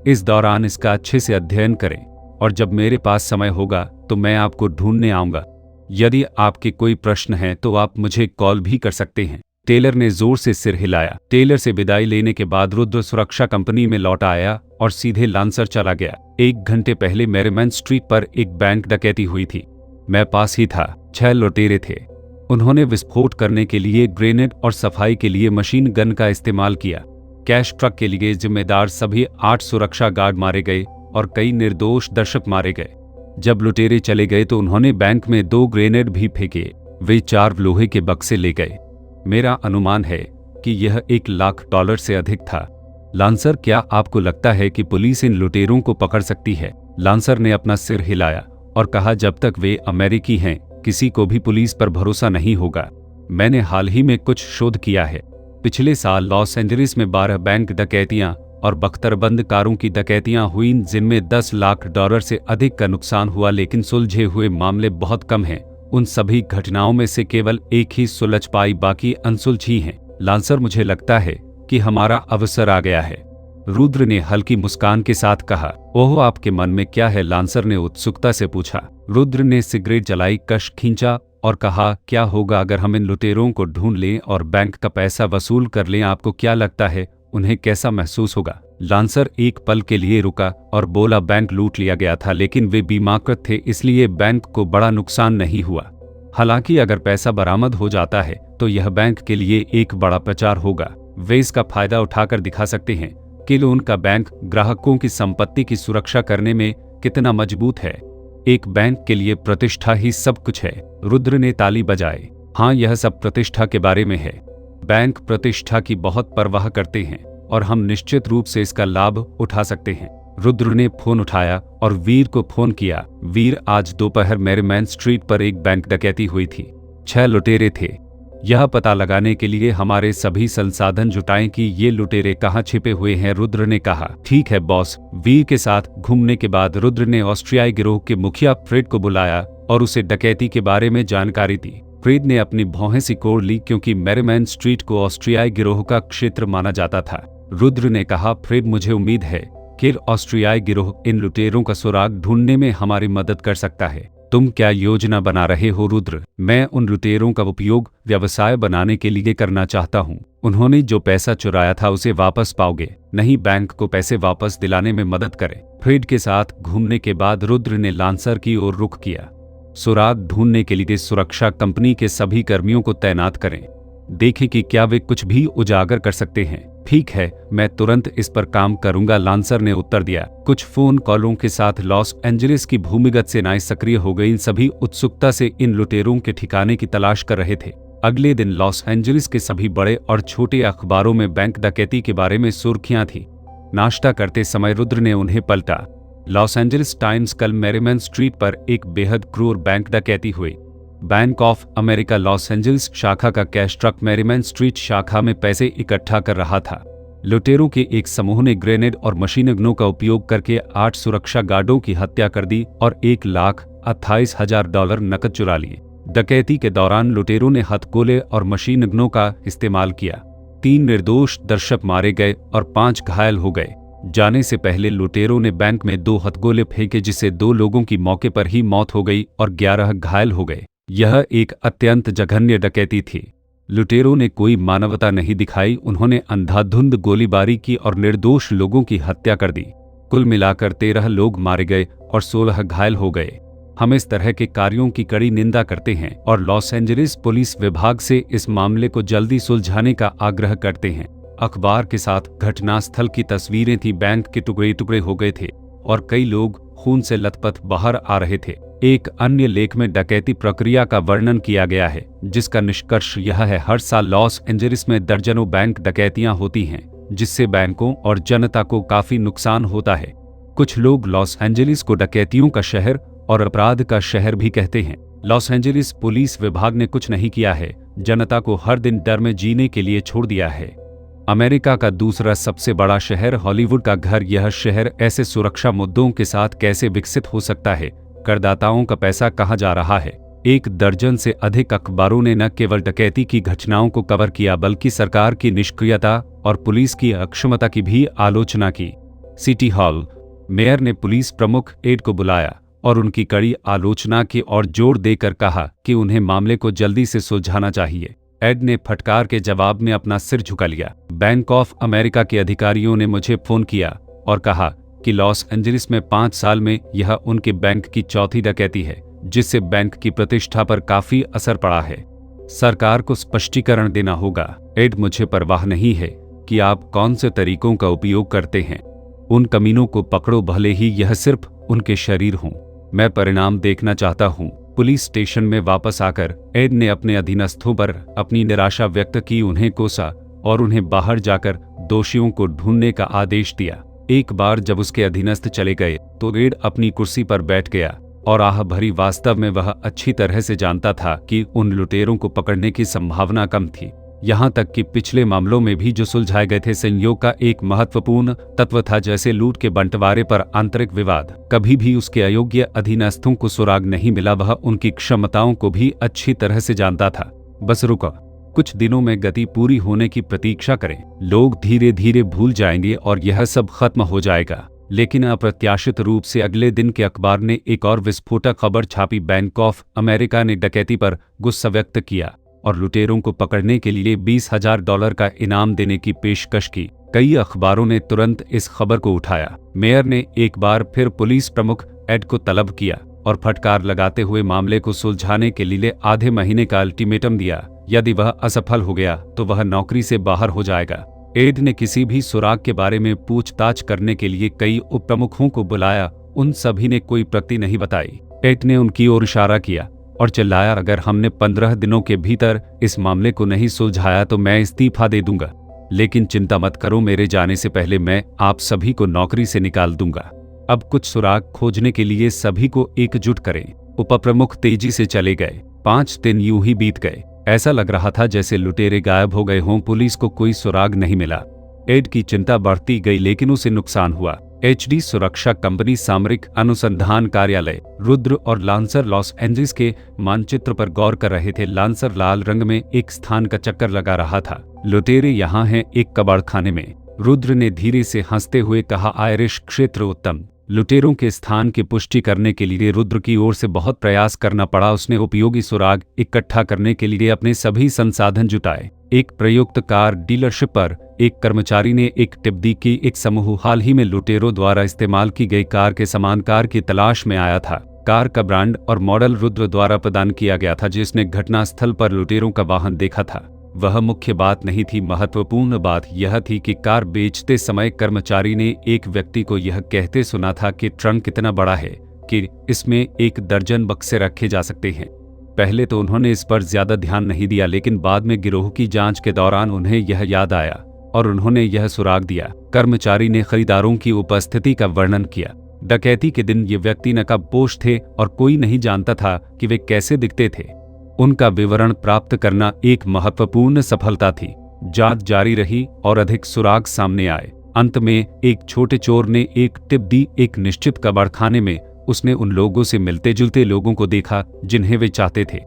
इस दौरान इसका अच्छे से अध्ययन करें और जब मेरे पास समय होगा तो मैं आपको ढूंढने आऊंगा। यदि आपके कोई प्रश्न हैं तो आप मुझे कॉल भी कर सकते हैं। टेलर ने जोर से सिर हिलाया। टेलर से विदाई लेने के बाद रुद्र सुरक्षा कंपनी में लौट आया और सीधे लांसर चला गया। 1 घंटे पहले मेरीमैन स्ट्रीट पर एक बैंक डकैती हुई थी। मैं पास ही था। 6 लुटेरे थे। उन्होंने विस्फोट करने के लिए ग्रेनेड और सफाई के लिए मशीन गन का इस्तेमाल किया। कैश ट्रक के लिए जिम्मेदार सभी 8 सुरक्षा गार्ड मारे गए और कई निर्दोष दर्शक मारे गए। जब लुटेरे चले गए तो उन्होंने बैंक में 2 ग्रेनेड भी फेंके। वे 4 लोहे के बक्से ले गए। मेरा अनुमान है कि यह $1,00,000 से अधिक था। लांसर, क्या आपको लगता है कि पुलिस इन लुटेरों को पकड़ सकती है? लांसर ने अपना सिर हिलाया और कहा, जब तक वे अमेरिकी हैं किसी को भी पुलिस पर भरोसा नहीं होगा। मैंने हाल ही में कुछ शोध किया है। पिछले साल लॉस एंजलिस में 12 बैंक डकैतियां और बख्तरबंद कारों की डकैतियां हुई जिनमें $10,00,000 से अधिक का नुकसान हुआ, लेकिन सुलझे हुए मामले बहुत कम हैं। उन सभी घटनाओं में से केवल एक ही सुलझ पाई, बाकी अनसुलझी हैं। लांसर, मुझे लगता है कि हमारा अवसर आ गया है। रुद्र ने हल्की मुस्कान के साथ कहा। ओह, आपके मन में क्या है? लांसर ने उत्सुकता से पूछा। रुद्र ने सिगरेट जलाई, कश खींचा और कहा, क्या होगा अगर हम इन लुटेरों को ढूंढ लें और बैंक का पैसा वसूल कर लें? आपको क्या लगता है उन्हें कैसा महसूस होगा? लांसर एक पल के लिए रुका और बोला, बैंक लूट लिया गया था, लेकिन वे बीमाकृत थे, इसलिए बैंक को बड़ा नुकसान नहीं हुआ। हालांकि अगर पैसा बरामद हो जाता है तो यह बैंक के लिए एक बड़ा प्रचार होगा। वे इसका फायदा उठाकर दिखा सकते हैं कि उनका बैंक ग्राहकों की संपत्ति की सुरक्षा करने में कितना मजबूत है। एक बैंक के लिए प्रतिष्ठा ही सब कुछ है। रुद्र ने ताली बजाई। हाँ, यह सब प्रतिष्ठा के बारे में है। बैंक प्रतिष्ठा की बहुत परवाह करते हैं और हम निश्चित रूप से इसका लाभ उठा सकते हैं। रुद्र ने फोन उठाया और वीर को फोन किया। वीर, आज दोपहर मेरीमैन स्ट्रीट पर एक बैंक डकैती हुई थी। 6 लुटेरे थे। यह पता लगाने के लिए हमारे सभी संसाधन जुटाएं कि ये लुटेरे कहाँ छिपे हुए हैं। रुद्र ने कहा। ठीक है बॉस। वीर के साथ घूमने के बाद रुद्र ने ऑस्ट्रियाई गिरोह के मुखिया फ्रेड को बुलाया और उसे डकैती के बारे में जानकारी दी। फ्रेड ने अपनी भौहें सिकोड़ ली क्योंकि मेरीमैन स्ट्रीट को ऑस्ट्रियाई गिरोह का क्षेत्र माना जाता था। रुद्र ने कहा, फ्रेड, मुझे उम्मीद है कि ऑस्ट्रियाई गिरोह इन लुटेरों का सुराग ढूंढने में हमारी मदद कर सकता है। तुम क्या योजना बना रहे हो? रुद्र, मैं उन लुटेरों का उपयोग व्यवसाय बनाने के लिए करना चाहता हूँ। उन्होंने जो पैसा चुराया था उसे वापस पाओगे, नहीं बैंक को पैसे वापस दिलाने में मदद करें। फ्रेड के साथ घूमने के बाद रुद्र ने लांसर की ओर रुख किया। सुराग ढूंढने के लिए सुरक्षा कंपनी के सभी कर्मियों को तैनात करें। देखें कि क्या वे कुछ भी उजागर कर सकते हैं। ठीक है, मैं तुरंत इस पर काम करूंगा, लांसर ने उत्तर दिया। कुछ फोन कॉलों के साथ लॉस एंजलिस की भूमिगत सेनाएं सक्रिय हो गईं। सभी उत्सुकता से इन लुटेरों के ठिकाने की तलाश कर रहे थे। अगले दिन लॉस एंजलिस के सभी बड़े और छोटे अखबारों में बैंक डकैती के बारे में सुर्खियां थीं। नाश्ता करते समय रुद्र ने उन्हें पलटा। लॉस एंजलिस टाइम्स, कल मेरीमैन स्ट्रीट पर एक बेहद क्रूर बैंक डकैती हुई। Bank of America Los Angeles शाखा का कैश ट्रक मेरीमैन स्ट्रीट शाखा में पैसे इकट्ठा कर रहा था। लुटेरों के एक समूह ने ग्रेनेड और मशीन गनों का उपयोग करके 8 सुरक्षा गार्डों की हत्या कर दी और $1,28,000 नकद चुरा लिए। डकैती के दौरान लुटेरों ने हथगोले और मशीन गनों का इस्तेमाल किया। 3 निर्दोष दर्शक मारे गए और 5 घायल हो गए। जाने से पहले लुटेरों ने बैंक में 2 हथगोले फेंके, जिससे 2 लोगों की मौके पर ही मौत हो गई और 11 घायल हो गए। यह एक अत्यंत जघन्य डकैती थी। लुटेरों ने कोई मानवता नहीं दिखाई। उन्होंने अंधाधुंध गोलीबारी की और निर्दोष लोगों की हत्या कर दी। कुल मिलाकर 13 लोग मारे गए और 16 घायल हो गए। हम इस तरह के कार्यों की कड़ी निंदा करते हैं और लॉस एंजलिस पुलिस विभाग से इस मामले को जल्दी सुलझाने का आग्रह करते हैं। अखबार के साथ घटनास्थल की तस्वीरें थी। बैंक के टुकड़े टुकड़े हो गए थे। और कई लोग खून से लथपथ बाहर आ रहे थे। एक अन्य लेख में डकैती प्रक्रिया का वर्णन किया गया है, जिसका निष्कर्ष यह है, हर साल लॉस एंजलिस में दर्जनों बैंक डकैतियां होती हैं, जिससे बैंकों और जनता को काफी नुकसान होता है। कुछ लोग लॉस एंजलिस को डकैतियों का शहर और अपराध का शहर भी कहते हैं। लॉस एंजलिस पुलिस विभाग ने कुछ नहीं किया है, जनता को हर दिन डर में जीने के लिए छोड़ दिया है। अमेरिका का दूसरा सबसे बड़ा शहर हॉलीवुड का घर, यह शहर ऐसे सुरक्षा मुद्दों के साथ कैसे विकसित हो सकता है? करदाताओं का पैसा कहाँ जा रहा है? एक दर्जन से अधिक अखबारों ने न केवल डकैती की घटनाओं को कवर किया, बल्कि सरकार की निष्क्रियता और पुलिस की अक्षमता की भी आलोचना की। सिटी हॉल मेयर ने पुलिस प्रमुख एड को बुलाया और उनकी कड़ी आलोचना की और जोर देकर कहा कि उन्हें मामले को जल्दी से सुलझाना चाहिए। एड ने फटकार के जवाब में अपना सिर झुका लिया। बैंक ऑफ अमेरिका के अधिकारियों ने मुझे फोन किया और कहा कि लॉस एंजलिस में 5 साल में यह उनके बैंक की चौथी डकैती है, जिससे बैंक की प्रतिष्ठा पर काफी असर पड़ा है। सरकार को स्पष्टीकरण देना होगा। एड, मुझे परवाह नहीं है कि आप कौन से तरीकों का उपयोग करते हैं। उन कमीनों को पकड़ो, भले ही यह सिर्फ उनके शरीर हों। मैं परिणाम देखना चाहता हूं। पुलिस स्टेशन में वापस आकर एड ने अपने अधीनस्थों पर अपनी निराशा व्यक्त की, उन्हें कोसा और उन्हें बाहर जाकर दोषियों को ढूंढने का आदेश दिया। एक बार जब उसके अधीनस्थ चले गए तो एड अपनी कुर्सी पर बैठ गया और आह भरी। वास्तव में वह अच्छी तरह से जानता था कि उन लुटेरों को पकड़ने की संभावना कम थी। यहाँ तक कि पिछले मामलों में भी जो सुलझाए गए थे, संयोग का एक महत्वपूर्ण तत्व था, जैसे लूट के बंटवारे पर आंतरिक विवाद। कभी भी उसके अयोग्य अधीनस्थों को सुराग नहीं मिला। वह उनकी क्षमताओं को भी अच्छी तरह से जानता था। बस रुको, कुछ दिनों में गति पूरी होने की प्रतीक्षा करें। लोग धीरे धीरे भूल जाएंगे और यह सब खत्म हो जाएगा। लेकिन अप्रत्याशित रूप से अगले दिन के अखबार ने एक और विस्फोटक खबर छापी। बैंक ऑफ अमेरिका ने डकैती पर गुस्सा व्यक्त किया और लुटेरों को पकड़ने के लिए $20,000 का इनाम देने की पेशकश की। कई अखबारों ने तुरंत इस खबर को उठाया। मेयर ने एक बार फिर पुलिस प्रमुख एड को तलब किया और फटकार लगाते हुए मामले को सुलझाने के लिए आधे महीने का अल्टीमेटम दिया। यदि वह असफल हो गया तो वह नौकरी से बाहर हो जाएगा। एड ने किसी भी सुराग के बारे में पूछताछ करने के लिए कई उप प्रमुखों को बुलाया। उन सभी ने कोई प्रगति नहीं बताई। एड ने उनकी ओर इशारा किया और चिल्लाया, अगर हमने 15 दिनों के भीतर इस मामले को नहीं सुलझाया तो मैं इस्तीफा दे दूंगा। लेकिन चिंता मत करो, मेरे जाने से पहले मैं आप सभी को नौकरी से निकाल दूंगा। अब कुछ सुराग खोजने के लिए सभी को एकजुट करें। उपप्रमुख तेजी से चले गए। 5 दिन यूं ही बीत गए। ऐसा लग रहा था जैसे लुटेरे गायब हो गए हों। पुलिस को कोई सुराग नहीं मिला। एड की चिंता बढ़ती गई, लेकिन उसे नुकसान हुआ। HD सुरक्षा कंपनी, सामरिक अनुसंधान कार्यालय, रुद्र और लांसर लॉस एंजलिस के मानचित्र पर गौर कर रहे थे। लांसर लाल रंग में एक स्थान का चक्कर लगा रहा था। लुटेरे यहाँ हैं, एक कबाड़खाने में। रुद्र ने धीरे से हंसते हुए कहा, आयरिश क्षेत्र उत्तम। लुटेरों के स्थान की पुष्टि करने के लिए रुद्र की ओर से बहुत प्रयास करना पड़ा। उसने उपयोगी सुराग इकट्ठा करने के लिए अपने सभी संसाधन जुटाए। एक प्रयुक्त कार डीलरशिप पर एक कर्मचारी ने एक टिप दी कि एक समूह हाल ही में लुटेरों द्वारा इस्तेमाल की गई कार के समान कार की तलाश में आया था। कार का ब्रांड और मॉडल रुद्र द्वारा प्रदान किया गया था, जिसने घटनास्थल पर लुटेरों का वाहन देखा था। वह मुख्य बात नहीं थी। महत्वपूर्ण बात यह थी कि कार बेचते समय कर्मचारी ने एक व्यक्ति को यह कहते सुना था कि ट्रंक इतना बड़ा है कि इसमें 1 दर्जन बक्से रखे जा सकते हैं। पहले तो उन्होंने इस पर ज्यादा ध्यान नहीं दिया, लेकिन बाद में गिरोह की जांच के दौरान उन्हें यह याद आया और उन्होंने यह सुराग दिया। कर्मचारी ने खरीदारों की उपस्थिति का वर्णन किया। डकैती के दिन ये व्यक्ति नकाबपोश थे और कोई नहीं जानता था कि वे कैसे दिखते थे। उनका विवरण प्राप्त करना एक महत्वपूर्ण सफलता थी। जांच जारी रही और अधिक सुराग सामने आए। अंत में एक छोटे चोर ने एक टिप दी। एक निश्चित कबाड़खाने में उसने उन लोगों से मिलते जुलते लोगों को देखा जिन्हें वे चाहते थे।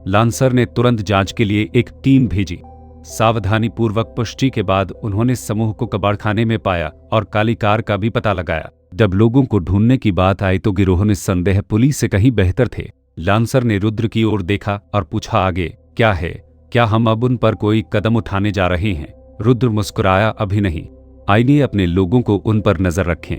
लांसर ने तुरंत जांच के लिए एक टीम भेजी। सावधानी पूर्वक पुष्टि के बाद उन्होंने समूह को कबाड़खाने में पाया और काली कार का भी पता लगाया। जब लोगों को ढूंढने की बात आई तो गिरोह निस्संदेह पुलिस से कहीं बेहतर थे। लांसर ने रुद्र की ओर देखा और पूछा, आगे क्या है? क्या हम अब उन पर कोई कदम उठाने जा रहे हैं? रुद्र मुस्कुराया, अभी नहीं। आइए अपने लोगों को उन पर नजर रखें।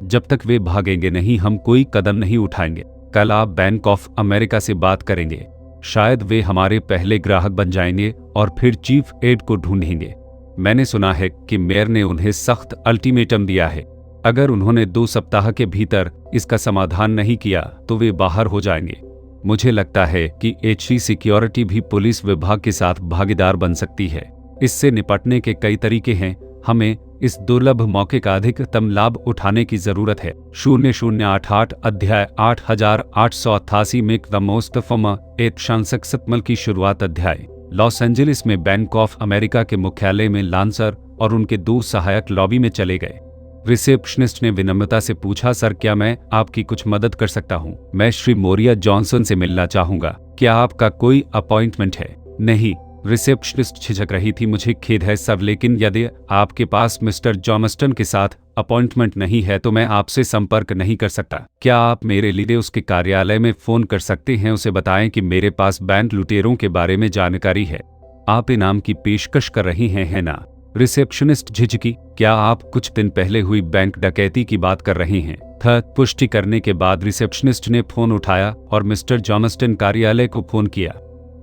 जब तक वे भागेंगे नहीं, हम कोई कदम नहीं उठाएंगे। कल आप बैंक ऑफ अमेरिका से बात करेंगे। शायद वे हमारे पहले ग्राहक बन जाएंगे और फिर चीफ एड को ढूंढेंगे। मैंने सुना है कि मेयर ने उन्हें सख्त अल्टीमेटम दिया है। अगर उन्होंने 2 सप्ताह के भीतर इसका समाधान नहीं किया तो वे बाहर हो जाएंगे। मुझे लगता है कि एचटी सिक्योरिटी भी पुलिस विभाग के साथ भागीदार बन सकती है। इससे निपटने के कई तरीके हैं। हमें इस दुर्लभ मौके का अधिकतम लाभ उठाने की जरूरत है। 0088 अध्याय 8888 make the most from at successful की शुरुआत। अध्याय लॉस एंजलिस में बैंक ऑफ अमेरिका के मुख्यालय में लांसर और उनके 2 सहायक लॉबी में चले गए। रिसेप्शनिस्ट ने विनम्रता से पूछा, सर क्या मैं आपकी कुछ मदद कर सकता हूँ? मैं श्री मोरिया जॉनसन से मिलना चाहूंगा। क्या आपका कोई अपॉइंटमेंट है? नहीं, रिसेप्शनिस्ट झिझक रही थी। मुझे खेद है सर, लेकिन यदि आपके पास मिस्टर जॉनस्टन के साथ अपॉइंटमेंट नहीं है तो मैं आपसे संपर्क नहीं कर सकता। क्या आप मेरे लिए उसके कार्यालय में फोन कर सकते हैं? उसे बताएं कि मेरे पास बैंक लुटेरों के बारे में जानकारी है। आप इनाम की पेशकश कर रही हैं, है ना? रिसेप्शनिस्ट झिझकी। क्या आप कुछ दिन पहले हुई बैंक डकैती की बात कर रही हैं? पुष्टि करने के बाद रिसेप्शनिस्ट ने फोन उठाया और मिस्टर जॉनस्टन कार्यालय को फोन किया।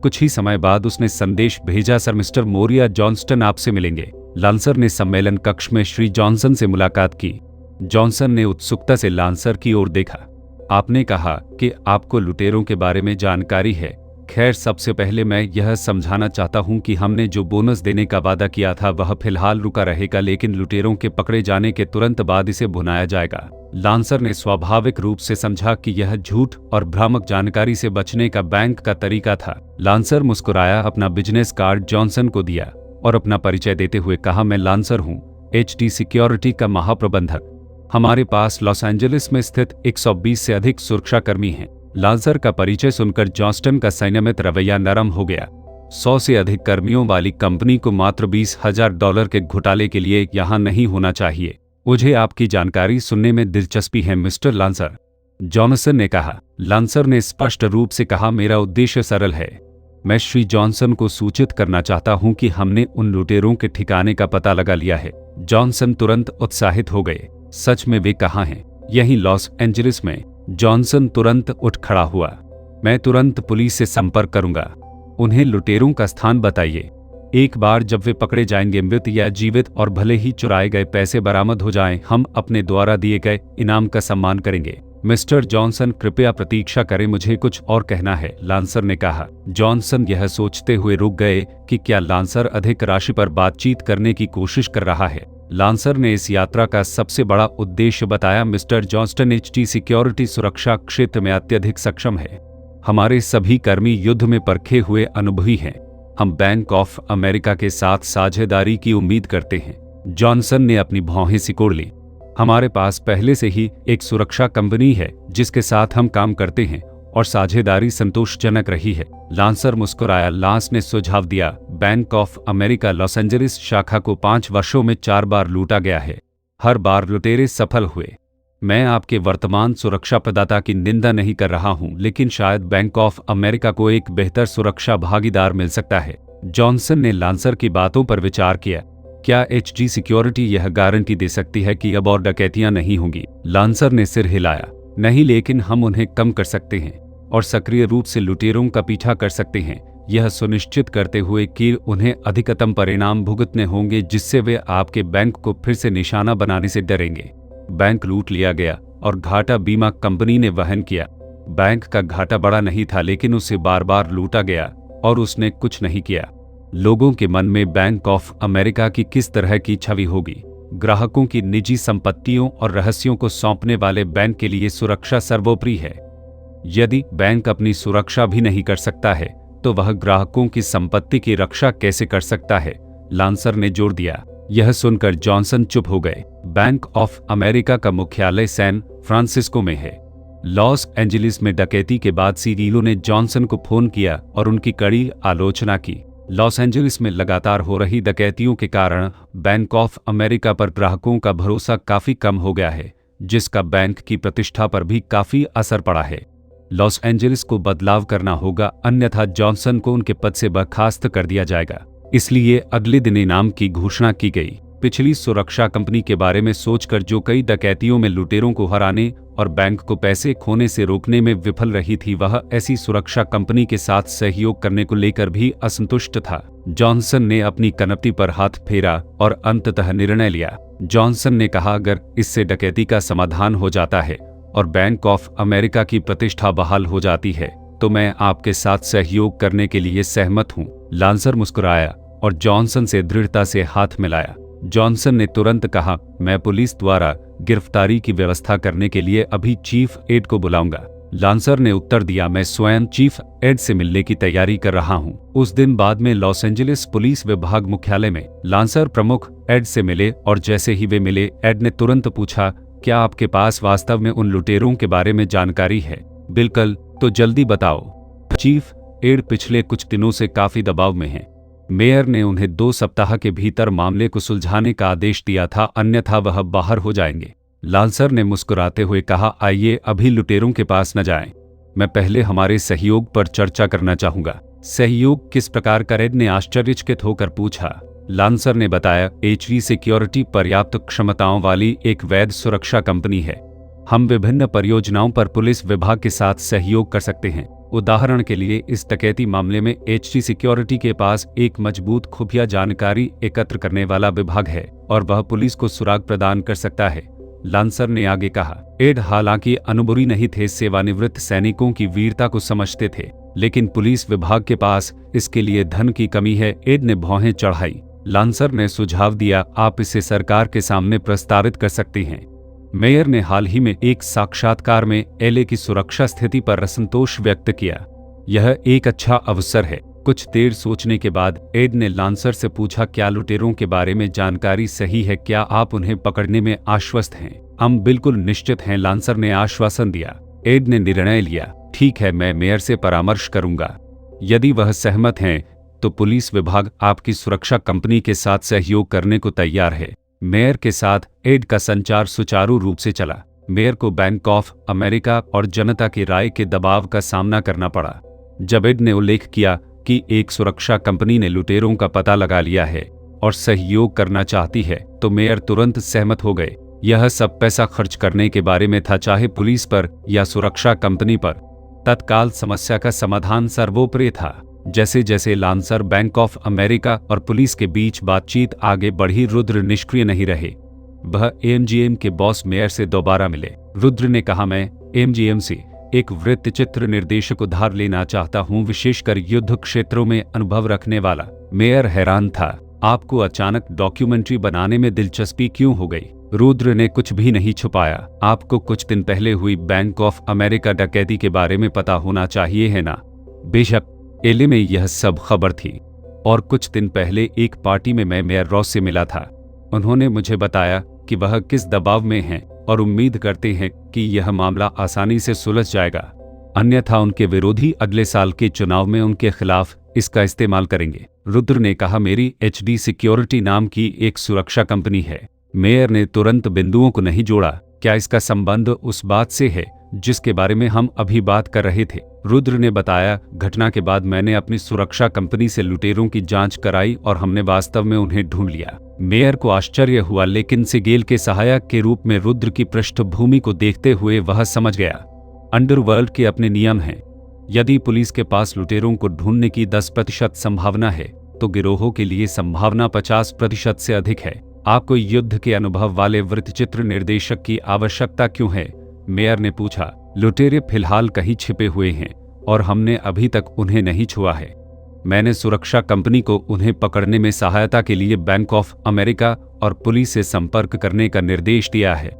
कुछ ही समय बाद उसने संदेश भेजा, सर मिस्टर मोरिया जॉनस्टन आपसे मिलेंगे। लांसर ने सम्मेलन कक्ष में श्री जॉनसन से मुलाकात की। जॉनसन ने उत्सुकता से लांसर की ओर देखा। आपने कहा कि आपको लुटेरों के बारे में जानकारी है। खैर, सबसे पहले मैं यह समझाना चाहता हूं कि हमने जो बोनस देने का वादा किया था वह फिलहाल रुका रहेगा, लेकिन लुटेरों के पकड़े जाने के तुरंत बाद इसे भुनाया जाएगा। लांसर ने स्वाभाविक रूप से समझा कि यह झूठ और भ्रामक जानकारी से बचने का बैंक का तरीका था। लांसर मुस्कुराया, अपना बिजनेस कार्ड जॉनसन को दिया और अपना परिचय देते हुए कहा, मैं लांसर हूं, एचटी सिक्योरिटी का महाप्रबंधक। हमारे पास लॉस एंजलिस में स्थित 120 से अधिक सुरक्षाकर्मी हैं। लांसर का परिचय सुनकर जॉनस्टन का संयमित रवैया नरम हो गया। 100 से अधिक कर्मियों वाली कंपनी को मात्र $20,000 के घोटाले के लिए यहां नहीं होना चाहिए। मुझे आपकी जानकारी सुनने में दिलचस्पी है मिस्टर लांसर, जॉनसन ने कहा। लांसर ने स्पष्ट रूप से कहा, मेरा उद्देश्य सरल है। मैं श्री जॉनसन को सूचित करना चाहता हूं कि हमने उन लुटेरों के ठिकाने का पता लगा लिया है। जॉनसन तुरंत उत्साहित हो गए। सच में वे कहाँ हैं? यहीं लॉस एंजलिस में। जॉनसन तुरंत उठ खड़ा हुआ। मैं तुरंत पुलिस से संपर्क करूंगा। उन्हें लुटेरों का स्थान बताइए। एक बार जब वे पकड़े जाएंगे, मृत या जीवित, और भले ही चुराए गए पैसे बरामद हो जाएं, हम अपने द्वारा दिए गए इनाम का सम्मान करेंगे। मिस्टर जॉनसन कृपया प्रतीक्षा करें, मुझे कुछ और कहना है, लांसर ने कहा। जॉनसन यह सोचते हुए रुक गए कि क्या लांसर अधिक राशि पर बातचीत करने की कोशिश कर रहा है। लांसर ने इस यात्रा का सबसे बड़ा उद्देश्य बताया, मिस्टर जॉनस्टन एचटी सिक्योरिटी सुरक्षा क्षेत्र में अत्यधिक सक्षम है। हमारे सभी कर्मी युद्ध में परखे हुए अनुभवी हैं। हम बैंक ऑफ अमेरिका के साथ साझेदारी की उम्मीद करते हैं। जॉनसन ने अपनी भौहें सिकोड़ ली। हमारे पास पहले से ही एक सुरक्षा कंपनी है जिसके साथ हम काम करते हैं और साझेदारी संतोषजनक रही है। लांसर मुस्कुराया। लांस ने सुझाव दिया, bank of America Los Angeles शाखा को 5 वर्षों में 4 बार लूटा गया है। हर बार लुटेरे सफल हुए। मैं आपके वर्तमान सुरक्षा प्रदाता की निंदा नहीं कर रहा हूं, लेकिन शायद बैंक ऑफ अमेरिका को एक बेहतर सुरक्षा भागीदार मिल सकता है। जॉनसन ने लांसर की बातों पर विचार किया। क्या एचटी सिक्योरिटी यह गारंटी दे सकती है कि अब और डकैतियां नहीं होंगी? लांसर ने सिर हिलाया। नहीं, लेकिन हम उन्हें कम कर सकते हैं और सक्रिय रूप से लुटेरों का पीछा कर सकते हैं, यह सुनिश्चित करते हुए कि उन्हें अधिकतम परिणाम भुगतने होंगे जिससे वे आपके बैंक को फिर से निशाना बनाने से डरेंगे। बैंक लूट लिया गया और घाटा बीमा कंपनी ने वहन किया। बैंक का घाटा बड़ा नहीं था, लेकिन उसे बार बार लूटा गया और उसने कुछ नहीं किया। लोगों के मन में बैंक ऑफ अमेरिका की किस तरह की छवि होगी? ग्राहकों की निजी संपत्तियों और रहस्यों को सौंपने वाले बैंक के लिए सुरक्षा सर्वोपरि है। यदि बैंक अपनी सुरक्षा भी नहीं कर सकता है तो वह ग्राहकों की संपत्ति की रक्षा कैसे कर सकता है? लांसर ने जोर दिया। यह सुनकर जॉनसन चुप हो गए। बैंक ऑफ अमेरिका का मुख्यालय सैन फ्रांसिस्को में है। लॉस एंजलिस में डकैती के बाद सीईओ ने जॉनसन को फोन किया और उनकी कड़ी आलोचना की। लॉस एंजलिस में लगातार हो रही डकैतियों के कारण बैंक ऑफ अमेरिका पर ग्राहकों का भरोसा काफी कम हो गया है, जिसका बैंक की प्रतिष्ठा पर भी काफी असर पड़ा है। लॉस एंजलिस को बदलाव करना होगा, अन्यथा जॉनसन को उनके पद से बर्खास्त कर दिया जाएगा। इसलिए अगले दिन इनाम की घोषणा की गई। पिछली सुरक्षा कंपनी के बारे में सोचकर जो कई डकैतियों में लुटेरों को हराने और बैंक को पैसे खोने से रोकने में विफल रही थी, वह ऐसी सुरक्षा कंपनी के साथ सहयोग करने को लेकर भी असंतुष्ट था। जॉनसन ने अपनी कनपटी पर हाथ फेरा और अंततः निर्णय लिया। जॉनसन ने कहा, अगर इससे डकैती का समाधान हो जाता है और बैंक ऑफ अमेरिका की प्रतिष्ठा बहाल हो जाती है तो मैं आपके साथ सहयोग करने के लिए सहमत हूं। लांसर मुस्कुराया और जॉनसन से दृढ़ता से हाथ मिलाया। जॉनसन ने तुरंत कहा, मैं पुलिस द्वारा गिरफ्तारी की व्यवस्था करने के लिए अभी चीफ एड को बुलाऊंगा। लांसर ने उत्तर दिया, मैं स्वयं चीफ एड से मिलने की तैयारी कर रहा हूं। उस दिन बाद में लॉस एंजलिस पुलिस विभाग मुख्यालय में लांसर प्रमुख एड से मिले और जैसे ही वे मिले, एड ने तुरंत पूछा, क्या आपके पास वास्तव में उन लुटेरों के बारे में जानकारी है? बिल्कुल, तो जल्दी बताओ। चीफ एड पिछले कुछ दिनों से काफी दबाव में हैं। मेयर ने उन्हें 2 सप्ताह के भीतर मामले को सुलझाने का आदेश दिया था, अन्यथा वह बाहर हो जाएंगे। लांसर ने मुस्कुराते हुए कहा, आइए अभी लुटेरों के पास न जाएं। मैं पहले हमारे सहयोग पर चर्चा करना चाहूंगा। सहयोग किस प्रकार का? एड ने आश्चर्यचकित होकर पूछा। लांसर ने बताया, एचवी सिक्योरिटी पर्याप्त क्षमताओं वाली एक वैध सुरक्षा कंपनी है। हम विभिन्न परियोजनाओं पर पुलिस विभाग के साथ सहयोग कर सकते हैं। उदाहरण के लिए, इस डकैती मामले में एचवी सिक्योरिटी के पास एक मजबूत खुफिया जानकारी एकत्र करने वाला विभाग है और वह पुलिस को सुराग प्रदान कर सकता है। लांसर ने आगे कहा। एड हालांकि अनुभवी नहीं थे, सेवानिवृत्त सैनिकों की वीरता को समझते थे, लेकिन पुलिस विभाग के पास इसके लिए धन की कमी है। एड ने भौहें चढ़ाई। लांसर ने सुझाव दिया, आप इसे सरकार के सामने प्रस्तावित कर सकते हैं। मेयर ने हाल ही में एक साक्षात्कार में एलए की सुरक्षा स्थिति पर असंतोष व्यक्त किया। यह एक अच्छा अवसर है। कुछ देर सोचने के बाद एड ने लांसर से पूछा, क्या लुटेरों के बारे में जानकारी सही है? क्या आप उन्हें पकड़ने में आश्वस्त हैं? हम बिल्कुल निश्चित हैं, लांसर ने आश्वासन दिया। एड ने निर्णय लिया, ठीक है, मैं मेयर से परामर्श करूंगा। यदि वह सहमत हैं तो पुलिस विभाग आपकी सुरक्षा कंपनी के साथ सहयोग करने को तैयार है। मेयर के साथ एड का संचार सुचारू रूप से चला। मेयर को बैंक ऑफ अमेरिका और जनता की राय के दबाव का सामना करना पड़ा। जब एड ने उल्लेख किया कि एक सुरक्षा कंपनी ने लुटेरों का पता लगा लिया है और सहयोग करना चाहती है, तो मेयर तुरंत सहमत हो गए। यह सब पैसा खर्च करने के बारे में था, चाहे पुलिस पर या सुरक्षा कंपनी पर। तत्काल समस्या का समाधान सर्वोपरि था। जैसे जैसे लांसर, बैंक ऑफ अमेरिका और पुलिस के बीच बातचीत आगे बढ़ी, रुद्र निष्क्रिय नहीं रहे। वह एमजीएम के बॉस मेयर से दोबारा मिले। रुद्र ने कहा, मैं एमजीएम से एक वृत्तचित्र निर्देशक उधार लेना चाहता हूं, विशेषकर युद्ध क्षेत्रों में अनुभव रखने वाला। मेयर हैरान था, आपको अचानक डॉक्यूमेंट्री बनाने में दिलचस्पी क्यों हो गई? रुद्र ने कुछ भी नहीं छुपाया, आपको कुछ दिन पहले हुई बैंक ऑफ अमेरिका डकैती के बारे में पता होना चाहिए, है ना? बेशक, एले में यह सब खबर थी। और कुछ दिन पहले एक पार्टी में मैं मेयर रॉस से मिला था। उन्होंने मुझे बताया कि वह किस दबाव में हैं और उम्मीद करते हैं कि यह मामला आसानी से सुलझ जाएगा, अन्यथा उनके विरोधी अगले साल के चुनाव में उनके खिलाफ इसका इस्तेमाल करेंगे। रुद्र ने कहा, मेरी एचडी सिक्योरिटी नाम की एक सुरक्षा कंपनी है। मेयर ने तुरंत बिंदुओं को नहीं जोड़ा। क्या इसका संबंध उस बात से है जिसके बारे में हम अभी बात कर रहे थे? रुद्र ने बताया, घटना के बाद मैंने अपनी सुरक्षा कंपनी से लुटेरों की जांच कराई और हमने वास्तव में उन्हें ढूंढ लिया। मेयर को आश्चर्य हुआ, लेकिन सिगेल के सहायक के रूप में रुद्र की पृष्ठभूमि को देखते हुए वह समझ गया। अंडरवर्ल्ड के अपने नियम हैं। यदि पुलिस के पास लुटेरों को ढूंढने की 10% संभावना है तो गिरोहों के लिए संभावना 50% से अधिक है। आपको युद्ध के अनुभव वाले वृत्तचित्र निर्देशक की आवश्यकता क्यों है? मेयर ने पूछा। लुटेरे फिलहाल कहीं छिपे हुए हैं और हमने अभी तक उन्हें नहीं छुआ है। मैंने सुरक्षा कंपनी को उन्हें पकड़ने में सहायता के लिए बैंक ऑफ अमेरिका और पुलिस से संपर्क करने का निर्देश दिया है।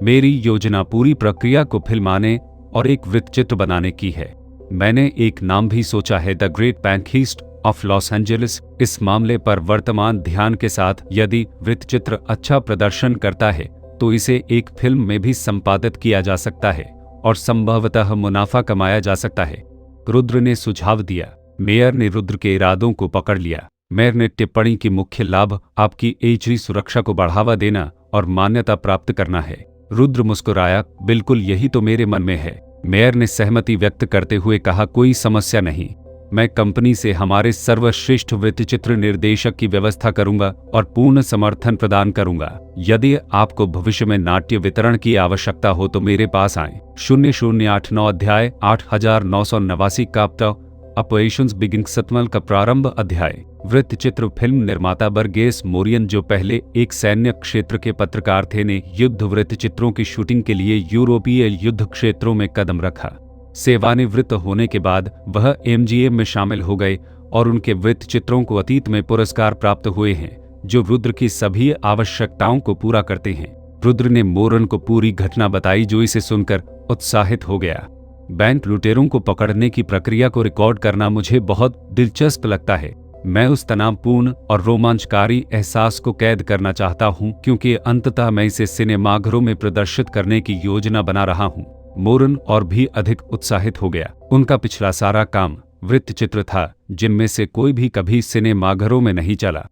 मेरी योजना पूरी प्रक्रिया को फिल्माने और एक वृत्तचित्र बनाने की है। मैंने एक नाम भी सोचा है, the great bank heist of Los Angeles. इस मामले पर वर्तमान ध्यान के साथ यदि वृत्तचित्र अच्छा प्रदर्शन करता है तो इसे एक फिल्म में भी संपादित किया जा सकता है और संभवतः मुनाफा कमाया जा सकता है, रुद्र ने सुझाव दिया। मेयर ने रुद्र के इरादों को पकड़ लिया। मेयर ने टिप्पणी की मुख्य लाभ आपकी एचडी सुरक्षा को बढ़ावा देना और मान्यता प्राप्त करना है। रुद्र मुस्कुराया, बिल्कुल यही तो मेरे मन में है। मेयर ने सहमति व्यक्त करते हुए कहा, कोई समस्या नहीं। मैं कंपनी से हमारे सर्वश्रेष्ठ वृत्तचित्र निर्देशक की व्यवस्था करूंगा और पूर्ण समर्थन प्रदान करूंगा। यदि आपको भविष्य में नाट्य वितरण की आवश्यकता हो तो मेरे पास आएं। 0089 अध्याय 8989 का ऑपरेशंस बिगिनिंग सतमल का प्रारंभ अध्याय। वृत्तचित्र फिल्म निर्माता बर्गेस मोरियन, जो पहले एक सैन्य क्षेत्र के पत्रकार थे, ने युद्ध वृत्तचित्रों की शूटिंग के लिए यूरोपीय युद्ध क्षेत्रों में कदम रखा। सेवानिवृत्त होने के बाद वह एमजीएम में शामिल हो गए और उनके वृत्तचित्रों को अतीत में पुरस्कार प्राप्त हुए हैं, जो रुद्र की सभी आवश्यकताओं को पूरा करते हैं। रुद्र ने मोरन को पूरी घटना बताई, जो इसे सुनकर उत्साहित हो गया। बैंक लुटेरों को पकड़ने की प्रक्रिया को रिकॉर्ड करना मुझे बहुत दिलचस्प लगता है। मैं उस तनावपूर्ण और रोमांचकारी एहसास को कैद करना चाहता हूं, क्योंकि अंततः मैं इसे सिनेमाघरों में प्रदर्शित करने की योजना बना रहा हूं। मोरन और भी अधिक उत्साहित हो गया। उनका पिछला सारा काम वृत्तचित्र था, जिनमें से कोई भी कभी सिनेमाघरों में नहीं चला।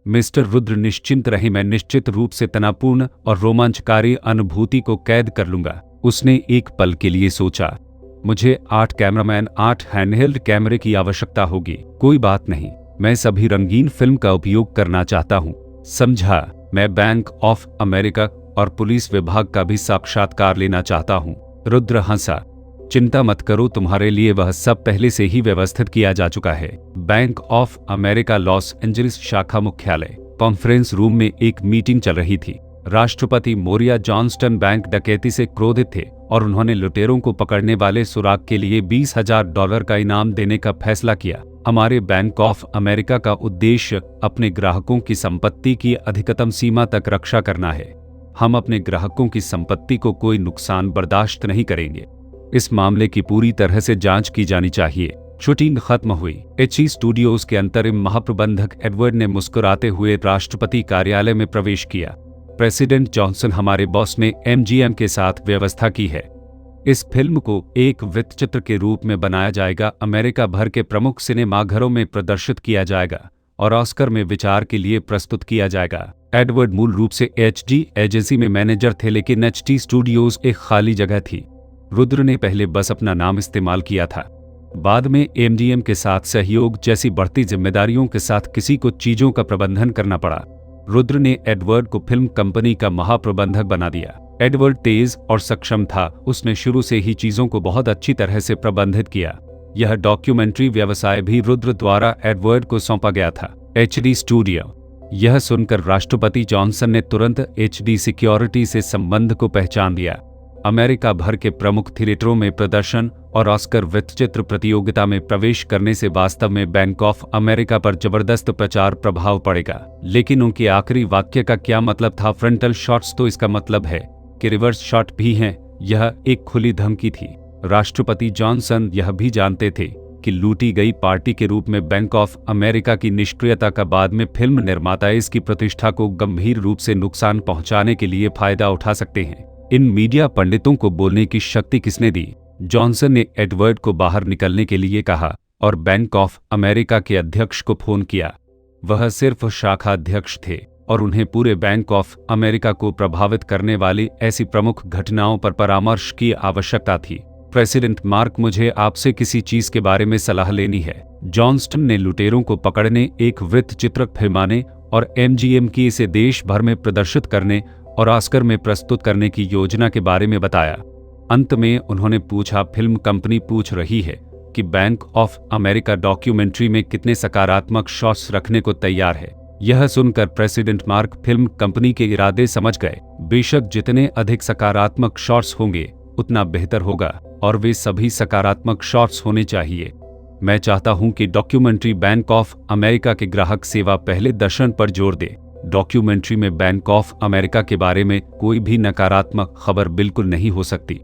मिस्टर रुद्र, निश्चिंत रहे, मैं निश्चित रूप से तनावपूर्ण और रोमांचकारी अनुभूति को कैद कर लूंगा। उसने एक पल के लिए सोचा। मुझे 8 कैमरामैन, 8 हैंडहेल्ड कैमरे की आवश्यकता होगी। कोई बात नहीं, मैं सभी रंगीन फिल्म का उपयोग करना चाहता हूँ, समझा। मैं बैंक ऑफ अमेरिका और पुलिस विभाग का भी साक्षात्कार लेना चाहता हूँ। रुद्र हंसा। चिंता मत करो, तुम्हारे लिए वह सब पहले से ही व्यवस्थित किया जा चुका है। Bank of America Los Angeles शाखा मुख्यालय कॉन्फ्रेंस रूम में एक मीटिंग चल रही थी। राष्ट्रपति मोरिया जॉनस्टन बैंक डकैती से क्रोधित थे और उन्होंने लुटेरों को पकड़ने वाले सुराग के लिए $20,000 का इनाम देने का फैसला किया। हमारे बैंक ऑफ अमेरिका का उद्देश्य अपने ग्राहकों की संपत्ति की अधिकतम सीमा तक रक्षा करना है। हम अपने ग्राहकों की संपत्ति को कोई नुकसान बर्दाश्त नहीं करेंगे। इस मामले की पूरी तरह से जांच की जानी चाहिए। शूटिंग खत्म हुई। एचई स्टूडियोज के अंतरिम महाप्रबंधक एडवर्ड ने मुस्कुराते हुए राष्ट्रपति कार्यालय में प्रवेश किया। प्रेसिडेंट जॉनसन, हमारे बॉस ने एमजीएम के साथ व्यवस्था की है। इस फिल्म को एक वृत्तचित्र के रूप में बनाया जाएगा, अमेरिका भर के प्रमुख सिनेमाघरों में प्रदर्शित किया जाएगा और ऑस्कर में विचार के लिए प्रस्तुत किया जाएगा। एडवर्ड मूल रूप से एचडी एजेंसी में मैनेजर थे, लेकिन एचडी स्टूडियोज एक खाली जगह थी। रुद्र ने पहले बस अपना नाम इस्तेमाल किया था। बाद में एमजीएम के साथ सहयोग जैसी बढ़ती जिम्मेदारियों के साथ किसी को चीजों का प्रबंधन करना पड़ा। रुद्र ने एडवर्ड को फिल्म कंपनी का महाप्रबंधक बना दिया। एडवर्ड तेज और सक्षम था। उसने शुरू से ही चीजों को बहुत अच्छी तरह से प्रबंधित किया। यह डॉक्यूमेंट्री व्यवसाय भी रुद्र द्वारा एडवर्ड को सौंपा गया था। HD studio. यह सुनकर राष्ट्रपति जॉनसन ने तुरंत एचडी सिक्योरिटी से संबंध को पहचान लिया। अमेरिका भर के प्रमुख थिएटरों में प्रदर्शन और ऑस्कर वृत्तचित्र प्रतियोगिता में प्रवेश करने से वास्तव में बैंक ऑफ अमेरिका पर जबरदस्त प्रचार प्रभाव पड़ेगा। लेकिन उनके आखिरी वाक्य का क्या मतलब था? फ्रंटल शॉट्स, तो इसका मतलब है कि रिवर्स शॉट भी हैं। यह एक खुली धमकी थी। राष्ट्रपति जॉनसन यह भी जानते थे कि लूटी गई पार्टी के रूप में बैंक ऑफ अमेरिका की निष्क्रियता का बाद में फिल्म निर्माता इसकी प्रतिष्ठा को गंभीर रूप से नुकसान पहुंचाने के लिए फायदा उठा सकते हैं। इन मीडिया पंडितों को बोलने की शक्ति किसने दी? जॉनसन ने एडवर्ड को बाहर निकलने के लिए कहा और बैंक ऑफ अमेरिका के अध्यक्ष को फोन किया। वह सिर्फ शाखा अध्यक्ष थे और उन्हें पूरे बैंक ऑफ अमेरिका को प्रभावित करने वाली ऐसी प्रमुख घटनाओं पर परामर्श की आवश्यकता थी। प्रेसिडेंट मार्क, मुझे आपसे किसी चीज के बारे में सलाह लेनी है। जॉनस्टन ने लुटेरों को पकड़ने, एक वृत्तचित्र फिल्माने और एमजीएम की इसे देश भर में प्रदर्शित करने और ऑस्कर में प्रस्तुत करने की योजना के बारे में बताया। अंत में उन्होंने पूछा, फिल्म कंपनी पूछ रही है कि बैंक ऑफ अमेरिका डॉक्यूमेंट्री में कितने सकारात्मक शॉट्स रखने को तैयार है। यह सुनकर प्रेसिडेंट मार्क फिल्म कंपनी के इरादे समझ गए। बेशक जितने अधिक सकारात्मक शॉट्स होंगे उतना बेहतर होगा और वे सभी सकारात्मक शॉट्स होने चाहिए। मैं चाहता हूं कि डॉक्यूमेंट्री बैंक ऑफ अमेरिका के ग्राहक सेवा पहले दर्शन पर जोर दे। डॉक्यूमेंट्री में बैंक ऑफ अमेरिका के बारे में कोई भी नकारात्मक खबर बिल्कुल नहीं हो सकती।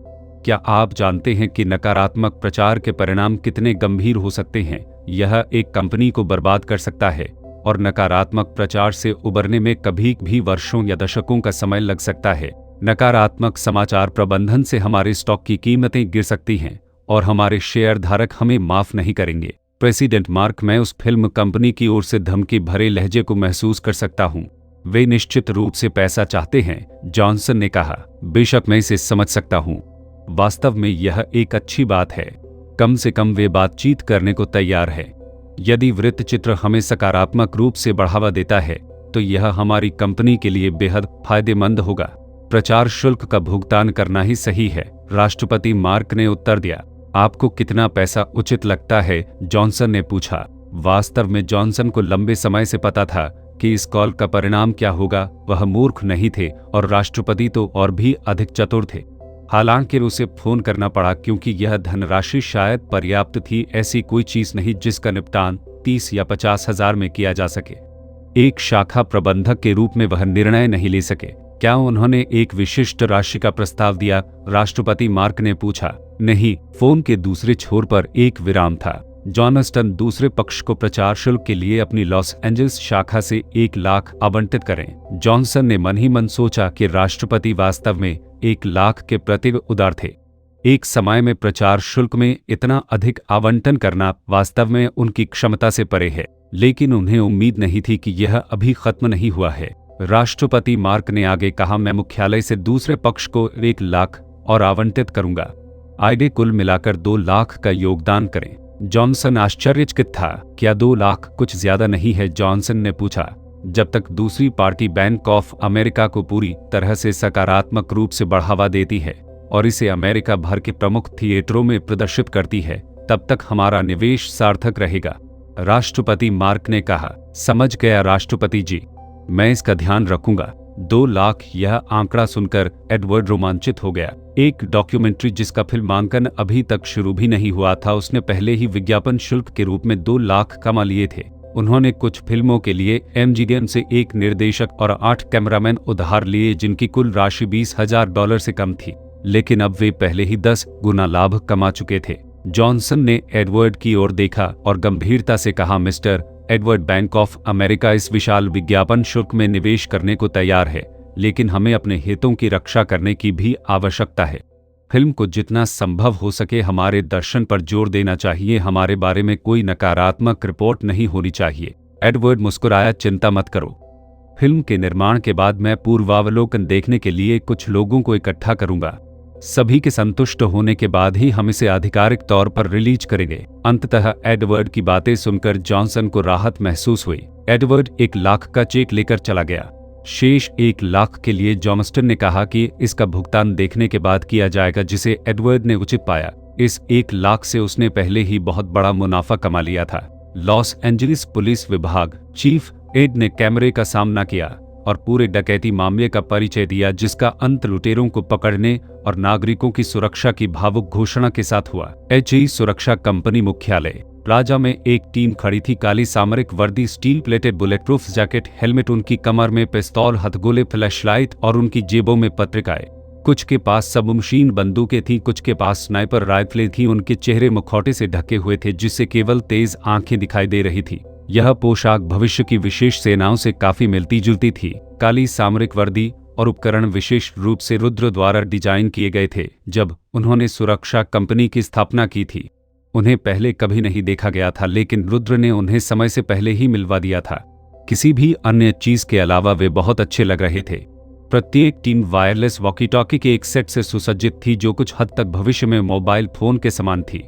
क्या आप जानते हैं कि नकारात्मक प्रचार के परिणाम कितने गंभीर हो सकते हैं? यह एक कंपनी को बर्बाद कर सकता है और नकारात्मक प्रचार से उबरने में कभी भी वर्षों या दशकों का समय लग सकता है। नकारात्मक समाचार प्रबंधन से हमारे स्टॉक की कीमतें गिर सकती हैं और हमारे शेयर धारक हमें माफ नहीं करेंगे। प्रेसिडेंट मार्क, मैं उस फिल्म कंपनी की ओर से धमकी भरे लहजे को महसूस कर सकता हूँ। वे निश्चित रूप से पैसा चाहते हैं, जॉनसन ने कहा। बेशक मैं इसे समझ सकता हूँ। वास्तव में यह एक अच्छी बात है। कम से कम वे बातचीत करने को तैयार है। यदि वृत्तचित्र हमें सकारात्मक रूप से बढ़ावा देता है तो यह हमारी कंपनी के लिए बेहद फायदेमंद होगा। प्रचार शुल्क का भुगतान करना ही सही है, राष्ट्रपति मार्क ने उत्तर दिया। आपको कितना पैसा उचित लगता है? जॉनसन ने पूछा। वास्तव में जॉनसन को लंबे समय से पता था कि इस कॉल का परिणाम क्या होगा। वह मूर्ख नहीं थे और राष्ट्रपति तो और भी अधिक चतुर थे। हालांकि उसे फोन करना पड़ा क्योंकि यह धनराशि शायद पर्याप्त थी। ऐसी कोई चीज नहीं जिसका निपटान 30 या 50 हजार में किया जा सके। एक शाखा प्रबंधक के रूप में वह निर्णय नहीं ले सके। क्या उन्होंने एक विशिष्ट राशि का प्रस्ताव दिया? राष्ट्रपति मार्क ने पूछा। नहीं। फोन के दूसरे छोर पर एक विराम था। जॉनस्टन दूसरे पक्ष को प्रचार शुल्क के लिए अपनी लॉस एंजल्स शाखा से 1 लाख आवंटित करें। जॉनसन ने मन ही मन सोचा कि राष्ट्रपति वास्तव में 1 लाख के प्रति उदार थे। एक समय में प्रचार शुल्क में इतना अधिक आवंटन करना वास्तव में उनकी क्षमता से परे है, लेकिन उन्हें उम्मीद नहीं थी कि यह अभी खत्म नहीं हुआ है। राष्ट्रपति मार्क ने आगे कहा, मैं मुख्यालय से दूसरे पक्ष को 1 लाख और आवंटित करूंगा। आगे कुल मिलाकर 2 लाख का योगदान करें। जॉनसन आश्चर्यचकित था। क्या 2 लाख कुछ ज्यादा नहीं है? जॉनसन ने पूछा। जब तक दूसरी पार्टी बैंक ऑफ अमेरिका को पूरी तरह से सकारात्मक रूप से बढ़ावा देती है और इसे अमेरिका भर के प्रमुख थिएटरों में प्रदर्शित करती है, तब तक हमारा निवेश सार्थक रहेगा, राष्ट्रपति मार्क ने कहा। समझ गया राष्ट्रपति जी, मैं इसका ध्यान रखूंगा। 2 लाख, यह आंकड़ा सुनकर एडवर्ड रोमांचित हो गया। एक डॉक्यूमेंट्री जिसका फिल्मांकन अभी तक शुरू भी नहीं हुआ था, उसने पहले ही विज्ञापन शुल्क के रूप में 2 लाख कमा लिए थे। उन्होंने कुछ फिल्मों के लिए MGM से 1 निर्देशक और 8 कैमरामैन उधार लिए जिनकी कुल राशि $20,000 से कम थी, लेकिन अब वे पहले ही 10 गुना लाभ कमा चुके थे। जॉनसन ने एडवर्ड की ओर देखा और गंभीरता से कहा, mister Edward, bank of America इस विशाल विज्ञापन शुल्क में निवेश करने को तैयार है, लेकिन हमें अपने हितों की रक्षा करने की भी आवश्यकता है। फिल्म को जितना संभव हो सके हमारे दर्शन पर जोर देना चाहिए। हमारे बारे में कोई नकारात्मक रिपोर्ट नहीं होनी चाहिए। एडवर्ड मुस्कुराया, चिंता मत करो। फिल्म के निर्माण के बाद मैं पूर्वावलोकन देखने के लिए कुछ लोगों को इकट्ठा करूंगा। सभी के संतुष्ट होने के बाद ही हम इसे आधिकारिक तौर पर रिलीज करेंगे। अंततः एडवर्ड की बातें सुनकर जॉनसन को राहत महसूस हुई। एडवर्ड 1 लाख का चेक लेकर चला गया। शेष 1 लाख के लिए जॉनस्टन ने कहा कि इसका भुगतान देखने के बाद किया जाएगा, जिसे एडवर्ड ने उचित पाया। इस 1 लाख से उसने पहले ही बहुत बड़ा मुनाफा कमा लिया था। लॉस एंजलिस पुलिस विभाग चीफ एड ने कैमरे का सामना किया और पूरे डकैती मामले का परिचय दिया, जिसका अंत लुटेरों को पकड़ने और नागरिकों की सुरक्षा की भावुक घोषणा के साथ हुआ। HE सुरक्षा कंपनी मुख्यालय प्लाजा में एक टीम खड़ी थी। काली सामरिक वर्दी, steel plated bullet proof jacket, helmet, उनकी कमर में पिस्तौल, हथगोले, फ्लैशलाइट और उनकी जेबों में पत्रिकाएं। कुछ के पास सबमशीन बंदूकें थीं, कुछ के पास स्नाइपर राइफलें थीं। उनके चेहरे मुखौटे से ढके हुए थे जिससे केवल तेज आंखें दिखाई दे रही थी। यह पोशाक भविष्य की विशेष सेनाओं से काफी मिलती जुलती थी। काली सामरिक वर्दी और उपकरण विशेष रूप से रुद्र द्वारा डिजाइन किए गए थे। जब उन्होंने सुरक्षा कंपनी की स्थापना की थी, उन्हें पहले कभी नहीं देखा गया था, लेकिन रुद्र ने उन्हें समय से पहले ही मिलवा दिया था। किसी भी अन्य चीज के अलावा वे बहुत अच्छे लग रहे थे। प्रत्येक टीम वायरलेस वॉकी टॉकी के एक सेट से सुसज्जित थी जो कुछ हद तक भविष्य में मोबाइल फोन के समान थी।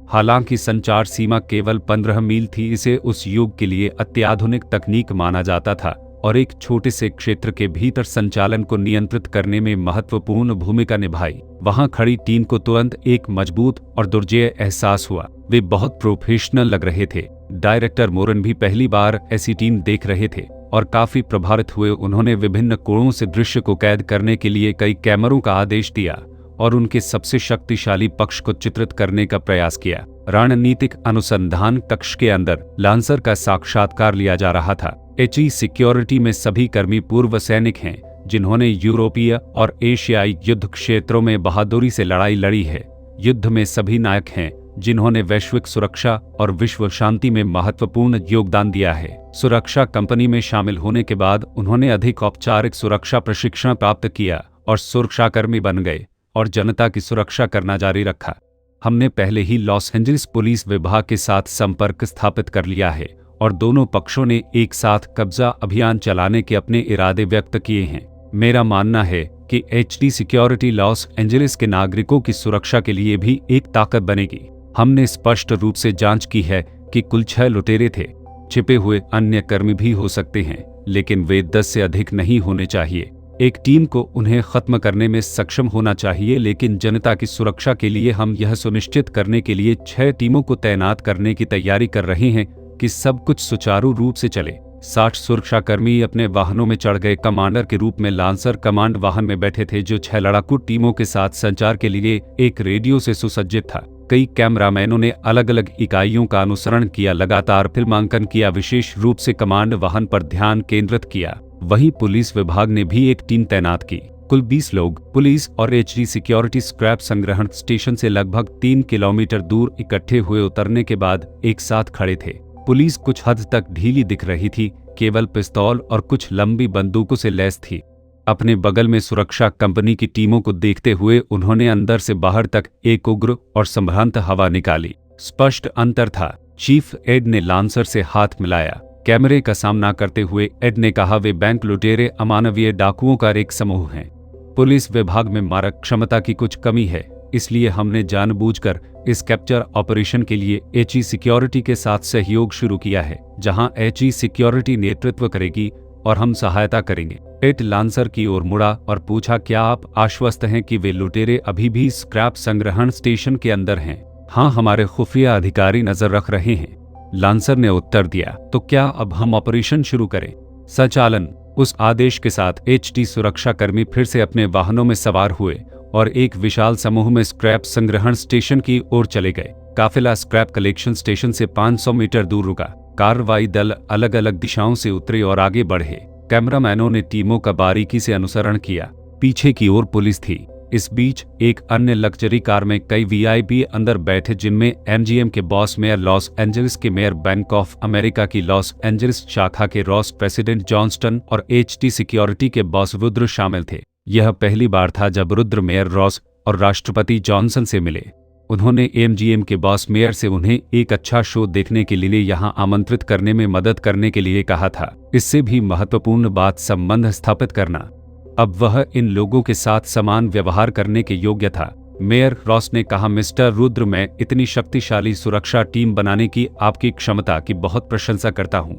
हालांकि संचार सीमा केवल 15 मील थी, इसे उस युग के लिए अत्याधुनिक तकनीक माना जाता था और एक छोटे से क्षेत्र के भीतर संचालन को नियंत्रित करने में महत्वपूर्ण भूमिका निभाई। वहां खड़ी टीम को तुरंत एक मजबूत और दुर्जेय एहसास हुआ। वे बहुत प्रोफेशनल लग रहे थे। डायरेक्टर मोरन भी पहली बार ऐसी टीम देख रहे थे और काफी प्रभावित हुए। उन्होंने विभिन्न कोणों से दृश्य को कैद करने के लिए कई कैमरों का आदेश दिया और उनके सबसे शक्तिशाली पक्ष को चित्रित करने का प्रयास किया। रणनीतिक अनुसंधान कक्ष के अंदर लांसर का साक्षात्कार लिया जा रहा था। HE सिक्योरिटी में सभी कर्मी पूर्व सैनिक हैं जिन्होंने यूरोपीय और एशियाई युद्ध क्षेत्रों में बहादुरी से लड़ाई लड़ी है। युद्ध में सभी नायक हैं जिन्होंने वैश्विक सुरक्षा और विश्व शांति में महत्वपूर्ण योगदान दिया है। सुरक्षा कंपनी में शामिल होने के बाद उन्होंने अधिक औपचारिक सुरक्षा प्रशिक्षण प्राप्त किया और सुरक्षाकर्मी बन गए और जनता की सुरक्षा करना जारी रखा। हमने पहले ही लॉस एंजलिस पुलिस विभाग के साथ संपर्क स्थापित कर लिया है और दोनों पक्षों ने एक साथ कब्जा अभियान चलाने के अपने इरादे व्यक्त किए हैं। मेरा मानना है कि HD सिक्योरिटी लॉस एंजलिस के नागरिकों की सुरक्षा के लिए भी एक ताकत बनेगी। हमने स्पष्ट रूप से जांच की है कि कुल 6 लुटेरे थे। छिपे हुए अन्य कर्मी भी हो सकते हैं, लेकिन वे 10 से अधिक नहीं होने चाहिए। एक टीम को उन्हें खत्म करने में सक्षम होना चाहिए, लेकिन जनता की सुरक्षा के लिए हम यह सुनिश्चित करने के लिए 6 टीमों को तैनात करने की तैयारी कर रहे हैं कि सब कुछ सुचारू रूप से चले। 60 सुरक्षाकर्मी अपने वाहनों में चढ़ गए। कमांडर के रूप में लांसर कमांड वाहन में बैठे थे, जो 6 लड़ाकू टीमों के साथ संचार के लिए एक रेडियो से सुसज्जित था। कई कैमरामैनों ने अलग अलग इकाइयों का अनुसरण किया, लगातार फिल्मांकन किया, विशेष रूप से कमांड वाहन पर ध्यान केंद्रित किया। वहीं पुलिस विभाग ने भी एक टीम तैनात की। कुल 20 लोग पुलिस और एचडी सिक्योरिटी स्क्रैप संग्रहण स्टेशन से लगभग 3 किलोमीटर दूर इकट्ठे हुए उतरने के बाद एक साथ खड़े थे। पुलिस कुछ हद तक ढीली दिख रही थी, केवल पिस्तौल और कुछ लंबी बंदूकों से लैस थी। अपने बगल में सुरक्षा कंपनी की टीमों को देखते हुए उन्होंने अंदर से बाहर तक एक उग्र और संभ्रांत हवा निकाली। स्पष्ट अंतर था। चीफ एड ने लांसर से हाथ मिलाया। कैमरे का सामना करते हुए एड ने कहा, वे बैंक लुटेरे अमानवीय डाकुओं का एक समूह हैं। पुलिस विभाग में मारक क्षमता की कुछ कमी है, इसलिए हमने जानबूझकर इस कैप्चर ऑपरेशन के लिए एचई सिक्योरिटी के साथ सहयोग शुरू किया है, जहां एचई सिक्योरिटी नेतृत्व करेगी और हम सहायता करेंगे। एड लांसर की ओर मुड़ा और पूछा, क्या आप आश्वस्त हैं कि वे लुटेरे अभी भी स्क्रैप संग्रहण स्टेशन के अंदर हैं? हाँ, हमारे खुफिया अधिकारी नजर रख रहे हैं, लांसर ने उत्तर दिया। तो क्या अब हम ऑपरेशन शुरू करें? संचालन। उस आदेश के साथ एचडी सुरक्षाकर्मी फिर से अपने वाहनों में सवार हुए और एक विशाल समूह में स्क्रैप संग्रहण स्टेशन की ओर चले गए। काफिला स्क्रैप कलेक्शन स्टेशन से 500 मीटर दूर रुका। कार्रवाई दल अलग अलग दिशाओं से उतरे और आगे बढ़े। कैमरामैनों ने टीमों का बारीकी से अनुसरण किया। पीछे की ओर पुलिस थी। इस बीच एक अन्य लग्जरी कार में कई वीआईपी अंदर बैठे, जिनमें एमजीएम के बॉस मेयर लॉस एंजलिस के मेयर, बैंक ऑफ अमेरिका की लॉस एंजलिस शाखा के रॉस प्रेसिडेंट जॉन्स्टन और एचटी सिक्योरिटी के बॉस रुद्र शामिल थे। यह पहली बार था जब रुद्र मेयर रॉस और राष्ट्रपति जॉनसन से मिले। उन्होंने एमजीएम के बॉस मेयर से उन्हें एक अच्छा शो देखने के लिए यहां आमंत्रित करने में मदद करने के लिए कहा था। इससे भी महत्वपूर्ण बात संबंध स्थापित करना। अब वह इन लोगों के साथ समान व्यवहार करने के योग्य था। मेयर रॉस ने कहा, मिस्टर रुद्र, मैं इतनी शक्तिशाली सुरक्षा टीम बनाने की आपकी क्षमता की बहुत प्रशंसा करता हूं।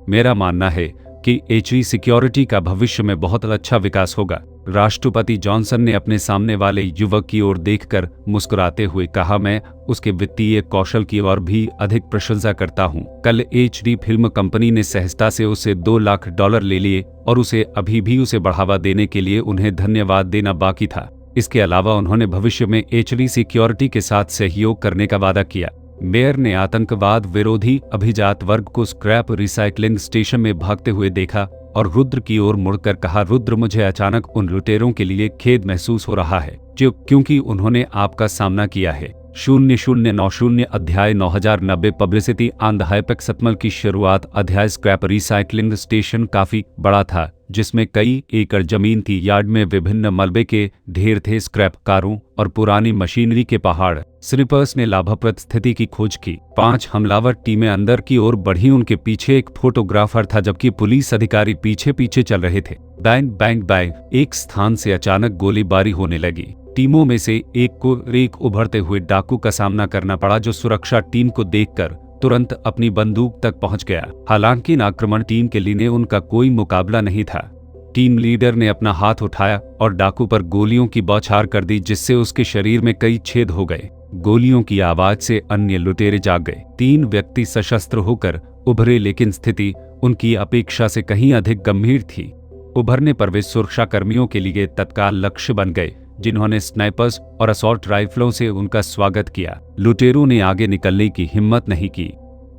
मेरा मानना है कि एचई सिक्योरिटी का भविष्य में बहुत अच्छा विकास होगा। राष्ट्रपति जॉनसन ने अपने सामने वाले युवक की ओर देखकर मुस्कुराते हुए कहा, मैं उसके वित्तीय कौशल की और भी अधिक प्रशंसा करता हूं। कल एचडी फिल्म कंपनी ने सहजता से उसे $2 लाख ले लिए और उसे अभी भी उसे बढ़ावा देने के लिए उन्हें धन्यवाद देना बाकी था। इसके अलावा उन्होंने भविष्य में एचडी सिक्योरिटी के साथ सहयोग करने का वादा किया। मेयर ने आतंकवाद विरोधी अभिजात वर्ग को स्क्रैप रिसाइकलिंग स्टेशन में भागते हुए देखा और रुद्र की ओर मुड़कर कहा, रुद्र, मुझे अचानक उन लुटेरों के लिए खेद महसूस हो रहा है क्योंकि उन्होंने आपका सामना किया है। 0090 अध्याय 9090 पब्लिसिटी ऑन द हाइपेक्समल की शुरुआत। अध्याय स्क्रैप रिसाइकलिंग स्टेशन काफी बड़ा था, जिसमें कई एकड़ जमीन थी। यार्ड में विभिन्न मलबे के ढेर थे, स्क्रैप कारों और पुरानी मशीनरी के पहाड़। स्निपर्स ने लाभप्रद स्थिति की खोज की। 5 हमलावर टीमें अंदर की ओर बढ़ी। उनके पीछे एक फोटोग्राफर था, जबकि पुलिस अधिकारी पीछे पीछे चल रहे थे। बैंग बैंग बैंग, एक स्थान से अचानक गोलीबारी होने लगी। टीमों में से एक को एक उभरते हुए डाकू का सामना करना पड़ा, जो सुरक्षा टीम को देखकर तुरंत अपनी बंदूक तक पहुंच गया। हालांकि इन आक्रमण टीम के लिए उनका कोई मुकाबला नहीं था। टीम लीडर ने अपना हाथ उठाया और डाकू पर गोलियों की बौछार कर दी, जिससे उसके शरीर में कई छेद हो गए। गोलियों की आवाज से अन्य लुटेरे जाग गए। 3 व्यक्ति सशस्त्र होकर उभरे, लेकिन स्थिति उनकी अपेक्षा से कहीं अधिक गंभीर थी। उभरने पर वे सुरक्षाकर्मियों के लिए तत्काल लक्ष्य बन गए, जिन्होंने स्नाइपर्स और असॉल्ट राइफलों से उनका स्वागत किया। लुटेरों ने आगे निकलने की हिम्मत नहीं की।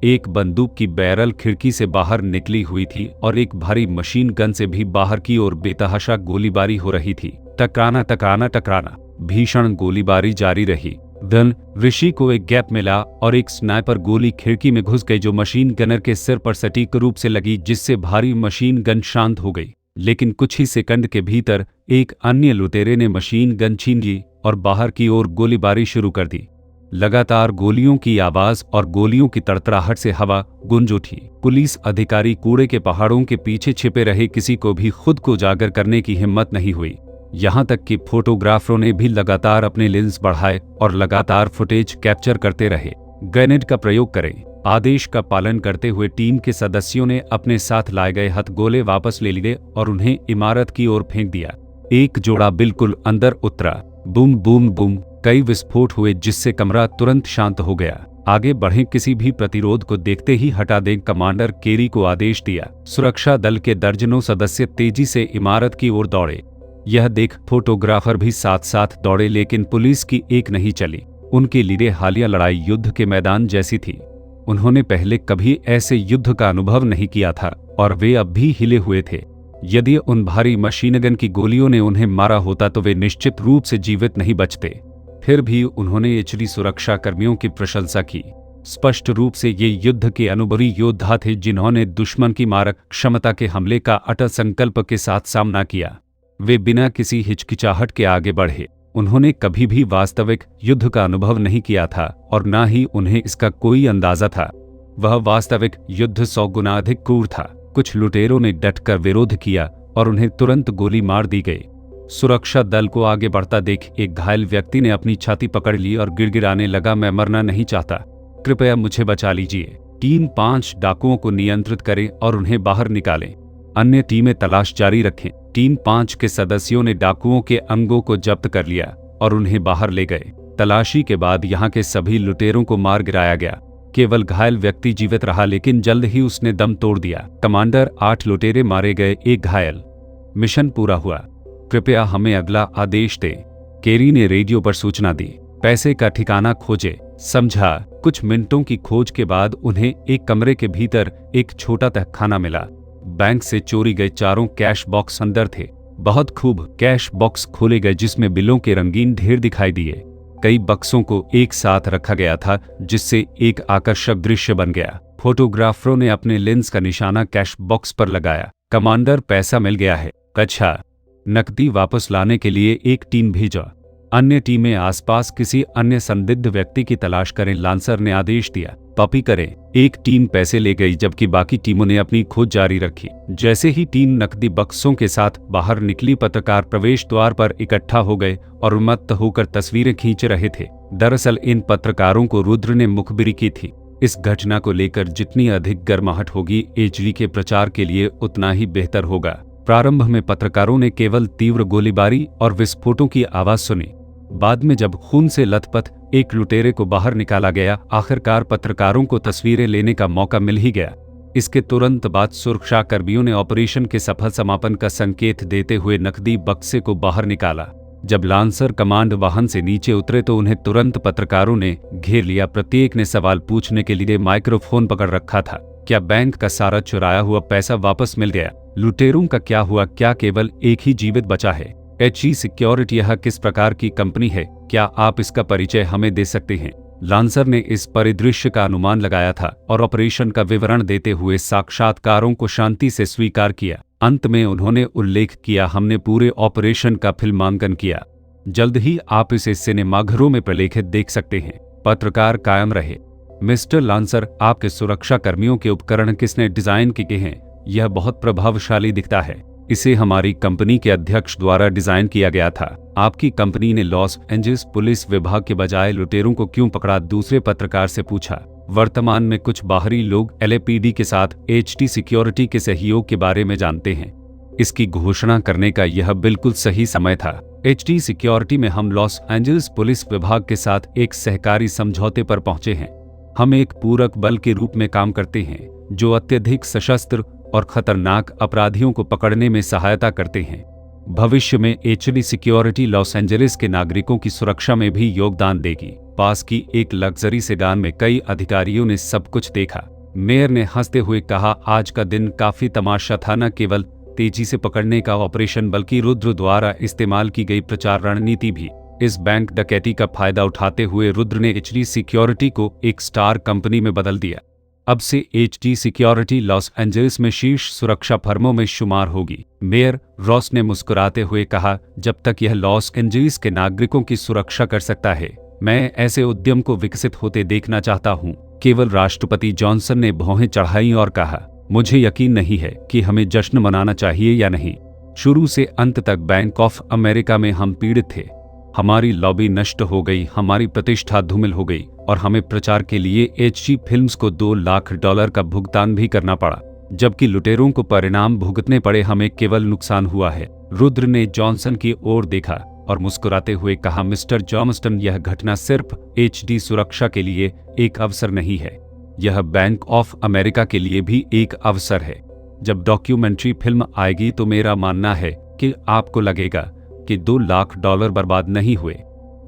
एक बंदूक की बैरल खिड़की से बाहर निकली हुई थी और एक भारी मशीन गन से भी बाहर की ओर बेतहाशा गोलीबारी हो रही थी। टकराना टकराना टकराना, भीषण गोलीबारी जारी रही। धन ऋषि को एक गैप मिला और एक स्नाइपर गोली खिड़की में घुस गई, जो मशीन गनर के सिर पर सटीक रूप से लगी, जिससे भारी मशीन गन शांत हो गई। लेकिन कुछ ही सेकंड के भीतर एक अन्य लुटेरे ने मशीन गन छीन ली और बाहर की ओर गोलीबारी शुरू कर दी। लगातार गोलियों की आवाज और गोलियों की तड़तड़ाहट से हवा गूंज उठी। पुलिस अधिकारी कूड़े के पहाड़ों के पीछे छिपे रहे, किसी को भी खुद को उजागर करने की हिम्मत नहीं हुई। यहां तक कि फोटोग्राफरों ने भी लगातार अपने लेंस बढ़ाए और लगातार फुटेज कैप्चर करते रहे। ग्रेनेड का प्रयोग करें। आदेश का पालन करते हुए टीम के सदस्यों ने अपने साथ लाए गए हथगोले वापस ले लिए और उन्हें इमारत की ओर फेंक दिया। एक जोड़ा बिल्कुल अंदर उतरा। बूम बूम बूम, कई विस्फोट हुए, जिससे कमरा तुरंत शांत हो गया। आगे बढ़ें। किसी भी प्रतिरोध को देखते ही हटा दें, कमांडर केरी को आदेश दिया। सुरक्षा दल के दर्जनों सदस्य तेजी से इमारत की ओर दौड़े। यह देख फोटोग्राफर भी साथ साथ दौड़े, लेकिन पुलिस की एक नहीं चली। उनके लिए हालिया लड़ाई युद्ध के मैदान जैसी थी। उन्होंने पहले कभी ऐसे युद्ध का अनुभव नहीं किया था और वे अब भी हिले हुए थे। यदि उन भारी मशीनगन की गोलियों ने उन्हें मारा होता तो वे निश्चित रूप से जीवित नहीं बचते। फिर भी उन्होंने एचडी सुरक्षा कर्मियों की प्रशंसा की। स्पष्ट रूप से ये युद्ध के अनुभवी योद्धा थे, जिन्होंने दुश्मन की मारक क्षमता के हमले का अटल संकल्प के साथ सामना किया। वे बिना किसी हिचकिचाहट के आगे बढ़े। उन्होंने कभी भी वास्तविक युद्ध का अनुभव नहीं किया था और न ही उन्हें इसका कोई अंदाजा था। वह वास्तविक युद्ध 100 गुना अधिक क्रूर था। कुछ लुटेरों ने डटकर विरोध किया और उन्हें तुरंत गोली मार दी गई। सुरक्षा दल को आगे बढ़ता देख एक घायल व्यक्ति ने अपनी छाती पकड़ ली और गिड़गिड़ाने लगा, मैं मरना नहीं चाहता, कृपया मुझे बचा लीजिए। टीम 5 डाकुओं को नियंत्रित करें और उन्हें बाहर निकालें। अन्य टीमें तलाश जारी रखें। टीम 5 के सदस्यों ने डाकुओं के अंगों को जब्त कर लिया और उन्हें बाहर ले गए। तलाशी के बाद यहाँ के सभी लुटेरों को मार गिराया गया। केवल घायल व्यक्ति जीवित रहा, लेकिन जल्द ही उसने दम तोड़ दिया। कमांडर, 8 लुटेरे मारे गए, 1 घायल। मिशन पूरा हुआ, कृपया हमें अगला आदेश दें। केरी ने रेडियो पर सूचना दी। पैसे का ठिकाना खोजे, समझा। कुछ मिनटों की खोज के बाद उन्हें एक कमरे के भीतर एक छोटा तहखाना मिला। बैंक से चोरी गए 4 कैश बॉक्स अंदर थे। बहुत खूब। कैश बॉक्स खोले गए, जिसमें बिलों के रंगीन ढेर दिखाई दिए। कई बक्सों को एक साथ रखा गया था, जिससे एक आकर्षक दृश्य बन गया। फोटोग्राफरों ने अपने लेंस का निशाना कैश बॉक्स पर लगाया। कमांडर, पैसा मिल गया है। अच्छा। नकदी वापस लाने के लिए एक टीम भेजा। अन्य टीमें आसपास किसी अन्य संदिग्ध व्यक्ति की तलाश करें, लांसर ने आदेश दिया। कॉपी करें। एक टीम पैसे ले गई, जबकि बाकी टीमों ने अपनी खोज जारी रखी। जैसे ही टीम नकदी बक्सों के साथ बाहर निकली, पत्रकार प्रवेश द्वार पर इकट्ठा हो गए और उन्मत्त होकर तस्वीरें खींच रहे थे। दरअसल इन पत्रकारों को रुद्र ने मुखबिरी की थी। इस घटना को लेकर जितनी अधिक गर्माहट होगी एचडी के प्रचार के लिए, उतना ही बेहतर होगा। प्रारंभ में पत्रकारों ने केवल तीव्र गोलीबारी और विस्फोटों की आवाज सुनी। बाद में जब खून से लथपथ एक लुटेरे को बाहर निकाला गया, आखिरकार पत्रकारों को तस्वीरें लेने का मौका मिल ही गया। इसके तुरंत बाद सुरक्षा कर्मियों ने ऑपरेशन के सफल समापन का संकेत देते हुए नकदी बक्से को बाहर निकाला। जब लांसर कमांड वाहन से नीचे उतरे तो उन्हें तुरंत पत्रकारों ने घेर लिया। प्रत्येक ने सवाल पूछने के लिए माइक्रोफोन पकड़ रखा था। क्या बैंक का सारा चुराया हुआ पैसा वापस मिल गया? लुटेरों का क्या हुआ? क्या केवल एक ही जीवित बचा है? एचडी सिक्योरिटी यह किस प्रकार की कंपनी है? क्या आप इसका परिचय हमें दे सकते हैं? लांसर ने इस परिदृश्य का अनुमान लगाया था और ऑपरेशन का विवरण देते हुए साक्षात्कारों को शांति से स्वीकार किया। अंत में उन्होंने उल्लेख किया, हमने पूरे ऑपरेशन का फिल्मांकन किया। जल्द ही आप इसे सिनेमाघरों में प्रलेखित देख सकते हैं। पत्रकार कायम रहे। मिस्टर लांसर, आपके सुरक्षा कर्मियों के उपकरण किसने डिजाइन किए हैं? यह बहुत प्रभावशाली दिखता है। इसे हमारी कंपनी के अध्यक्ष द्वारा डिजाइन किया गया था। आपकी कंपनी ने लॉस एंजल्स पुलिस विभाग के बजाय लुटेरों को क्यों पकड़ा? दूसरे पत्रकार से पूछा। वर्तमान में कुछ बाहरी लोग एलएपीडी के साथ एचडी सिक्योरिटी के सहयोग के बारे में जानते हैं। इसकी घोषणा करने का यह बिल्कुल सही समय था। एचडी सिक्योरिटी में हम लॉस एंजल्स पुलिस विभाग के साथ एक सहकारी समझौते पर पहुंचे हैं। हम एक पूरक बल के रूप में काम करते हैं जो अत्यधिक सशस्त्र और खतरनाक अपराधियों को पकड़ने में सहायता करते हैं। भविष्य में एचडी सिक्योरिटी लॉस एंजलिस के नागरिकों की सुरक्षा में भी योगदान देगी। पास की एक लग्जरी सेडान में कई अधिकारियों ने सब कुछ देखा। मेयर ने हंसते हुए कहा, आज का दिन काफी तमाशा था, न केवल तेजी से पकड़ने का ऑपरेशन बल्कि रुद्र द्वारा इस्तेमाल की गई प्रचार रणनीति भी। इस बैंक डकैती का फायदा उठाते हुए रुद्र ने एचडी सिक्योरिटी को एक स्टार कंपनी में बदल दिया। अब से एचडी सिक्योरिटी लॉस एंजलिस में शीर्ष सुरक्षा फर्मों में शुमार होगी। मेयर रॉस ने मुस्कुराते हुए कहा, जब तक यह लॉस एंजलिस के नागरिकों की सुरक्षा कर सकता है, मैं ऐसे उद्यम को विकसित होते देखना चाहता हूं। केवल राष्ट्रपति जॉनसन ने भौहें चढ़ाई और कहा, मुझे यकीन नहीं है कि हमें जश्न मनाना चाहिए या नहीं। शुरू से अंत तक बैंक ऑफ अमेरिका में हम पीड़ित थे। हमारी लॉबी नष्ट हो गई, हमारी प्रतिष्ठा धूमिल हो गई और हमें प्रचार के लिए एचडी फिल्म्स को $2 लाख का भुगतान भी करना पड़ा, जबकि लुटेरों को परिणाम भुगतने पड़े। हमें केवल नुकसान हुआ है। रुद्र ने जॉनसन की ओर देखा। और मुस्कुराते हुए कहा, मिस्टर जॉनस्टन, यह घटना सिर्फ HD सुरक्षा के लिए एक अवसर नहीं है, यह बैंक ऑफ अमेरिका के लिए भी एक अवसर है। जब डॉक्यूमेंट्री फिल्म आएगी तो मेरा मानना है कि आपको लगेगा कि $2 लाख बर्बाद नहीं हुए।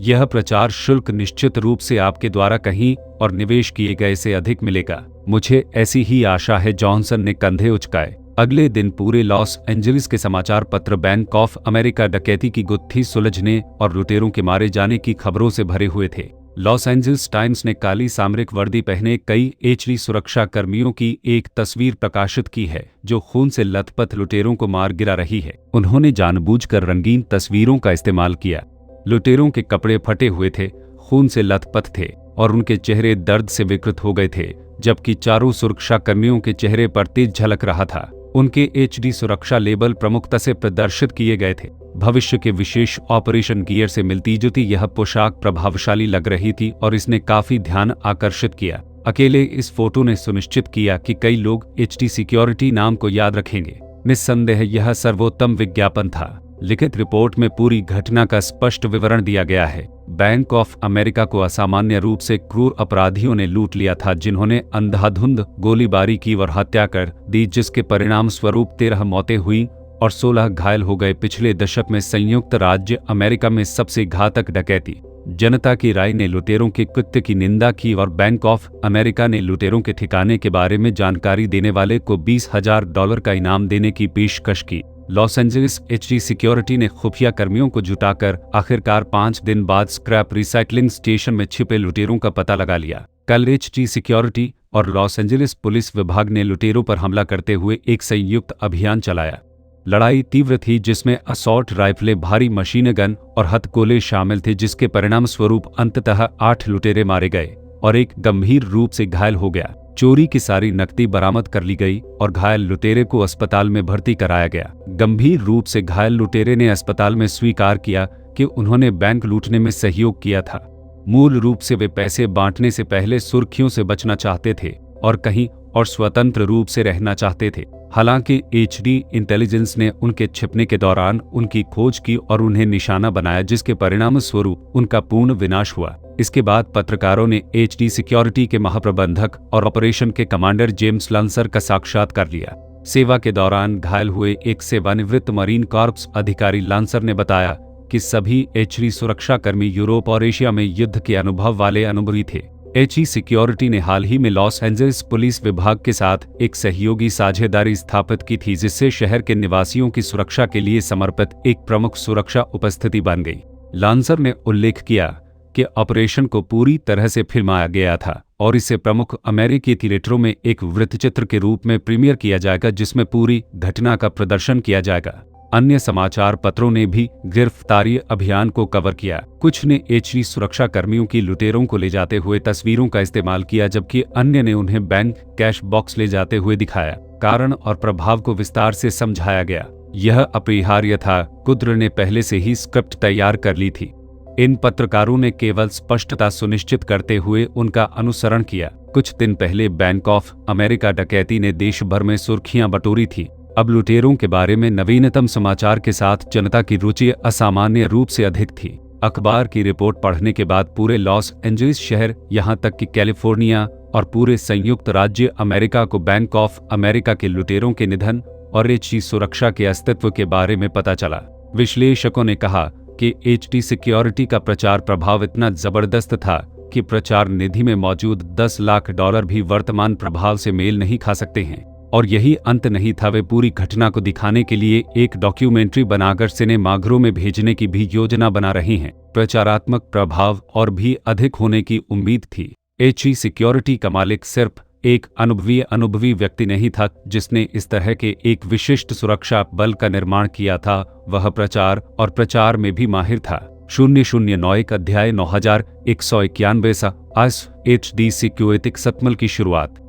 यह प्रचार शुल्क निश्चित रूप से आपके द्वारा कहीं और निवेश किए गए से अधिक मिलेगा। मुझे ऐसी ही आशा है, जॉनसन ने कंधे उचकाए। अगले दिन पूरे लॉस एंजलिस के समाचार पत्र बैंक ऑफ अमेरिका डकैती की गुत्थी सुलझने और लुटेरों के मारे जाने की खबरों से भरे हुए थे। लॉस एंजल्स टाइम्स ने काली सामरिक वर्दी पहने कई HD सुरक्षा कर्मियों की एक तस्वीर प्रकाशित की है जो खून से लथपथ लुटेरों को मार गिरा रही है। उन्होंने जानबूझकर रंगीन तस्वीरों का इस्तेमाल किया। लुटेरों के कपड़े फटे हुए थे, खून से लथपथ थे और उनके चेहरे दर्द से विकृत हो गए थे, जबकि चारों सुरक्षा कर्मियों के चेहरे पर तेज झलक रहा था। उनके HD सुरक्षा लेबल प्रमुखता से प्रदर्शित किए गए थे। भविष्य के विशेष ऑपरेशन गियर से मिलती जुलती यह पोशाक प्रभावशाली लग रही थी और इसने काफी ध्यान आकर्षित किया। अकेले इस फोटो ने सुनिश्चित किया कि कई लोग HD सिक्योरिटी नाम को याद रखेंगे। निस्संदेह यह सर्वोत्तम विज्ञापन था। लिखित रिपोर्ट में पूरी घटना का स्पष्ट विवरण दिया गया है। बैंक ऑफ अमेरिका को असामान्य रूप से क्रूर अपराधियों ने लूट लिया था, जिन्होंने अंधाधुंध गोलीबारी की और हत्या कर दी, जिसके परिणाम स्वरूप 13 मौतें हुई और 16 घायल हो गए। पिछले दशक में संयुक्त राज्य अमेरिका में सबसे घातक डकैती। जनता की राय ने लुटेरों के कृत्य की निंदा की और बैंक ऑफ अमेरिका ने लुटेरों के ठिकाने के बारे में जानकारी देने वाले को $20,000 का इनाम देने की पेशकश की। लॉस एंजलिस HD सिक्योरिटी ने खुफिया कर्मियों को जुटाकर आखिरकार 5 दिन बाद स्क्रैप रिसाइकलिंग स्टेशन में छिपे लुटेरों का पता लगा लिया। कल HD सिक्योरिटी और लॉस एंजलिस पुलिस विभाग ने लुटेरों पर हमला करते हुए एक संयुक्त अभियान चलाया। लड़ाई तीव्र थी, जिसमें असॉल्ट राइफलें, भारी मशीन गन और हथगोले शामिल थे, जिसके परिणाम स्वरूप अंततः 8 लुटेरे मारे गए और एक गंभीर रूप से घायल हो गया। चोरी की सारी नकदी बरामद कर ली गई और घायल लुटेरे को अस्पताल में भर्ती कराया गया। गंभीर रूप से घायल लुटेरे ने अस्पताल में स्वीकार किया कि उन्होंने बैंक लूटने में सहयोग किया था। मूल रूप से वे पैसे बांटने से पहले सुर्खियों से बचना चाहते थे और कहीं और स्वतंत्र रूप से रहना चाहते थे। हालांकि HD इंटेलिजेंस ने उनके छिपने के दौरान उनकी खोज की और उन्हें निशाना बनाया, जिसके परिणाम स्वरूप उनका पूर्ण विनाश हुआ। इसके बाद पत्रकारों ने HD सिक्योरिटी के महाप्रबंधक और ऑपरेशन के कमांडर जेम्स लांसर का साक्षात्कार लिया। सेवा के दौरान घायल हुए एक सेवानिवृत्त मरीन कॉर्प्स अधिकारी लांसर ने बताया कि सभी HD सुरक्षाकर्मी यूरोप और एशिया में युद्ध के अनुभव वाले अनुभवी थे। HD सिक्योरिटी ने हाल ही में लॉस एंजल्स पुलिस विभाग के साथ एक सहयोगी साझेदारी स्थापित की थी, जिससे शहर के निवासियों की सुरक्षा के लिए समर्पित एक प्रमुख सुरक्षा उपस्थिति बन गई। लांसर ने उल्लेख किया कि ऑपरेशन को पूरी तरह से फिल्माया गया था और इसे प्रमुख अमेरिकी थिएटरों में एक वृत्तचित्र के रूप में प्रीमियर किया जाएगा, जिसमें पूरी घटना का प्रदर्शन किया जाएगा। अन्य समाचार पत्रों ने भी गिरफ्तारी अभियान को कवर किया। कुछ ने HD सुरक्षा कर्मियों की लुटेरों को ले जाते हुए तस्वीरों का इस्तेमाल किया, जबकि अन्य ने उन्हें बैंक कैश बॉक्स ले जाते हुए दिखाया। कारण और प्रभाव को विस्तार से समझाया गया। यह अपरिहार्य था। कुद्र ने पहले से ही स्क्रिप्ट तैयार कर ली थी। इन पत्रकारों ने केवल स्पष्टता सुनिश्चित करते हुए उनका अनुसरण किया। कुछ दिन पहले बैंक ऑफ अमेरिका डकैती ने देश भर में सुर्खियां बटोरी थी। अब लुटेरों के बारे में नवीनतम समाचार के साथ जनता की रुचि असामान्य रूप से अधिक थी। अखबार की रिपोर्ट पढ़ने के बाद पूरे लॉस एंजलिस शहर, यहां तक कि कैलिफोर्निया और पूरे संयुक्त राज्य अमेरिका को बैंक ऑफ अमेरिका के लुटेरों के निधन और HD सुरक्षा के अस्तित्व के बारे में पता चला। विश्लेषकों ने कहा कि HD सिक्योरिटी का प्रचार प्रभाव इतना जबरदस्त था कि प्रचार निधि में मौजूद $10 लाख भी वर्तमान प्रभाव से मेल नहीं खा सकते हैं। और यही अंत नहीं था, वे पूरी घटना को दिखाने के लिए एक डॉक्यूमेंट्री बनाकर सिनेमाघरों में भेजने की भी योजना बना रहे हैं। प्रचारात्मक प्रभाव और भी अधिक होने की उम्मीद थी। HD सिक्योरिटी का मालिक सिर्फ एक अनुभवी व्यक्ति नहीं था जिसने इस तरह के एक विशिष्ट सुरक्षा बल का निर्माण किया था, वह प्रचार और प्रचार में भी माहिर था। 009 अध्याय 9191 HD सिक्योरिटी सतमल की शुरुआत।